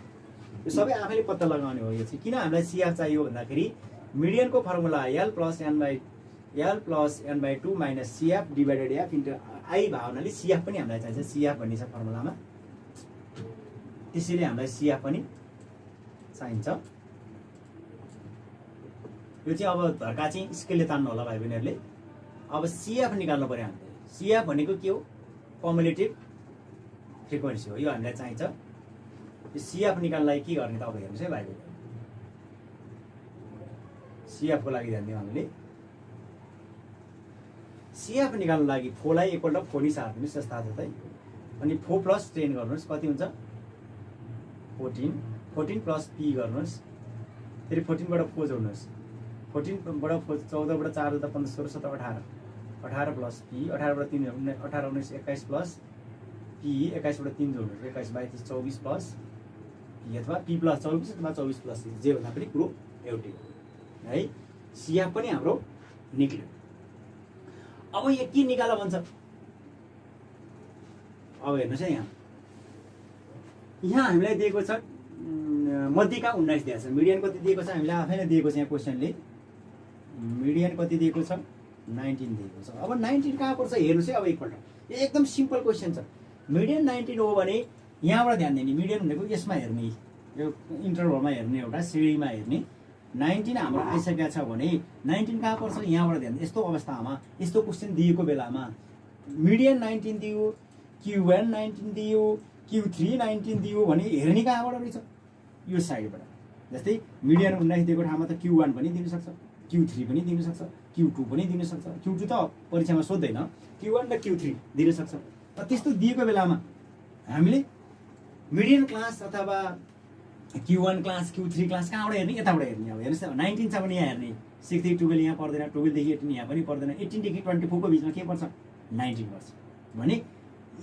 यो सबै आफैले पत्ता लगाउने हो। यो चाहिँ किन हामीलाई सिएफ चाहियो भन्दाखेरि मिडियनको formula L plus n by 2 minus CF divided F into I भयो हुनाले सिएफ पनि हामीलाई चाहिन्छ। सिएफ भन्ने छ फर्मुलामा, त्यसैले हामीलाई सिएफ पनि चाहिन्छ। यो चाहिँ अब धर्का चाहिँ स्केलले तान्नु होला भाइ बहिनीहरूले। अब सिएफ निकाल्नु पर्यो हामीले। सिएफ भनेको के हो कमुलेटिभ फ्रिक्वेन्सी हो। यो हामीलाई चाहिन्छ। यो सिएफ निकाल्नलाई के गर्ने त अब हेर्नुहोस् है भाइ बहिनी। सिएफ को लागि ध्यान दिउँ हामीले। सिएफ निकाल्नु लागि 4 लाई एकपल्ट 4 नि सार्दिनुस् जस्ताततै। अनि 4 प्लस 10 गर्नुहोस् कति हुन्छ 14। 14 प्लस पी गर्नुहोस्। फेरि 14 बाट 4 जोड्नुहोस्। 14 बाट 4 14 बाट 4 जोड्दा 15 16 17 18 18 प्लस पी 18 बाट 3 18 19 21 प्लस पी 21 बाट 3 जोड्नुहोस् 21 22 24 प्लस पी अथवा पी प्लस 24 अथवा 24 प्लस जे भन्दा पनि कुरो एउटै हो है। सिएफ पनि हाम्रो निक्ल्यो। अब यो के निकाल भन्छ। अब हेर्नुहोस् है यहाँ हामीलाई दिएको छ मध्यका 19 दिएको छ। मिडियन कति दिएको छ हामीलाई आफैले दिएको छ। यहाँ क्वेसनले मिडियन कति दिएको छ 19 दिएको छ। अब 19 कहाँ पर्छ हेर्नुहोस् है। अब एकपल्ट एकदम सिम्पल क्वेसन छ। मिडियन 19 हो भने यहाँबाट ध्यान दिने। मिडियन भनेको यसमा हेर्ने, यो इन्टरभलमा हेर्ने, एउटा श्रेणीमा हेर्ने। 19 हाम्रो आइसकेको छ भने 19 कहाँ पर्छ यहाँबाट ध्यान। यस्तो अवस्थामा यस्तो क्वेसन दिएको बेलामा मिडियन 19 दियो, Q1 19 दियो, Q3 19 दियो भने हेर्ने कहाँबाट रहेछ यो साइडबाट। जस्तै मिडियन 19 दिएको ठाउँमा त Q1 पनि दिन सक्छ, Q3 पनि दिन सक्छ, Q2 पनि दिन सक्छ। Q2 त परीक्षामा सोध्दैन, Q1 र Q3 दिन सक्छ। त्यस्तो दिएको बेलामा हामीले मिडियन क्लास अथवा Q1 क्लास Q3 क्लास कहाँबाट हेर्ने यताबाट हेर्ने। अब हेर्नुहोस् 19 छ भने यहाँ हेर्ने, 6 देखि 12 यहाँ पर्दैन, 12 देखि 18 यहाँ पनि पर्दैन, 18 देखि 24 को बिचमा के पर्छ 19 पर्छ भने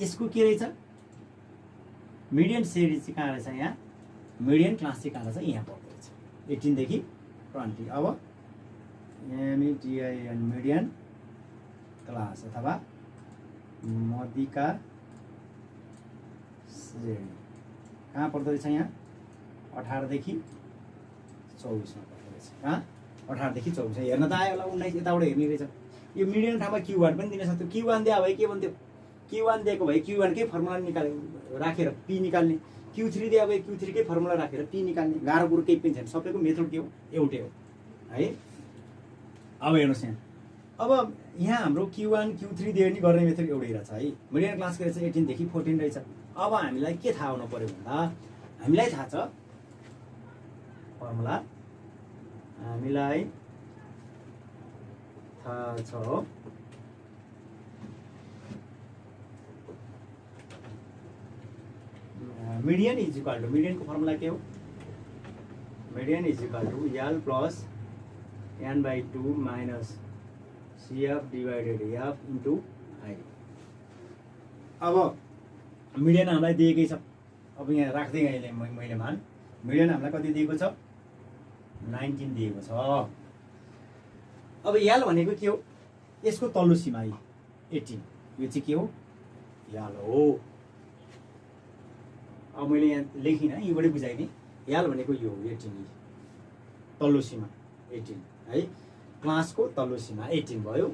यसको के रहेछ मिडियन श्रेणी चाहिँ कहाँ रहेछ यहाँ। मिडियन क्लास चाहिँ कहाँ रहेछ यहाँ पर्दो रहेछ 18 देखि 20। अब एमइडिआइएन मिडियन क्लास अथवा मध्यका श्रेणी कहाँ पर्दो रहेछ यहाँ 18 देखि 24 मा पर्दो रहेछ। कहाँ 18 देखि 24 हेर्न त आयो होला 19 यताबाट हेर्ने रहेछ। यो मिडियन ठाउँमा Q1 पनि दिन सक्थ्यो। Q1 दिए भए के भन्थ्यो Q1 दिएको भए Q1 कै फर्मुला निकाले राखेर P निकाल्ने, Q3 दिए भए Q3 कै फर्मुला राखेर P निकाल्ने। गाह्रो कुरो केही पनि छैन, सबैको मेथड के हो एउटै हो है। अब हेर्नुहोस् यहाँ। अब यहाँ हाम्रो Q1 Q3 दिए नि गर्ने मेथड एउटै रहेछ है। मिडियन क्लास के रहेछ 18 देखि 14 रहेछ। अब हामीलाई के थाहा हुनु पर्यो भन्दा हामीलाई थाहा छ फर्मुला, हामीलाई थाहा छ median is equal to, median को फर्मुला के हो median is equal to L plus n by 2 minus CF divided F into I. अब मिडियन हामीलाई दिएकै छ। अब यहाँ राख्दै गएँ मैले मान मिडियन हामीलाई कति दिएको छ 19 दिएको छ। अब याल भनेको के हो यसको तल्लो सीमा 18 यो चाहिँ के हो याल हो। अब मैले यहाँ लेखिनँ यहीँबाटै बुझाइदिएँ याल भनेको यो हो 18 तल्लो सीमा 18 है क्लासको तल्लो सीमा 18 भयो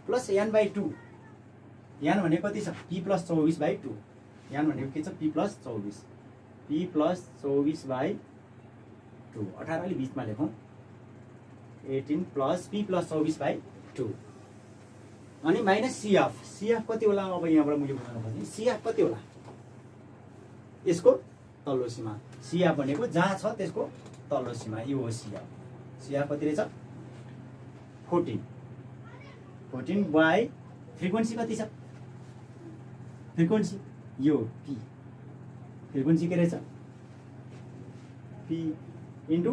प्लस n/2 यान भनेको कति छ p + 24/2 यान भनेको के छ p + 24 p + 24/2 18 अलि बीचमा लेखौँ 18 प्लस p + 24/2 अनि माइनस CF कति होला। अब यहाँबाट मैले बुझाउनुपर्छ CF कति होला यसको तल्लो सीमा CF भनेको जहाँ छ त्यसको तल्लो सीमा यो हो CF कति रहेछ 14 बाई फ्रिक्वेन्सी कति छ फ्रिक्वेन्सी यो p फ्रिक्वेन्सी के रहेछ p इन्टु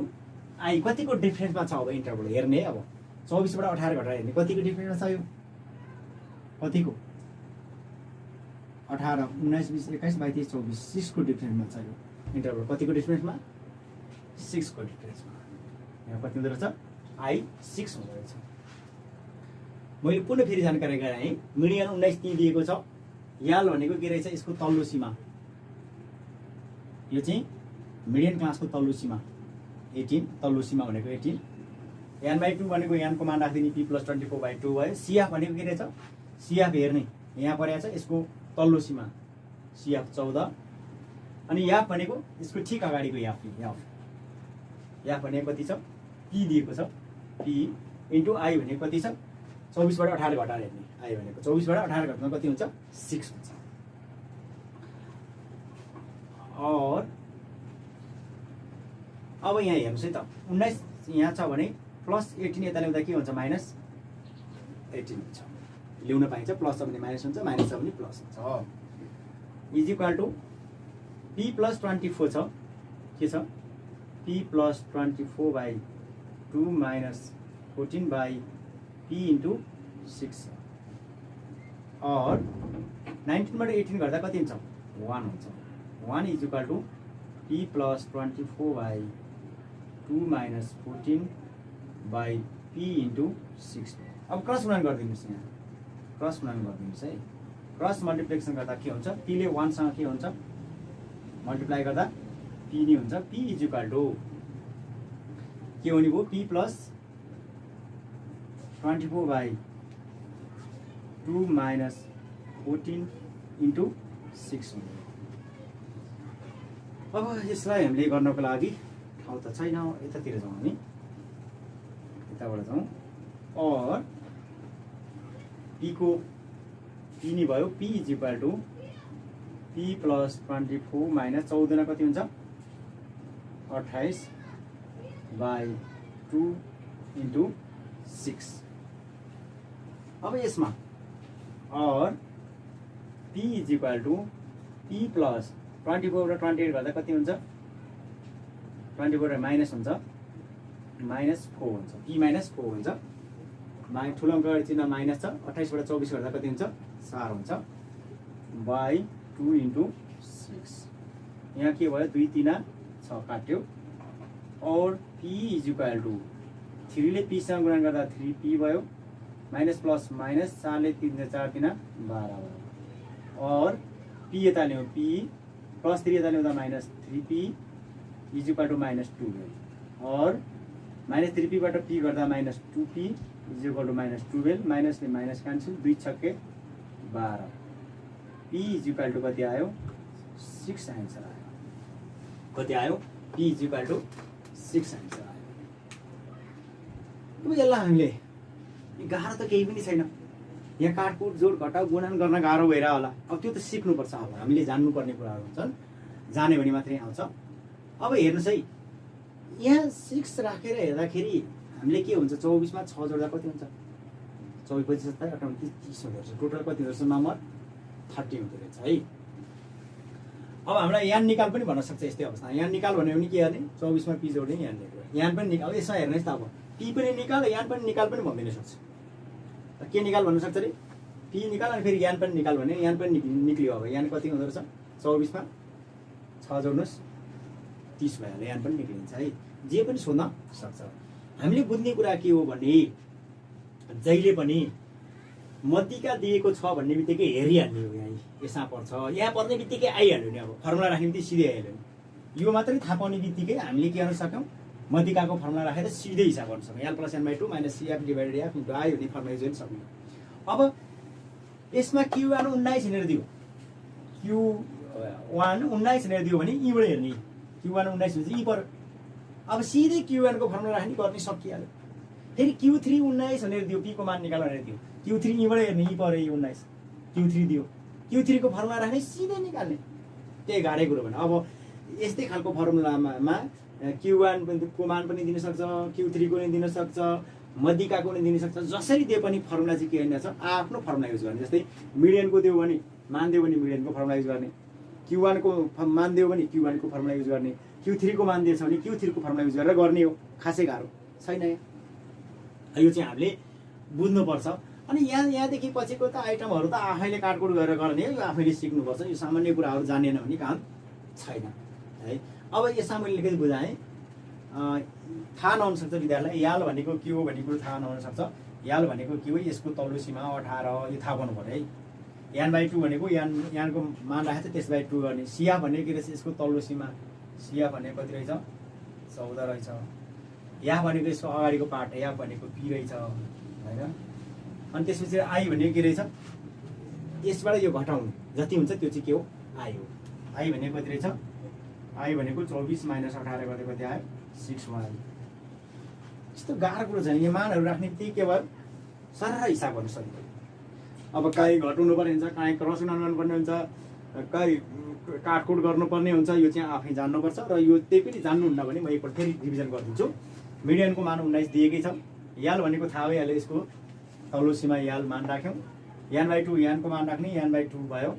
आई कतिको डिफरेन्समा छ। अब इन्टरभल हेर्ने अब 24 बाट 18 घटाएर हेर्ने कतिको डिफरेन्समा छ यो कतिको 18 19 20 21 22 23 24 6 को डिफरेन्समा छ यो इन्टरभल कतिको डिफरेन्समा 6 को डिफरेन्समा यहाँ कति हुँदो रहेछ आई 6 हुँदो रहेछ। मैले पुनः फेरि जानकारी गराएँ मिडियन 19 दिएको छ याल भनेको के रहेछ यसको तल्लो सीमा यो चाहिँ मिडियन क्लासको तल्लो सीमा 18 तल्लो सीमा भनेको 18 n/2 भनेको n को मान राखिदिने p + 24/2 भयो। CF भनेको के रहेछ CF हेर्ने यहाँ परेको छ यसको तल्लो सीमा CF 14 अनि याफ भनेको यसको ठिक अगाडिको याफ भनेको कति छ p दिएको छ p इन्टु आई भनेको कति छ 24 बाट 18 घटाएर हेर्ने आई भनेको 24 बाट 18 घटाउँदा कति हुन्छ 6 हुन्छ। और अब यहाँ हेर्नुहोस् है त 19 यहाँ छ भने प्लस 18 यता ल्याउँदा के हुन्छ माइनस 18 हुन्छ ल्याउन पाइन्छ प्लस छ भने माइनस हुन्छ माइनस छ भने प्लस हुन्छ इज इक्वल टु p + 24 छ के छ p + 24/2 माइनस 14/p इन्टु 6 और 19 बाट 18 गर्दा कति हुन्छ 1 हुन्छ 1 is equal to p + 24/2 minus 14/p into 6। अब क्रस गुणन गरिदिनुहोस् यहाँ क्रस गुणन गरिदिनुहोस् है क्रस मल्टिप्लिकेसन गर्दा के हुन्छ p ले 1 सँग के हुन्छ मल्टिप्लाई गर्दा p नि हुन्छ p इज इक्वल टु के हुने भयो p + 24/2 माइनस 14 इन्टु 6 हुने। अब यसलाई हामीले गर्नको लागि ठाउँ त छैन यतातिर जाउँ हामी यताबाट जाउँ और p नि भयो p is equal to p + 24 minus 14 कति हुन्छ 28/2 इन्टु 6। अब यसमा और p is equal to p + 24 र 28 गर्दा कति हुन्छ 24 माइनस हुन्छ -4 हुन्छ p -4 हुन्छ ठुलो अङ्क चिन्ह माइनस छ 28 बाट 24 गर्दा कति हुन्छ 4 हुन्छ बाई 2 इन्टु 6 यहाँ के भयो 2 3 6 काट्यो और p इज इक्वल टु 3 ले p सँग गुणन गर्दा 3p भयो माइनस प्लस माइनस 4 ले 3 4 3 12 भयो और p यता ल्याउँ p प्लस 3 यता ल्याउँदा minus 3p is equal to -12 और माइनस 3p बाट p गर्दा minus 2p is equal to -12 minus ले माइनस क्यान्सल 2 छक्के 12 p इज इक्वल टु कति आयो 6 आन्सर आयो कति आयो p is equal to 6 answer आयो। अब यसलाई हामीले गाह्रो त केही पनि छैन यहाँ काटकुट जोड घटाउ गुणन गर्न गाह्रो भएर होला अब त्यो त सिक्नुपर्छ अब हामीले जान्नुपर्ने कुराहरू हुन्छन् जाने भने मात्रै आउँछ। अब हेर्नुहोस् है यहाँ 6 राखेर हेर्दाखेरि हामीले के हुन्छ 24 मा 6 जोड्दा कति हुन्छ 24 पछि 27 28 30 हुँदो रहेछ टोटल कति हुँदो रहेछ नम्बर 30 हुँदो रहेछ है। अब हामीलाई यान निकाल पनि भन्न सक्छ यस्तै अवस्था यान निकाल भन्यो भने के गर्ने 24 मा p जोड्ने यान पनि निकाल यसमा हेर्नुहोस् त अब p पनि निकाल यान पनि निकाल पनि भनिदिन सक्छ के निकाल भन्न सक्छ रे पी निकाल अनि फेरि यान पनि निकाल भने यान पनि निक्लियो। अब यान कति हुँदो रहेछ 24 मा 6 जोड्नुहोस् 30 भइहाल्यो, यान पनि निक्लिन्छ है। जे पनि सोध्न सक्छ। हामीले बुझ्ने कुरा के हो भने जहिले पनि मध्यिका दिएको छ भन्ने बित्तिकै हेरिहाल्ने हो। यहाँ यसमा पर्छ, यहाँ पर्ने बित्तिकै आइहाल्यो नि। अब फर्मुला राख्ने बित्तिकै सिधै आइहाल्यो नि। यो मात्रै थाहा पाउने बित्तिकै हामीले के गर्न सक्यौँ, मध्यिकाको फर्मुला राखेर सिधै हिसाब गर्न सक्यौँ। L + N/2 - CF / F × I भन्ने फर्मुला युज गर्न सक्यौँ। अब यसमा Q1 19 भनेर दियो, Q1 19 भनेर दियो भने यीबाट हेर्ने, Q1 19 भनेपछि यी पर। अब सिधै Q1 को फर्मुला राख्ने गर्ने सकिहाल्यो। फेरि Q3 19 भनेर दियो, P को मान निकाल भनेर दियो, Q3 यीबाट हेर्ने, यी पर 19 Q3 दियो, Q3 को फर्मुला राख्ने सिधै निकाल्ने। त्यही गाह्रै कुरो भने अब यस्तै खालको फर्मुलामा Q1 को मान पनि दिन सक्छ, Q3 को पनि दिन सक्छ, मध्यिकाको पनि दिन सक्छ। जसरी दिए पनि फर्मुला चाहिँ के गर्नु छ, आफ्नो फर्मुला युज गर्ने। जस्तै मिडियनको दियो भने मान दियो भने मिडियनको फर्मुला युज गर्ने, Q1 को मान दियो भने Q1 को फर्मुला युज गर्ने, Q3 को मान दिएछ भने Q3 को फर्मुला युज गरेर गर्ने हो। खासै गाह्रो छैन। यो चाहिँ हामीले बुझ्नुपर्छ। अनि यहाँदेखि पछिको त आइटमहरू त आफैले काटकुट गरेर गर्ने हो, यो आफैले सिक्नुपर्छ। यो सामान्य कुराहरू जानेन भने काम छैन है। अब यसमा मैले लेखेर बुझाएँ, थाहा नहुन सक्छ विद्यार्थीलाई याल भनेको के हो भन्ने कुरो थाहा नहुन सक्छ। याल भनेको के हो, यसको तल्लो सीमा 18, यो थाहा पाउनु पर्यो है। N/2 भनेको यानको मान राखेको छ त्यसबाई 2 गर्ने। CF भनेको के रहेछ, यसको तल्लो सीमा CF भनेको कति रहेछ 14 रहेछ। F भनेको यसको अगाडिको पार्ट, F भनेको P रहेछ हैन। अनि त्यसपछि I भनेको के रहेछ, यसबाट यो घटाउनु जति हुन्छ त्यो चाहिँ के हो, I हो। I भनेको कति रहेछ, I भनेको 24 - 18 गर्दा कति आयो 6 आयो। यस्तो गाह्रो कुरो छैन। यो मानहरू राख्ने बित्तिकै के भयो, सरर हिसाब गर्न सकिन्छ। अब कहीँ घटाउनु पर्ने हुन्छ, कहीँ क्रस गर्नुपर्ने हुन्छ, कहीँ काटकुट गर्नुपर्ने हुन्छ। यो चाहिँ आफै जान्नुपर्छ। र यो त्यही पनि जान्नुहुन्न भने म एकपल्ट फेरि रिभिजन गरिदिन्छु। मिडियनको मान 19 दिएकै छ। याल भनेको थाहा भइहाल्यो, यसको तल्लो सीमा याल मान राख्यौँ। N/2 यानको मान राख्ने, N/2 भयो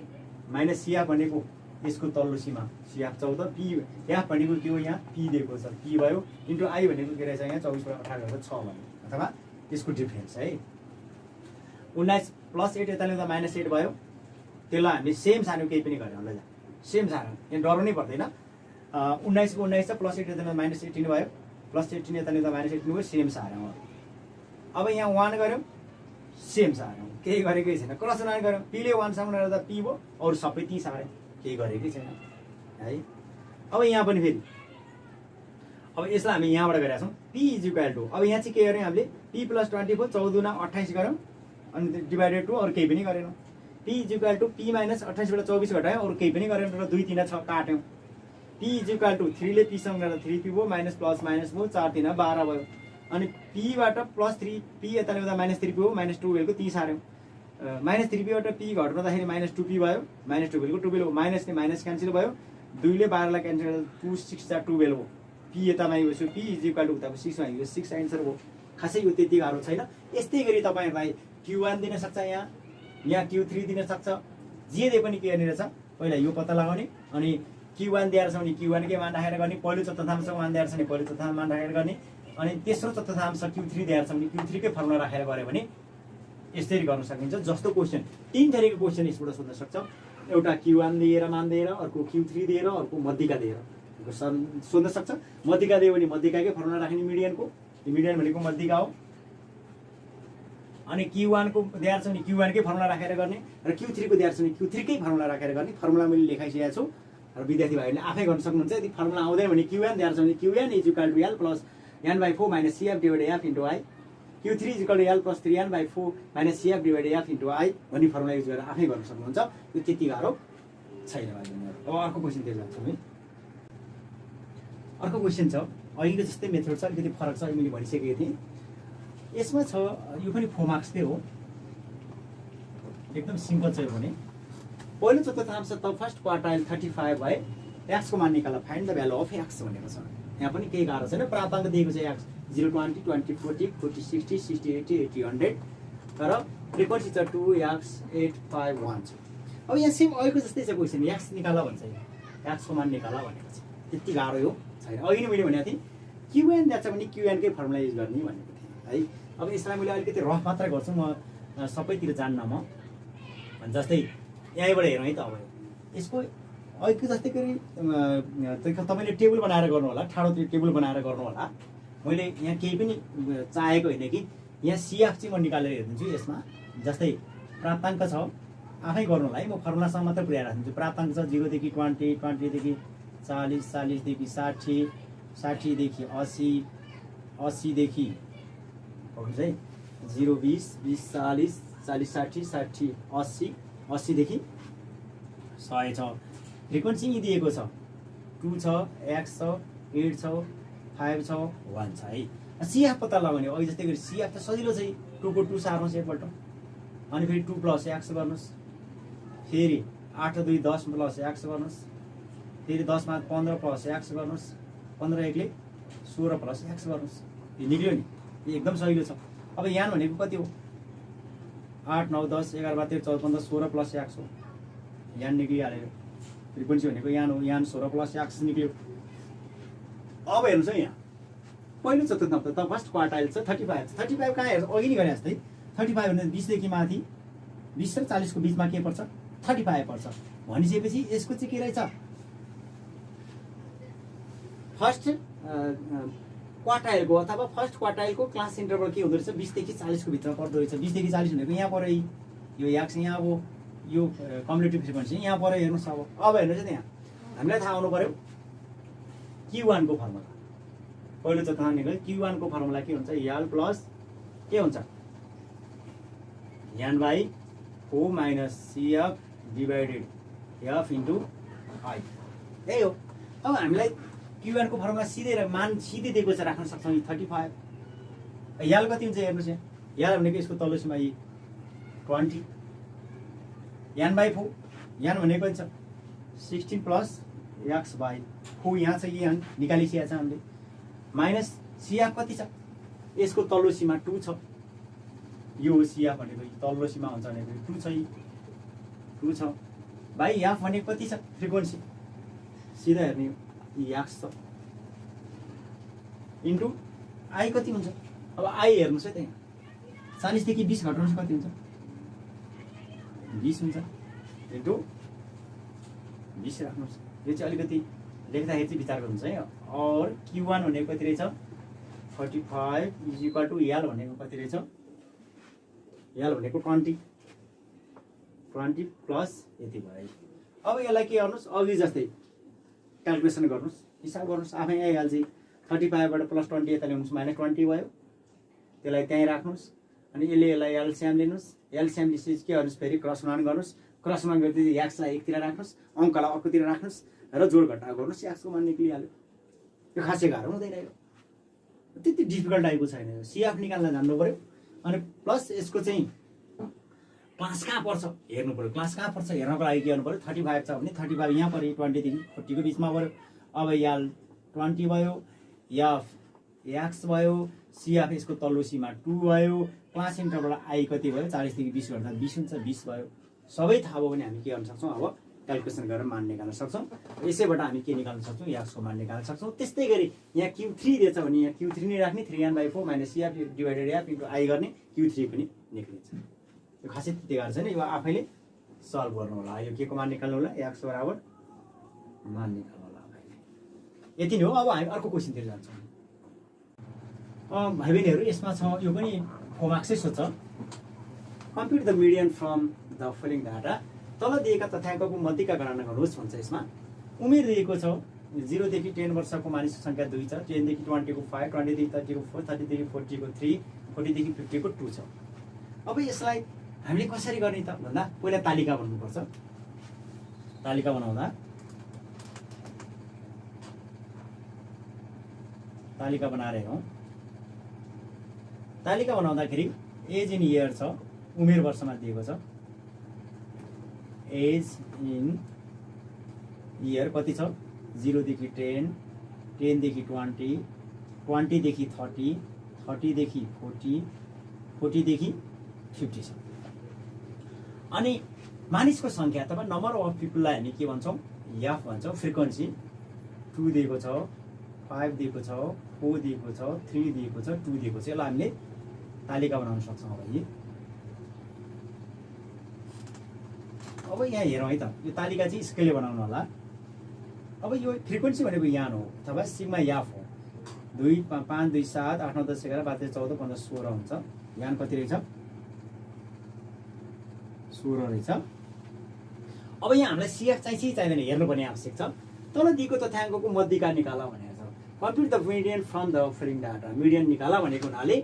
माइनस CF भनेको यसको तल्लो सीमा CF 14, P F भनेको के हो, यहाँ P दिएको छ P भयो, इन्टु I भनेको के रहेछ, यहाँ 24 बाट 18 गरेर 6 भयो, अथवा त्यसको डिफरेन्स है। 19 + 8 यता ल्याउँदा -8 भयो। त्यसलाई हामीले सेम सानो केही पनि गऱ्यौँ होला, सेम सानो, यहाँ डराउनै पर्दैन। 19 को 19 छ, +8 यता ल्याउँदा -18 भयो, +18 यता ल्याउँदा -18 भयो, सेम सार्यौँ। अब यहाँ 1 गऱ्यौँ, सेम सार्यौँ, केही गरेकै छैन। क्रस गुणन गऱ्यौँ, P ले 1 सँग गर्दा P भयो, अरू सबै ती सार्यौँ, केही गरेकै छैन है। अब यहाँ पनि फेरि अब यसलाई हामी यहाँबाट गरेका छौँ, P = अब यहाँ चाहिँ के गर्यौँ हामीले, P + 24 14 × 28 गऱ्यौँ, अनि /2 अरू केही पनि गरेनौँ। P = P - 28 बाट 24 घटायौँ, अरू केही पनि गरेनौँ, र 2 3 6 काट्यौँ। P = 3 ले P सँग गर्दा 3P भयो, माइनस प्लस माइनस भयो, 4 3 12 भयो। अनि P बाट +3 P यता ल्याउँदा -3P भयो, -2 भेलको 30 सार्यौँ। -3P बाट P घटाउँदाखेरि -2P भयो, -2 भेलको 2 भेल, माइनस ने माइनस क्यान्सल भयो, 2 ले 12 लाई क्यान्सल गर्दा 2 6 = 2 भेल हो। P यतामा आइसक्यो, P = 6 मा आइसक्यो, 6 एन्सर हो। खासै यो त्यति गाह्रो छैन। यस्तै गरी तपाईहरुलाई Q1 दिन सक्छ, यहाँ Q3 दिन सक्छ। जे दे पनि के गर्ने रहेछ, पहिला यो पत्ता लगाउने, अनि Q1 दिएर छ भने Q1 कै मान राखेर गर्ने, पहिलो चतुर्थांशको मान दिएर छ भने पहिलो चतुर्थांश मान राखेर गर्ने, अनि तेस्रो चतुर्थांश Q3 दिएर छ भने Q3 कै फर्मुला राखेर गरे भने यसरी गर्न सकिन्छ। जस्तो क्वेशन 3 थरीको क्वेशन यसबाट सोध्न सक्छ। एउटा Q1 दिएर मान दिएर, अर्को Q3 दिएर, अर्को मध्यिका दिएर सोध्न सक्छ। मध्यिका दियो भने मध्यिकाकै फर्मुला राख्ने, मिडियनको, मिडियन भनेको मध्यिका हो। अनि Q1 को दिएर छ भने Q1 कै फर्मुला राखेर गर्ने, र Q3 को दिएर छ भने Q3 कै फर्मुला राखेर गर्ने। फर्मुला मैले लेखाइसकेको छु, र विद्यार्थी भाइहरूले आफै गर्न सक्नुहुन्छ। यदि फर्मुला आउँदैन भने Q1 दिएर छ भने Qn = L + N/4 - CF / F × I, Q3 = L + 3N/4 - CF / F × I भन्ने फर्मुला युज गरेर आफै गर्न सक्नुहुन्छ। यो त्यति गाह्रो छैन भाइहरु। अब अर्को क्वेशन तिर जान्छौँ है। अर्को क्वेशन छ, अहिले जस्तै मेथड छ, अलिकति फरक छ, मैले भनिसकेको थिएँ। यसमा छ, यो पनि 4 मार्क्सकै हो, एकदम सिम्पल छ यो पनि। पहिलो चतुर्थांश त फर्स्ट क्वार्टाइल 35 भए x को मान निकाल, find the value of x भनेको छ। यहाँ पनि केही गाह्रो छैन, प्राप्ताङ्क दिएको छ x 0 20 20 40 40 60 60 80 80 100, तर फ्रिक्वेन्सी छ 2x 8 5 1 छ। अब यहाँ सेम अहिलेको जस्तै छ क्वेशन, x निकाल भन्छ, x को मान निकाल भनेको छ। त्यति गाह्रो यो छैन। अघि नै मैले भनेको थिएँ Qn दिएको छ भने Qn कै फर्मुला युज गर्ने भनेको थिएँ है। अब यसलाई मैले अलिकति रफ मात्र गर्छु, म सबैतिर जान्न म जस्तै यहीँबाट हेरौँ है त। अब यसको अघिको जस्तै गरी तपाईँले टेबल बनाएर गर्नु होला, ठाडो टेबल बनाएर गर्नु होला। मैले यहाँ केही पनि चाहेको होइन कि यहाँ सिएफ चाहिँ म निकालेर हेरिदिन्छु यसमा। जस्तै प्राप्ताङ्क छ, आफै गर्नु होला है, म फर्मुलासँग मात्र पुर्याएर राखिदिन्छु। प्राप्ताङ्क छ 0 देखि 20, 20 देखि 40, 40 देखि 60, 60 देखि 80, 80 देखि है 0, 20, 20, 40, 40, 60, 60, 80, 80 देखि 100 छ। फ्रिक्वेन्सी यी दिएको छ, 2 छ, x छ, 8 छ, 5 छ, 1 छ है। सिएफ पत्ता लगाउने हो। अघि जस्तै गरी सिएफ त सजिलो छ, 2 को 2 सार्नुहोस् एकपल्ट, अनि फेरि 2 प्लस x गर्नुहोस्, फेरि 8 2 10 प्लस x गर्नुहोस्, फेरि 10 मा 15 प्लस x गर्नुहोस्, 15 1 ले 16 प्लस x गर्नुहोस्। यो निक्ल्यो नि, यो एकदम सजिलो छ। अब यान भनेको कति हो? 8 9 10 11 12 13 14 15 16 प्लस x हो। यान निक्लिहाल्यो। फ्रिक्वेन्सी भनेको यान हो, यान 16 प्लस x निक्ल्यो। अब हेर्नुहोस् है, यहाँ पहिलो चतुर्थांश त फर्स्ट क्वार्टाइल छ 35 छ। 35 कहाँ हेर्छ? अघि नै गरे जस्तै 35 भने 20 देखि माथि 20 र 40 को बीचमा के पर्छ? 35 पर्छ। भनिसकेपछि यसको चाहिँ के रहेछ? फर्स्ट क्वार्टाइलको अथवा फर्स्ट क्वार्टाइलको क्लास इन्टरभल के हुँदो रहेछ? 20 देखि 40 को भित्र पर्दो रहेछ। 20 देखि 40 भनेको यहाँ पऱ्यो, यो x यहाँ अब यो कम्युलेटिभ फ्रिक्वेन्सी यहाँ पऱ्यो। हेर्नुहोस् अब हेर्नुहोस् त, यहाँ हामीलाई थाहा हुनु पऱ्यो Q1 को फर्मुला। पहिलो चतुर्थांश निकाल्यो, Q1 को फर्मुला के हुन्छ? यल प्लस के हुन्छ? n by 4 minus CF divided F into I। यही हो। अब हामीलाई Q1 को फर्मुला सिधै मान सिधै दिएको छ, राख्न सक्छौँ 35। यल कति हुन्छ हेर्नुहोस् यहाँ, यल भनेको यसको तल्लो सीमा 20, n बाई 4, n भनेको छ 16 प्लस x बाई 4, यहाँ छ n निकालिसकेको छ हामीले, माइनस CF कति छ? यसको तल्लो सीमा 2 छ। यो CF भनेको तल्लो सीमा हुन्छ भनेको 2 छ, 2 छ बाई f भनेको कति छ? फ्रिक्वेन्सी सिधा हेर्ने हो, x छ इन्टु I कति हुन्छ? अब I हेर्नुहोस् है त, यहाँ 40 देखि 20 घटाउनुहोस् कति हुन्छ? 20 हुन्छ इन्टु 20 राख्नुहोस्। यो चाहिँ अलिकति लेख्दाखेरि चाहिँ विचार गर्नुहुन्छ है। और Q1 भनेको कति रहेछ? 35 इज इक्वल टु यल भनेको कति रहेछ? यल भनेको 20 प्लस यति भयो। अब यसलाई के गर्नुहोस्? अघि जस्तै क्यालकुलेसन गर्नुहोस्, हिसाब गर्नुहोस्, आफै आइहाल्छ। 35 बाट प्लस 20 यता ल्याउनुहोस्, माइनस 20 भयो। त्यसलाई त्यहीँ राख्नुहोस्, अनि यसलाई एलसिएम लिनुहोस्। एलसिएम लिएपछि के गर्नुहोस्? फेरि क्रस गुणन गर्नुहोस्। क्रस गुणन गरेपछि एक्सलाई एकतिर राख्नुहोस्, अङ्कलाई अर्कोतिर राख्नुहोस् र जोड घटाउ गर्नुहोस्। एक्सको मान निक्लिहाल्यो। यो खासै गाह्रो हुँदैन, यो त्यति डिफिकल्ट टाइपको छैन। यो CF निकाल्न जान्नु पर्यो। अनि प्लस यसको चाहिँ क्लास कहाँ पर्छ हेर्नु पर्यो। क्लास कहाँ पर्छ हेर्नको लागि के गर्नु पर्यो? 35 छ भने 35 यहाँ पऱ्यो, 20 देखि 40 को बिचमा पऱ्यो। अब यल 20 भयो, F x भयो, CF यसको तल्लो सीमा 2 भयो, क्लास इन्टरभल I कति भयो? 40 देखि 20 गर्दा 20 हुन्छ, 20 भयो। सबै थाहा भयो भने हामी के गर्न सक्छौँ? अब क्यालकुलेसन गरेर मान निकाल्न सक्छौँ। यसैबाट हामी के निकाल्न सक्छौँ? x को मान निकाल्न सक्छौँ। त्यस्तै गरी यहाँ Q3 दिएछ भने यहाँ Q3 नै राख्ने, 3n by 4 minus CF divided F into I गर्ने, Q3 पनि निक्लिन्छ। यो खासै त्यति गाह्रो छैन, यो आफैले सल्भ गर्नु होला। यो के को मान निकाल्नु होला? x बराबर मान निकाल्नु होला। यति नै हो। अब हामी अर्को क्वेसनतिर जान्छौँ। भाइ बहिनीहरू यसमा छ, यो पनि 4 मार्क्सै सोध्छ। कम्प्युट the median from the following data. तल दिएका तथ्याङ्कको मध्येका गणना गर्नुहोस् भन्छ। यसमा उमेर दिएको छ 0 देखि 10 वर्षको मानिसको सङ्ख्या 2 छ, 10 देखि 20 को 5, 20 देखि 30 को 4, 30 देखि 40 को 3, 40 देखि 50 को 2 छ। अब यसलाई हामीले कसरी गर्ने त भन्दा पहिला तालिका बनाउनुपर्छ। तालिका बनाउँदा तालिका बनाएर हेरौँ। तालिका बनाउँदाखेरि एज इन इयर छ, उमेर वर्षमा दिएको छ। एज इन इयर कति छ? 0 देखि 10, 10 देखि 20, 20 देखि 30, 30 देखि 40, 40 देखि 50 छ। अनि मानिसको सङ्ख्या अथवा नम्बर अफ पिपललाई हामी के भन्छौँ? F भन्छौँ। फ्रिक्वेन्सी 2 दिएको छ, 5 दिएको छ, 4 दिएको छ, 3 दिएको छ, 2 दिएको छ। यसलाई हामीले तालिका बनाउन सक्छौँ। अब अब यहाँ हेरौँ है त, यो तालिका चाहिँ स्केलले बनाउनु होला। अब यो फ्रिक्वेन्सी भनेको यान हो अथवा सिग्मा याफ हो। 2 5 2 7 8 9 10 11 12 13 14 15 16 हुन्छ। यान कति रहेछ? 16 रहेछ। अब यहाँ हामीलाई सिएफ चाहिँ चाहिँदैन, हेर्नुपर्ने आवश्यक छ। तल दिएको तथ्याङ्कको मध्यिका निकाला भनेको छ। कम्प्युट the median from the offering data. Median निकाला भनेको हुनाले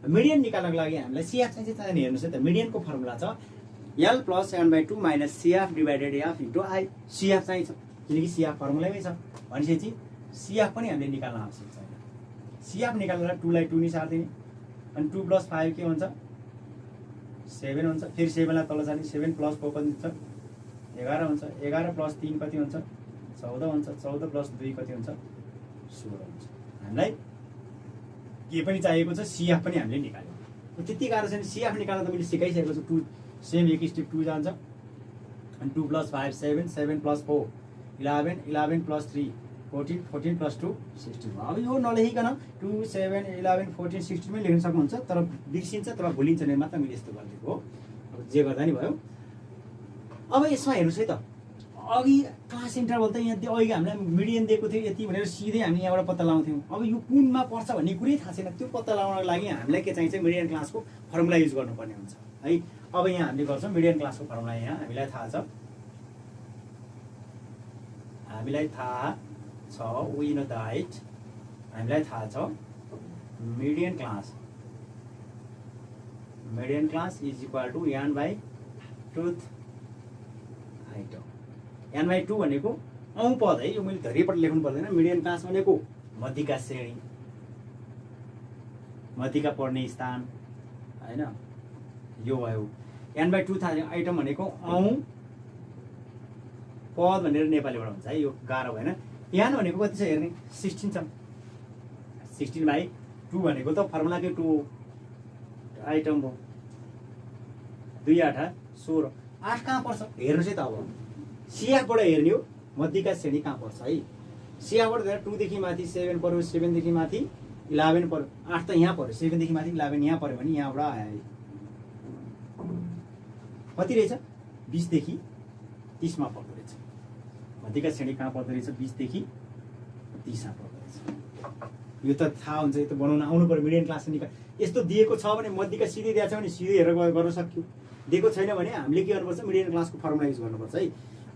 मिडियन निकाल्नको लागि हामीलाई सिएफ चाहिँ चाहिँदैन। हेर्नुहोस् है त, मिडियनको फर्मुला छ L + n/2 - CF / F * I। सिएफ चाहिँ छ किनकि सिएफ फर्मुलामै छ भनेपछि सिएफ पनि हामीले निकाल्न आवश्यक छैन। सिएफ निकाल्दा 2 लाई 2 नि सार्दिने, अनि 2 + 5 के हुन्छ? 7 हुन्छ। फेरि 7 लाई तल सार्ने, 7 + 4 कति हुन्छ? 11 हुन्छ। 11 + 3 कति हुन्छ? 14 हुन्छ। 14 + 2 कति हुन्छ? 16 हुन्छ। हामीलाई के पनि चाहिएको छ, सिएफ पनि हामीले निकाल्यौँ। त्यति गाह्रो छैन। सिएफ निकाल्न त मैले सिकाइसकेको छु। 2 सेम एक स्टेप 2 जान्छ, अनि 2 + 5 7, 7 + 4 11, 11 + 3 14, 14 + 2 16। अब यो नलेखिकन 2 7 11 14 16 मै लेख्न सक्नुहुन्छ, तर बिर्सिन्छ अथवा भुलिन्छ नि मात्र मैले यस्तो गरिदिएको हो। अब जे गर्दा नि भयो। अब यसमा हेर्नुहोस् है त, अघि क्लास इन्टरभल त यहाँ अघि हामीलाई मिडियन दिएको थियो यति भनेर सिधै हामी यहाँबाट पत्ता लगाउँथ्यौँ। अब यो कुनमा पर्छ भन्ने कुरै थाहा छैन। त्यो पत्ता लगाउनको लागि हामीलाई के चाहिन्छ? मिडियन क्लासको फर्मुला युज गर्नुपर्ने हुन्छ है। अब यहाँ हामीले गर्छौँ मिडियन क्लासको फर्मुला। यहाँ हामीलाई थाहा छ, वी नो दैट, हामीलाई थाहा छ median class is equal to n/2th item. n/2 भनेको औँ पद है, यो मैले धैर्यपट्टि लेख्नु पर्दैन। मिडियन क्लास भनेको मध्यिका श्रेणी, मध्यिका पढ्ने स्थान हैन, यो भयो। n/2th आइटम भनेको औँ पद भनेर नेपालीबाट हुन्छ है, यो गाह्रो भएन। यान भनेको कति छ हेर्ने? 16 छ। 16/2 भनेको त फर्मुलाकै 2 आइटम हो। 2 8 16। 8 कहाँ पर्छ हेर्नुहोस् है त। अब सिएफबाट हेर्ने हो, मध्यिका श्रेणी कहाँ पर्छ है। सिएफबाट हेर्दा 2 देखि माथि 7 पर्यो, 7 देखि माथि 11 पर्यो, 8 त यहाँ पर्यो, 7 देखि माथि 11 यहाँ पर्यो भने यहाँबाट आयो कति रहेछ? 20 देखि 30 मा पर्दो रहेछ। मध्यिका श्रेणी कहाँ पर्दो रहेछ? 20 देखि 30 मा पर्दो रहेछ। यो त थाहा हुन्छ, यो त बनाउन आउनु पर्यो। मिडियन क्लास निकाल यस्तो दिएको छ भने मध्यिका सिधै दिएको छ भने सिधै हेरेर गर्न सक्यो। दिएको छैन भने हामीले के गर्नुपर्छ? मिडियन क्लासको फर्मुला युज गर्नुपर्छ है।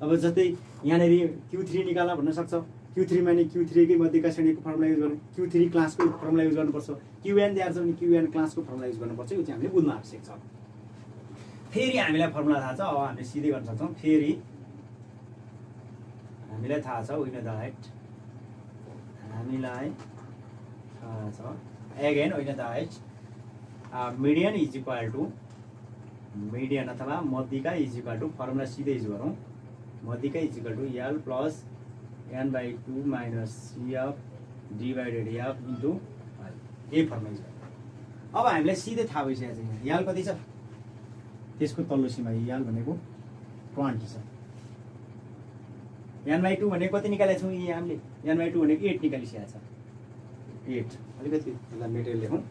अब जस्तै यहाँनिर Q3 निकाला भन्न सक्छ। Q3 माने Q3 कै मध्यिका श्रेणीको फर्मुला युज गर्नु, Q3 क्लासको फर्मुला युज गर्नुपर्छ। QN दिएको छ भने QN क्लासको फर्मुला युज गर्नुपर्छ। यो चाहिँ हामीले बुझ्न आवश्यक छ। फेरि हामीलाई फर्मुला थाहा छ, अब हामीले सिधै गर्न सक्छौँ। फेरि हामीलाई थाहा छ, वी नो दैट, हामीलाई थाहा छ again we know that median is equal to, median अथवा मध्यिका इज इक्वल टु, फर्मुला सिधै युज गरौँ, मध्यिका is equal to L + n/2 - CF / F into यही फर्मुला युज गरौँ। अब हामीलाई सिधै थाहा भइसकेको छ यहाँ L कति छ, त्यसको तल्लो सीमा L भनेको 20 छ। n/2 भनेको कति निकालेको छौँ? यहाँ हामीले n/2 भनेको 8 निकालिसकेको छ। 8 अलिकति त्यसलाई मेटेरियल लेखौँ।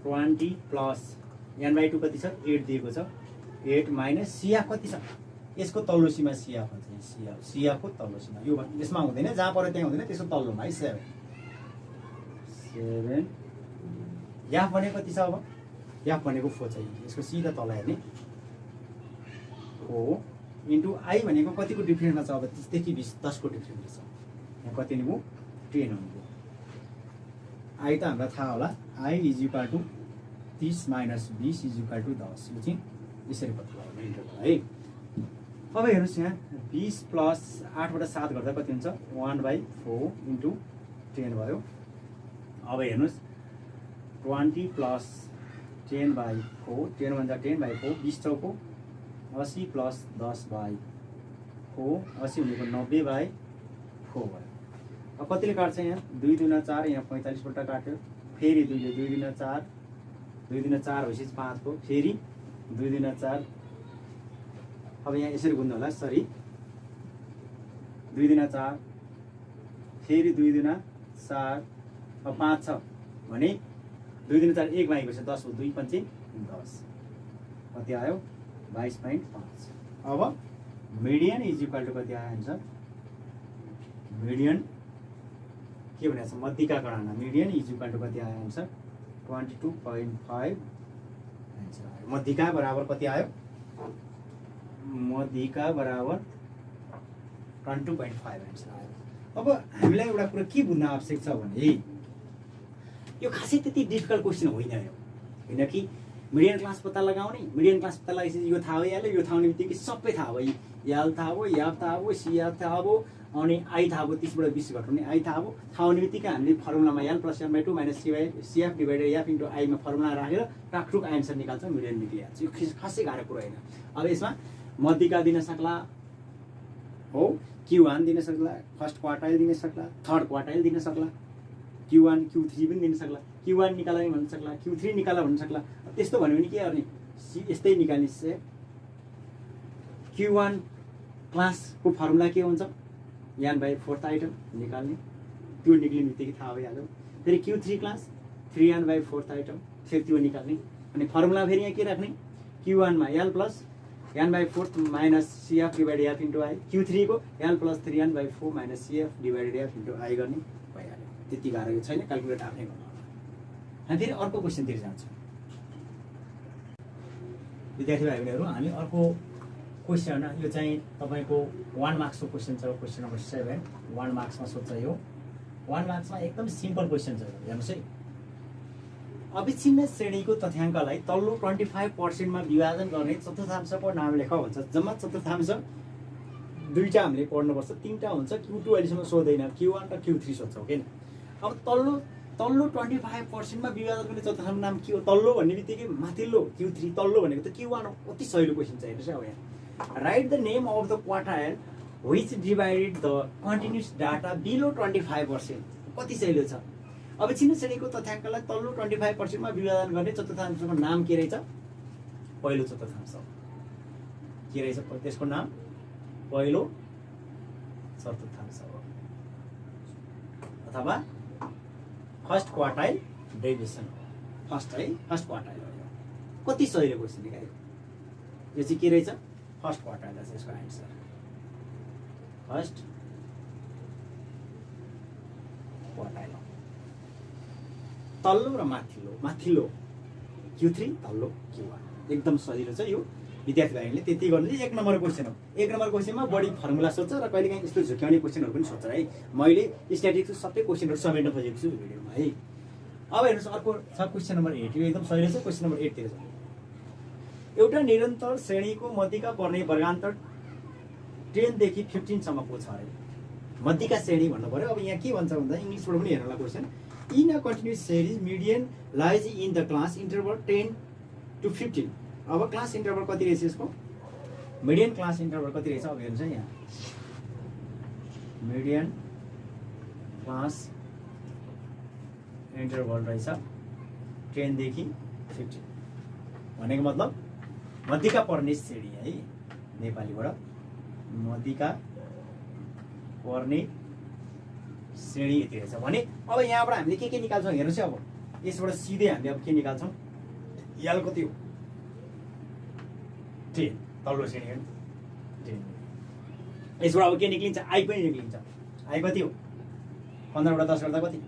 20 प्लस n/2 कति छ? 8 दिएको छ। 8 माइनस CF कति छ? यसको तल्लो सीमा CF हुन्छ। CF को तल्लो सीमा यो यसमा हुँदैन, जहाँ पर्यो त्यहाँ हुँदैन, त्यसको तल्लोमा है 7। 7 F भनेको कति छ? अब F भनेको 4 छ। यसको सिधा तल हेर्ने 4 इन्टु I भनेको कतिको डिफ्रेन्समा छ? अब 30 देखि 20 10 को डिफ्रेन्स छ। यहाँ कति लिनु? 10 हुनु। I त हामीलाई थाहा होला, I is equal to 30 minus 20 is equal to 10। यो चाहिँ यसरी पत्ता लगाउने इन्टरभल है। अब हेर्नुहोस् यहाँ 20 प्लस 8बाट 7 गर्दा कति हुन्छ? 1/4 इन्टु 10 भयो। अब हेर्नुहोस् 20 प्लस 10/4, 10 भन्दा 10/4, 20 चौको 80 प्लस 10/4, 80 भनेको 90/4 भयो। अब कतिले काट्छ? यहाँ 2 दुना 4, यहाँ 45 पल्ट काट्यो। फेरि 2 ले 2 दुना 4, 2 दुना 4 भएपछि 5 को, फेरि 2 दुना 4। अब यहाँ यसरी गुन्नु होला, सरी 2 दुना 4, फेरि 2 दुना 4, अब 5 छ भने 2 दुना 4 1 बाँकी छ 10 हो, 2 5 10। कति आयो 22.5। अब मिडियन इज इक्वल टु कति आयो आन्सर मिडियन के भनेको छ मध्यिका गणना मिडियन इज इक्वल टु कति आयो आन्सर 22.5 आन्सर आयो। मध्यिका बराबर कति आयो मध्यिका बराबर 22.5 आन्सर आयो। अब हामीलाई एउटा कुरा के बुझ्न आवश्यक छ भने यो खासै त्यति डिफिकल्ट क्वेसन होइन यो होइन कि मिडियन क्लास पत्ता लगाउने मिडियन क्लास पत्ता लगाएपछि यो थाहा भइहाल्यो यो थाहा हुने बित्तिकै सबै थाहा भयो एल थाहा भयो एफ थाहा भयो सिएफ थाहा भयो अनि आई थाहा भयो 30बाट 20 घटाउने आई थाहा भयो थाहा हुने बित्तिकै हामीले फर्मुलामा L plus M by 2 minus CF divided F into आईमा फर्मुला राखेर टाकटुक आन्सर निकाल्छौँ मिडियन निक्लिहाल्छ। यो खासै गाह्रो कुरा होइन। अब यसमा मध्यिका दिन सक्ला हो Q1 दिन सक्ला फर्स्ट क्वार्टाइल दिन सक्ला थर्ड क्वार्टाइल दिन सक्ला Q1 Q3 पनि दिन सक्ला Q1 निकाला पनि भन्न सक्ला Q3 निकाला भन्न सक्ला। त्यस्तो भन्यो भने के गर्ने यस्तै निकाल्ने Q1 क्लासको फर्मुला के हुन्छ n बाई 4th आइटम निकाल्ने त्यो निक्लिने बित्तिकै थाहा भइहाल्यो। फेरि Q3 class 3n by 4th item फेरि त्यो निकाल्ने अनि फर्मुला फेरि यहाँ के राख्ने Q1 मा l plus n by 4th minus CF divided f into I Q3 को l plus 3n by 4 minus CF divided f into I गर्ने भइहाल्यो। त्यति गाह्रो छैन क्याल्कुलेट आफ्नै गर्नु होला। हामी फेरि अर्को क्वेसनतिर जान्छौँ विद्यार्थी भाइ बहिनीहरू। हामी अर्को क्वेसन यो चाहिँ तपाईँको 1 मार्क्सको क्वेसन छ क्वेसन नम्बर 7 1 मार्क्समा सोध्छ यो 1 मार्क्समा एकदम सिम्पल क्वेसन छ हेर्नुहोस् है। अविच्छिन्न श्रेणीको तथ्याङ्कलाई तल्लो 25% मा विभाजन गर्ने चतुर्थांशको नाम लेख भन्छ। जम्मा चतुर्थांश दुईटा हामीले पढ्नुपर्छ तीनटा हुन्छ Q2 अहिलेसम्म सोध्दैन Q1 र Q3 सोध्छौँ किन। अब तल्लो 25% मा विभाजन गर्ने चतुर्थांश नाम के हो तल्लो भन्ने बित्तिकै माथिल्लो Q3 तल्लो भनेको त Q1 हो। कति सजिलो क्वेसन छ हेर्नुहोस् अब यहाँ right the name of the quartile which divided the continuous data below 25%। कति सजिलो छ। अविच्छिन्न श्रेणीको तथ्याङ्कलाई तल्लो 25% मा विभाजन गर्ने चतुर्थांशको नाम के रहेछ पहिलो चतुर्थांश के रहेछ त्यसको नाम पहिलो चतुर्थांश हो अथवा फर्स्ट क्वार्टाइल डेभिएसन हो। फर्स्ट क्वार्टाइल हो। कति सजिलो क्वेसन निकाल्यो यो चाहिँ के रहेछ फर्स्ट क्वार्टाइल छ यसको आन्सर फर्स्ट क्वार्टाइल तल्लो र माथिल्लो Q3 तल्लो Q1 एकदम सजिलो छ यो विद्यार्थी भाइहरूले त्यति गर्नु। 1 नम्बर क्वेसन हो। 1 नम्बर क्वेसनमा बढी फर्मुला सोध्छ र कहिलेकाहीँ यस्तो झुक्याउने क्वेसनहरू पनि सोध्छ है। मैले स्ट्याटिस्टिक्सको सबै क्वेसनहरू समेट्न खोजेको छु भिडियोमा है। अब हेर्नुहोस् अर्को छ क्वेसन नम्बर 8 यो एकदम सजिलो छ। क्वेसन नम्बर 8 तिर छ एउटा निरन्तर श्रेणीको मध्यिका पर्ने वर्गान्तर 10 देखि 15 सम्मको छ अरे मध्यिका श्रेणी भन्नु पर्यो। अब यहाँ के भन्छ भन्दा इङ्ग्लिसबाट पनि हेर्नुला question in a continuous series median lies in the class interval 10 to 15। अब क्लास इन्टरभल कति रहेछ यसको मिडियन क्लास इन्टरभल कति रहेछ अब हेर्नुहोस् है यहाँ मिडियन क्लास इन्टरभल रहेछ 10 देखि 15 भनेको मतलब मध्यिका पर्ने श्रेणी है नेपालीबाट मध्यिका पर्ने श्रेणी यति रहेछ भने अब यहाँबाट हामीले के निकाल्छौँ हेर्नुहोस् है। अब यसबाट सिधै हामीले अब के निकाल्छौँ यल कति हो 10 तल्लो श्रेणी हो 10 यसबाट अब के निक्लिन्छ आई पनि निक्लिन्छ आई कति हो 15बाट 10 गर्दा कति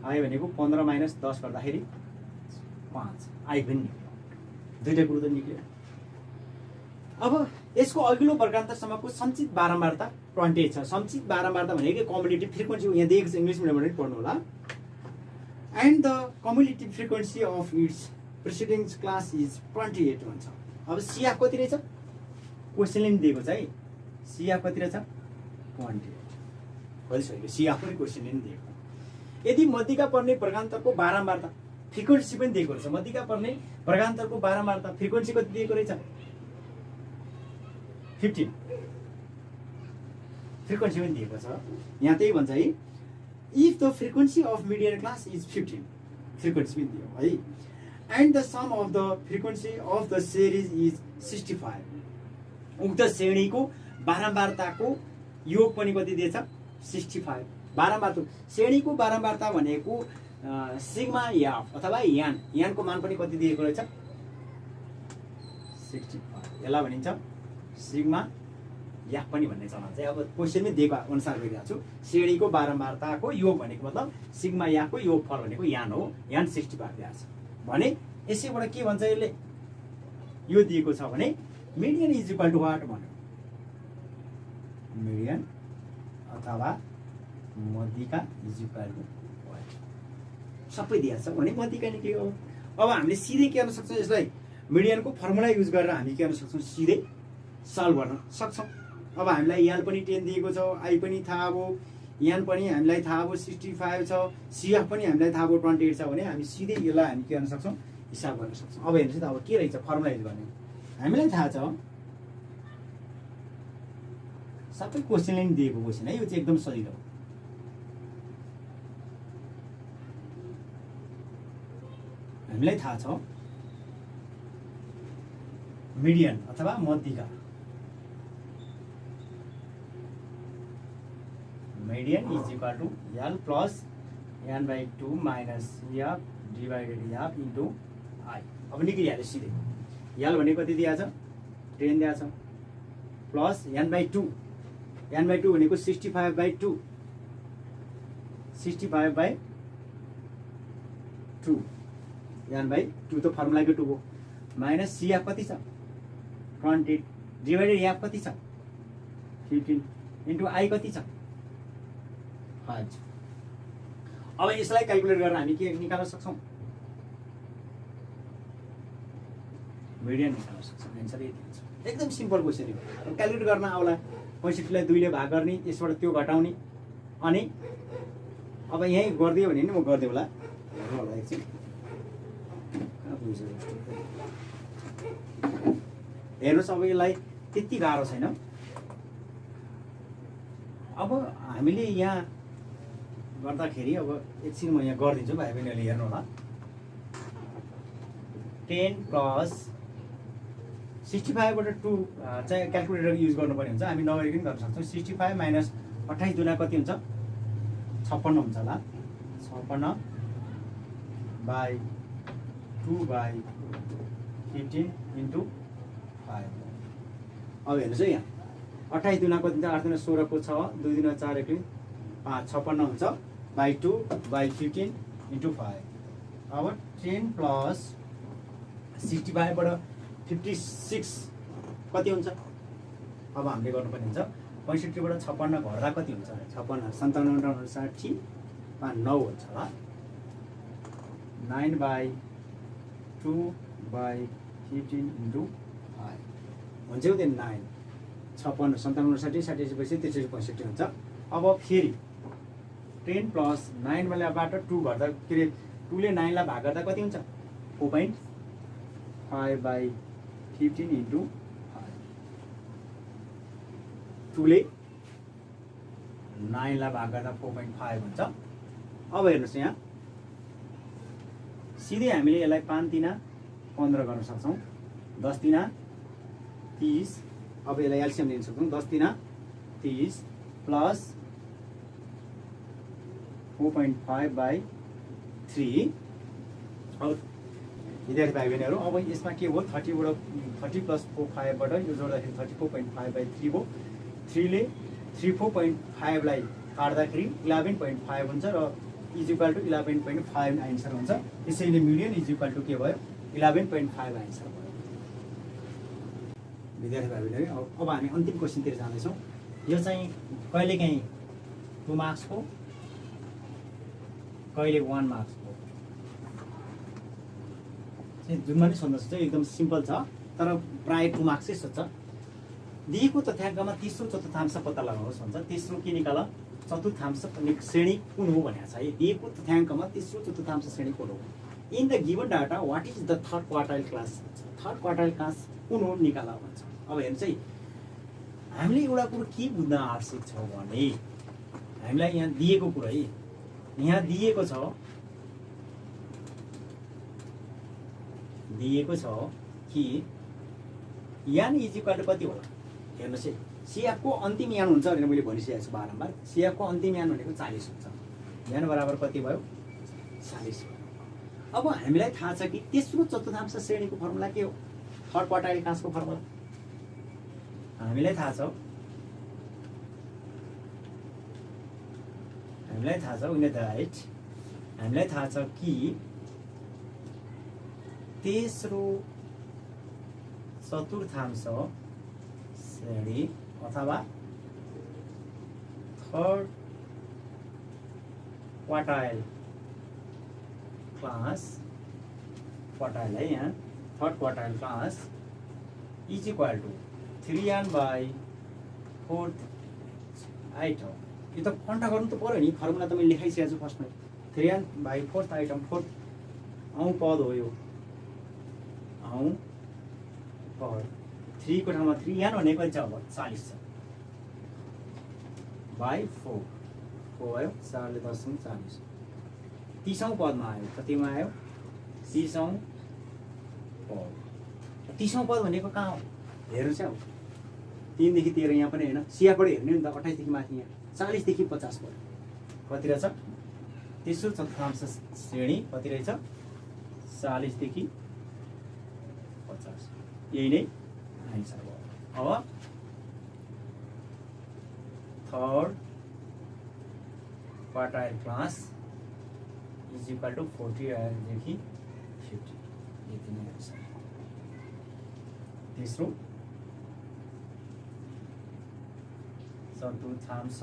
आई भनेको 15 माइनस 10 गर्दाखेरि 5 आई पनि निक्ल्यो दुईटा कुरो त निक्ल्यो। अब यसको अघिल्लो वर्गान्तरसम्मको सञ्चित बारम्बारता 28 छ। सञ्चित बारम्बारता भनेको कम्युलेटिभ फ्रिक्वेन्सी यहाँ दिएको छ इङ्ग्लिस मिडियमबाट पनि पढ्नु होला and the cumulative frequency of its preceding class is 28 भन्छ। अब सिएफ कति रहेछ क्वेसनले पनि दिएको छ है सिएफ कति रहेछ 28 भइसक्यो सिएफ पनि क्वेसनले पनि दिएको। यदि मध्यिका पर्ने वर्गान्तरको बारम्बारता फ्रिक्वेन्सी पनि दिएको रहेछ मध्यिका पर्ने वर्गान्तरको बारम्बारता फ्रिक्वेन्सी कति दिएको रहेछ 15 फ्रिक्वेन्सी पनि दिएको छ यहाँ त्यही भन्छ है if the frequency of median class is 15 frequency पनि दियो है and the sum of the frequency of the series is 65 उक्त श्रेणीको बारम्बारताको योग पनि कति दिएछ 65 बारम्बारता श्रेणीको बारम्बारता भनेको सिग्मा याफ अथवा यानको मान पनि कति दिएको रहेछ 65 यसलाई भनिन्छ सिग्मा याक पनि भन्ने चलन चाहिँ अब क्वेसनमै दिएको अनुसार गरिरहेको छु। श्रेणीको बारम्बारताको योग भनेको मतलब सिग्मा याकको योगफल भनेको यान हो। यान 65 दिएको छ भने यसैबाट के भन्छ यसले यो दिएको छ भने median is equal to what भन्यो। मिडियन अथवा मध्यिका इज इक्वल टु वाट सबै दिएको छ भने मध्यिका निक्ल्यो। अब हामीले सिधै के गर्न सक्छौँ यसलाई मिडियनको फर्मुला युज गरेर हामी के गर्न सक्छौँ सिधै सल्भ गर्न सक्छौँ। अब हामीलाई यान पनि 10 दिएको छ, आई पनि थाहा भयो, यान पनि हामीलाई थाहा भयो 65 छ, सिएफ पनि हामीलाई थाहा भयो 28 छ भने हामी सिधै यसलाई हामी के गर्न सक्छौँ हिसाब गर्न सक्छौँ। अब हेर्नुहोस् त अब के रहेछ फर्मुला युज गर्ने हामीलाई थाहा छ सबै क्वेसनले नि दिएको क्वेसन है। यो चाहिँ एकदम सजिलो हो। हामीलाई थाहा छ मिडियन अथवा मध्यिका median is equal to L plus n by 2 minus F divided F into I। अब निक्लिहाल्यो सिधै L भनेको कति दिएको छ 10 दिएको छ प्लस n by 2 भनेको 65 by 2 65 by 2 n by 2 त फर्मुलाको 2 हो माइनस CF कति छ 20 डिवाइडेड F कति छ 15 इन्टु I कति छ 5। अब यसलाई क्याल्कुलेट गरेर हामी के निकाल्न सक्छौँ मिडियन निकाल्न सक्छौँ। एन्सर यति हुन्छ। एकदम सिम्पल क्वेसन हो। अब क्याल्कुलेट गर्न आउला 65 लाई 2 ले भाग गर्ने यसबाट त्यो घटाउने अनि अब यही गरिदियो भने नि म गर्दै होला हेर्नु होला एकछिन हेर्नुहोस्। अब यसलाई त्यति गाह्रो छैन। अब हामीले यहाँ गर्दाखेरि अब एकछिन म यहाँ गरिदिन्छु भाइ बहिनीहरूले हेर्नु होला 10 प्लस 65 बाट 2 चाहिँ क्याल्कुलेटर युज गर्नुपर्ने हुन्छ। हामी नगरिकन गर्न सक्छौँ। 65 माइनस 28 दुना कति हुन्छ 56 हुन्छ होला 56 बाई 2 बाई 15 इन्टु 5। अब हेर्नुहोस् है यहाँ 28 दुना कति हुन्छ 8 दुना 16 को 6 2 दुना 4 1 5 56 हुन्छ बाई 2 बाई 15 इन्टु 5। अब 10 प्लस 65 बाट 56 कति हुन्छ अब हामीले गर्नुपर्ने हुन्छ 65 बाट 56 घट्दा कति हुन्छ 56 57 60 9 हुन्छ होला 9 बाई 2 बाई 15 इन्टु 5 हुन्छ त्यो 9 56 57 60 60 पछि 63 हुन्छ। अब फेरि 10 प्लस 9 बाट 2 घट्दा के अरे 2 ले 9 लाई भाग गर्दा कति हुन्छ 4.5 बाई 15 इन्टु 5 2 ले 9 लाई भाग गर्दा 4.5 हुन्छ। अब हेर्नुहोस् यहाँ सिधै हामीले यसलाई 5 तिना 15 गर्न सक्छौँ 10 तिना 30। अब यसलाई एलसिएम लिन सक्छौँ 10 तिना 30 प्लस 4.5 बाई 3। अब विद्यार्थी भाइ बहिनीहरू अब यसमा के हो 30 प्लस 4.5 बाट यो जोड्दाखेरि 34.5 बाई 3 हो। 3 ले 34.5 लाई काट्दाखेरि 11.5 हुन्छ र इज इक्वल टु 11.5 आन्सर हुन्छ। त्यसैले मिडियन इज इक्वल टु के भयो 11.5 आन्सर भयो। विद्यार्थी भाइ बहिनीहरू अब हामी अन्तिम क्वेसनतिर जाँदैछौँ। यो चाहिँ कहिलेकाहीँ 2 मार्क्सको कहिले 1 मार्क्सको चाहिँ जुनमा नि सोध्न सक्छ। एकदम सिम्पल छ तर प्रायः 2 मार्क्सै सोध्छ। दिएको तथ्याङ्कमा तेस्रो चतुर्थांश पत्ता लगाउनुहोस् भन्छ। तेस्रो के निकाल चतुर्थांश श्रेणी कुन हो भनेको छ है। दिएको तथ्याङ्कमा तेस्रो चतुर्थांश श्रेणी कुन हो in the given data what is the third quartile class third quartile class कुन हो निकाल भन्छ। अब हेर्नुहोस् है हामीले एउटा कुरो के बुझ्न आवश्यक छ भने हामीलाई यहाँ दिएको कुरा है यहाँ दिएको छ कि यान इज इक्वल टु कति होला हेर्नुहोस् है सीएफ को अन्तिम यान हुन्छ भनेर मैले भनिसकेको छु बारम्बार। सीएफ को अन्तिम यान भनेको 40 हुन्छ। यान बराबर कति भयो 40। अब हामीलाई थाहा छ कि तेस्रो चतुर्थांश श्रेणीको फर्मुला के हो थर्ड क्वार्टाइल क्लासको फर्मुला हामीलाई थाहा छ, विन द राइट हामीलाई थाहा छ कि तेस्रो चतुर्थांश श्रेणी अथवा थर्ड क्वार्टाइल क्लास है यहाँ third quartile class is equal to 3n/4 item. यो त फन्टा गर्नु त पर्यो नि, फर्मुला त मैले लेखाइसकेको छु फर्स्टमै। 3n/4 आइटम 4 औँ पद हो यो, औँ पद 3 को ठाउँमा 3n भनेको चाहिँ अब 40 छ बाई 4 भयो 4 ले 10 40। 30औं पदमा आयो, कतिमा आयो 30औं पद। 30औं पद भनेको कहाँ हो हेर्नु चाहिँ, अब 3 देखि 13 यहाँ पनि होइन, सियाबाट हेर्ने नि त 28 देखि माथि यहाँ 40 देखि 50 पऱ्यो, कति रहेछ तेस्रो चतुर्थांश श्रेणी कति रहेछ 40 देखि 50। यही नै आन्सर भयो। अब third quartile class is equal to 40 देखि 50, यति नै आन्सर। तेस्रो चतुर्थांश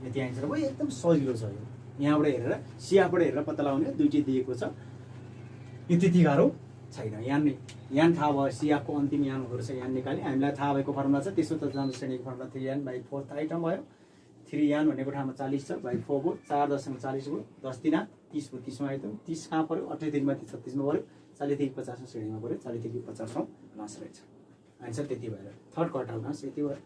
यति आन्सर भयो। एकदम सजिलो छ यो, यहाँबाट हेरेर सियाबाट हेरेर पत्ता लगाउने, दुईटै दिएको छ, यो त्यति गाह्रो छैन। यान थाहा भयो, सियाको अन्तिम यान हुँदो रहेछ, यान निकाल्ने हामीलाई थाहा भएको फर्मुला छ तेस्रो चतुर्थांश श्रेणीको फर्मुला 3n/4 आइटम भयो। 3n भनेको ठाउँमा 40 छ बाई 4 भयो, 4.40 भयो, 10 दिना 30 भयो, 30मा आइटम 30 कहाँ पऱ्यो 28 देखि माथि 36मा पऱ्यो, 40 देखि 50 श्रेणीमा पऱ्यो, 40 देखि 50औं क्लास रहेछ। आन्सर त्यति भएर थर्ड क्वार्टर क्लास यति भयो।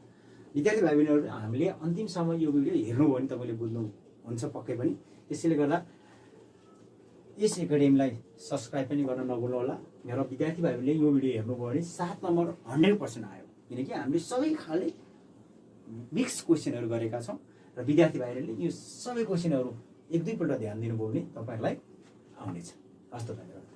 विद्यार्थी भाइ बहिनीहरू हामीले अन्तिमसम्म यो भिडियो हेर्नुभयो भने तपाईँले बुझ्नुहुन्छ पक्कै पनि। त्यसैले गर्दा यस एकाडेमीलाई सब्सक्राइब पनि गर्न नभुल्नु होला। र विद्यार्थी भाइ बहिनीले यो भिडियो हेर्नुभयो भने 7 नम्बर 100% आयो, किनकि हामीले सबै खाले मिक्स क्वेसनहरू गरेका छौँ र विद्यार्थी भाइहरूले यो सबै क्वेसनहरू 1-2 पल्ट ध्यान दिनुभयो भने तपाईँहरूलाई आउनेछ। हस्त धन्यवाद।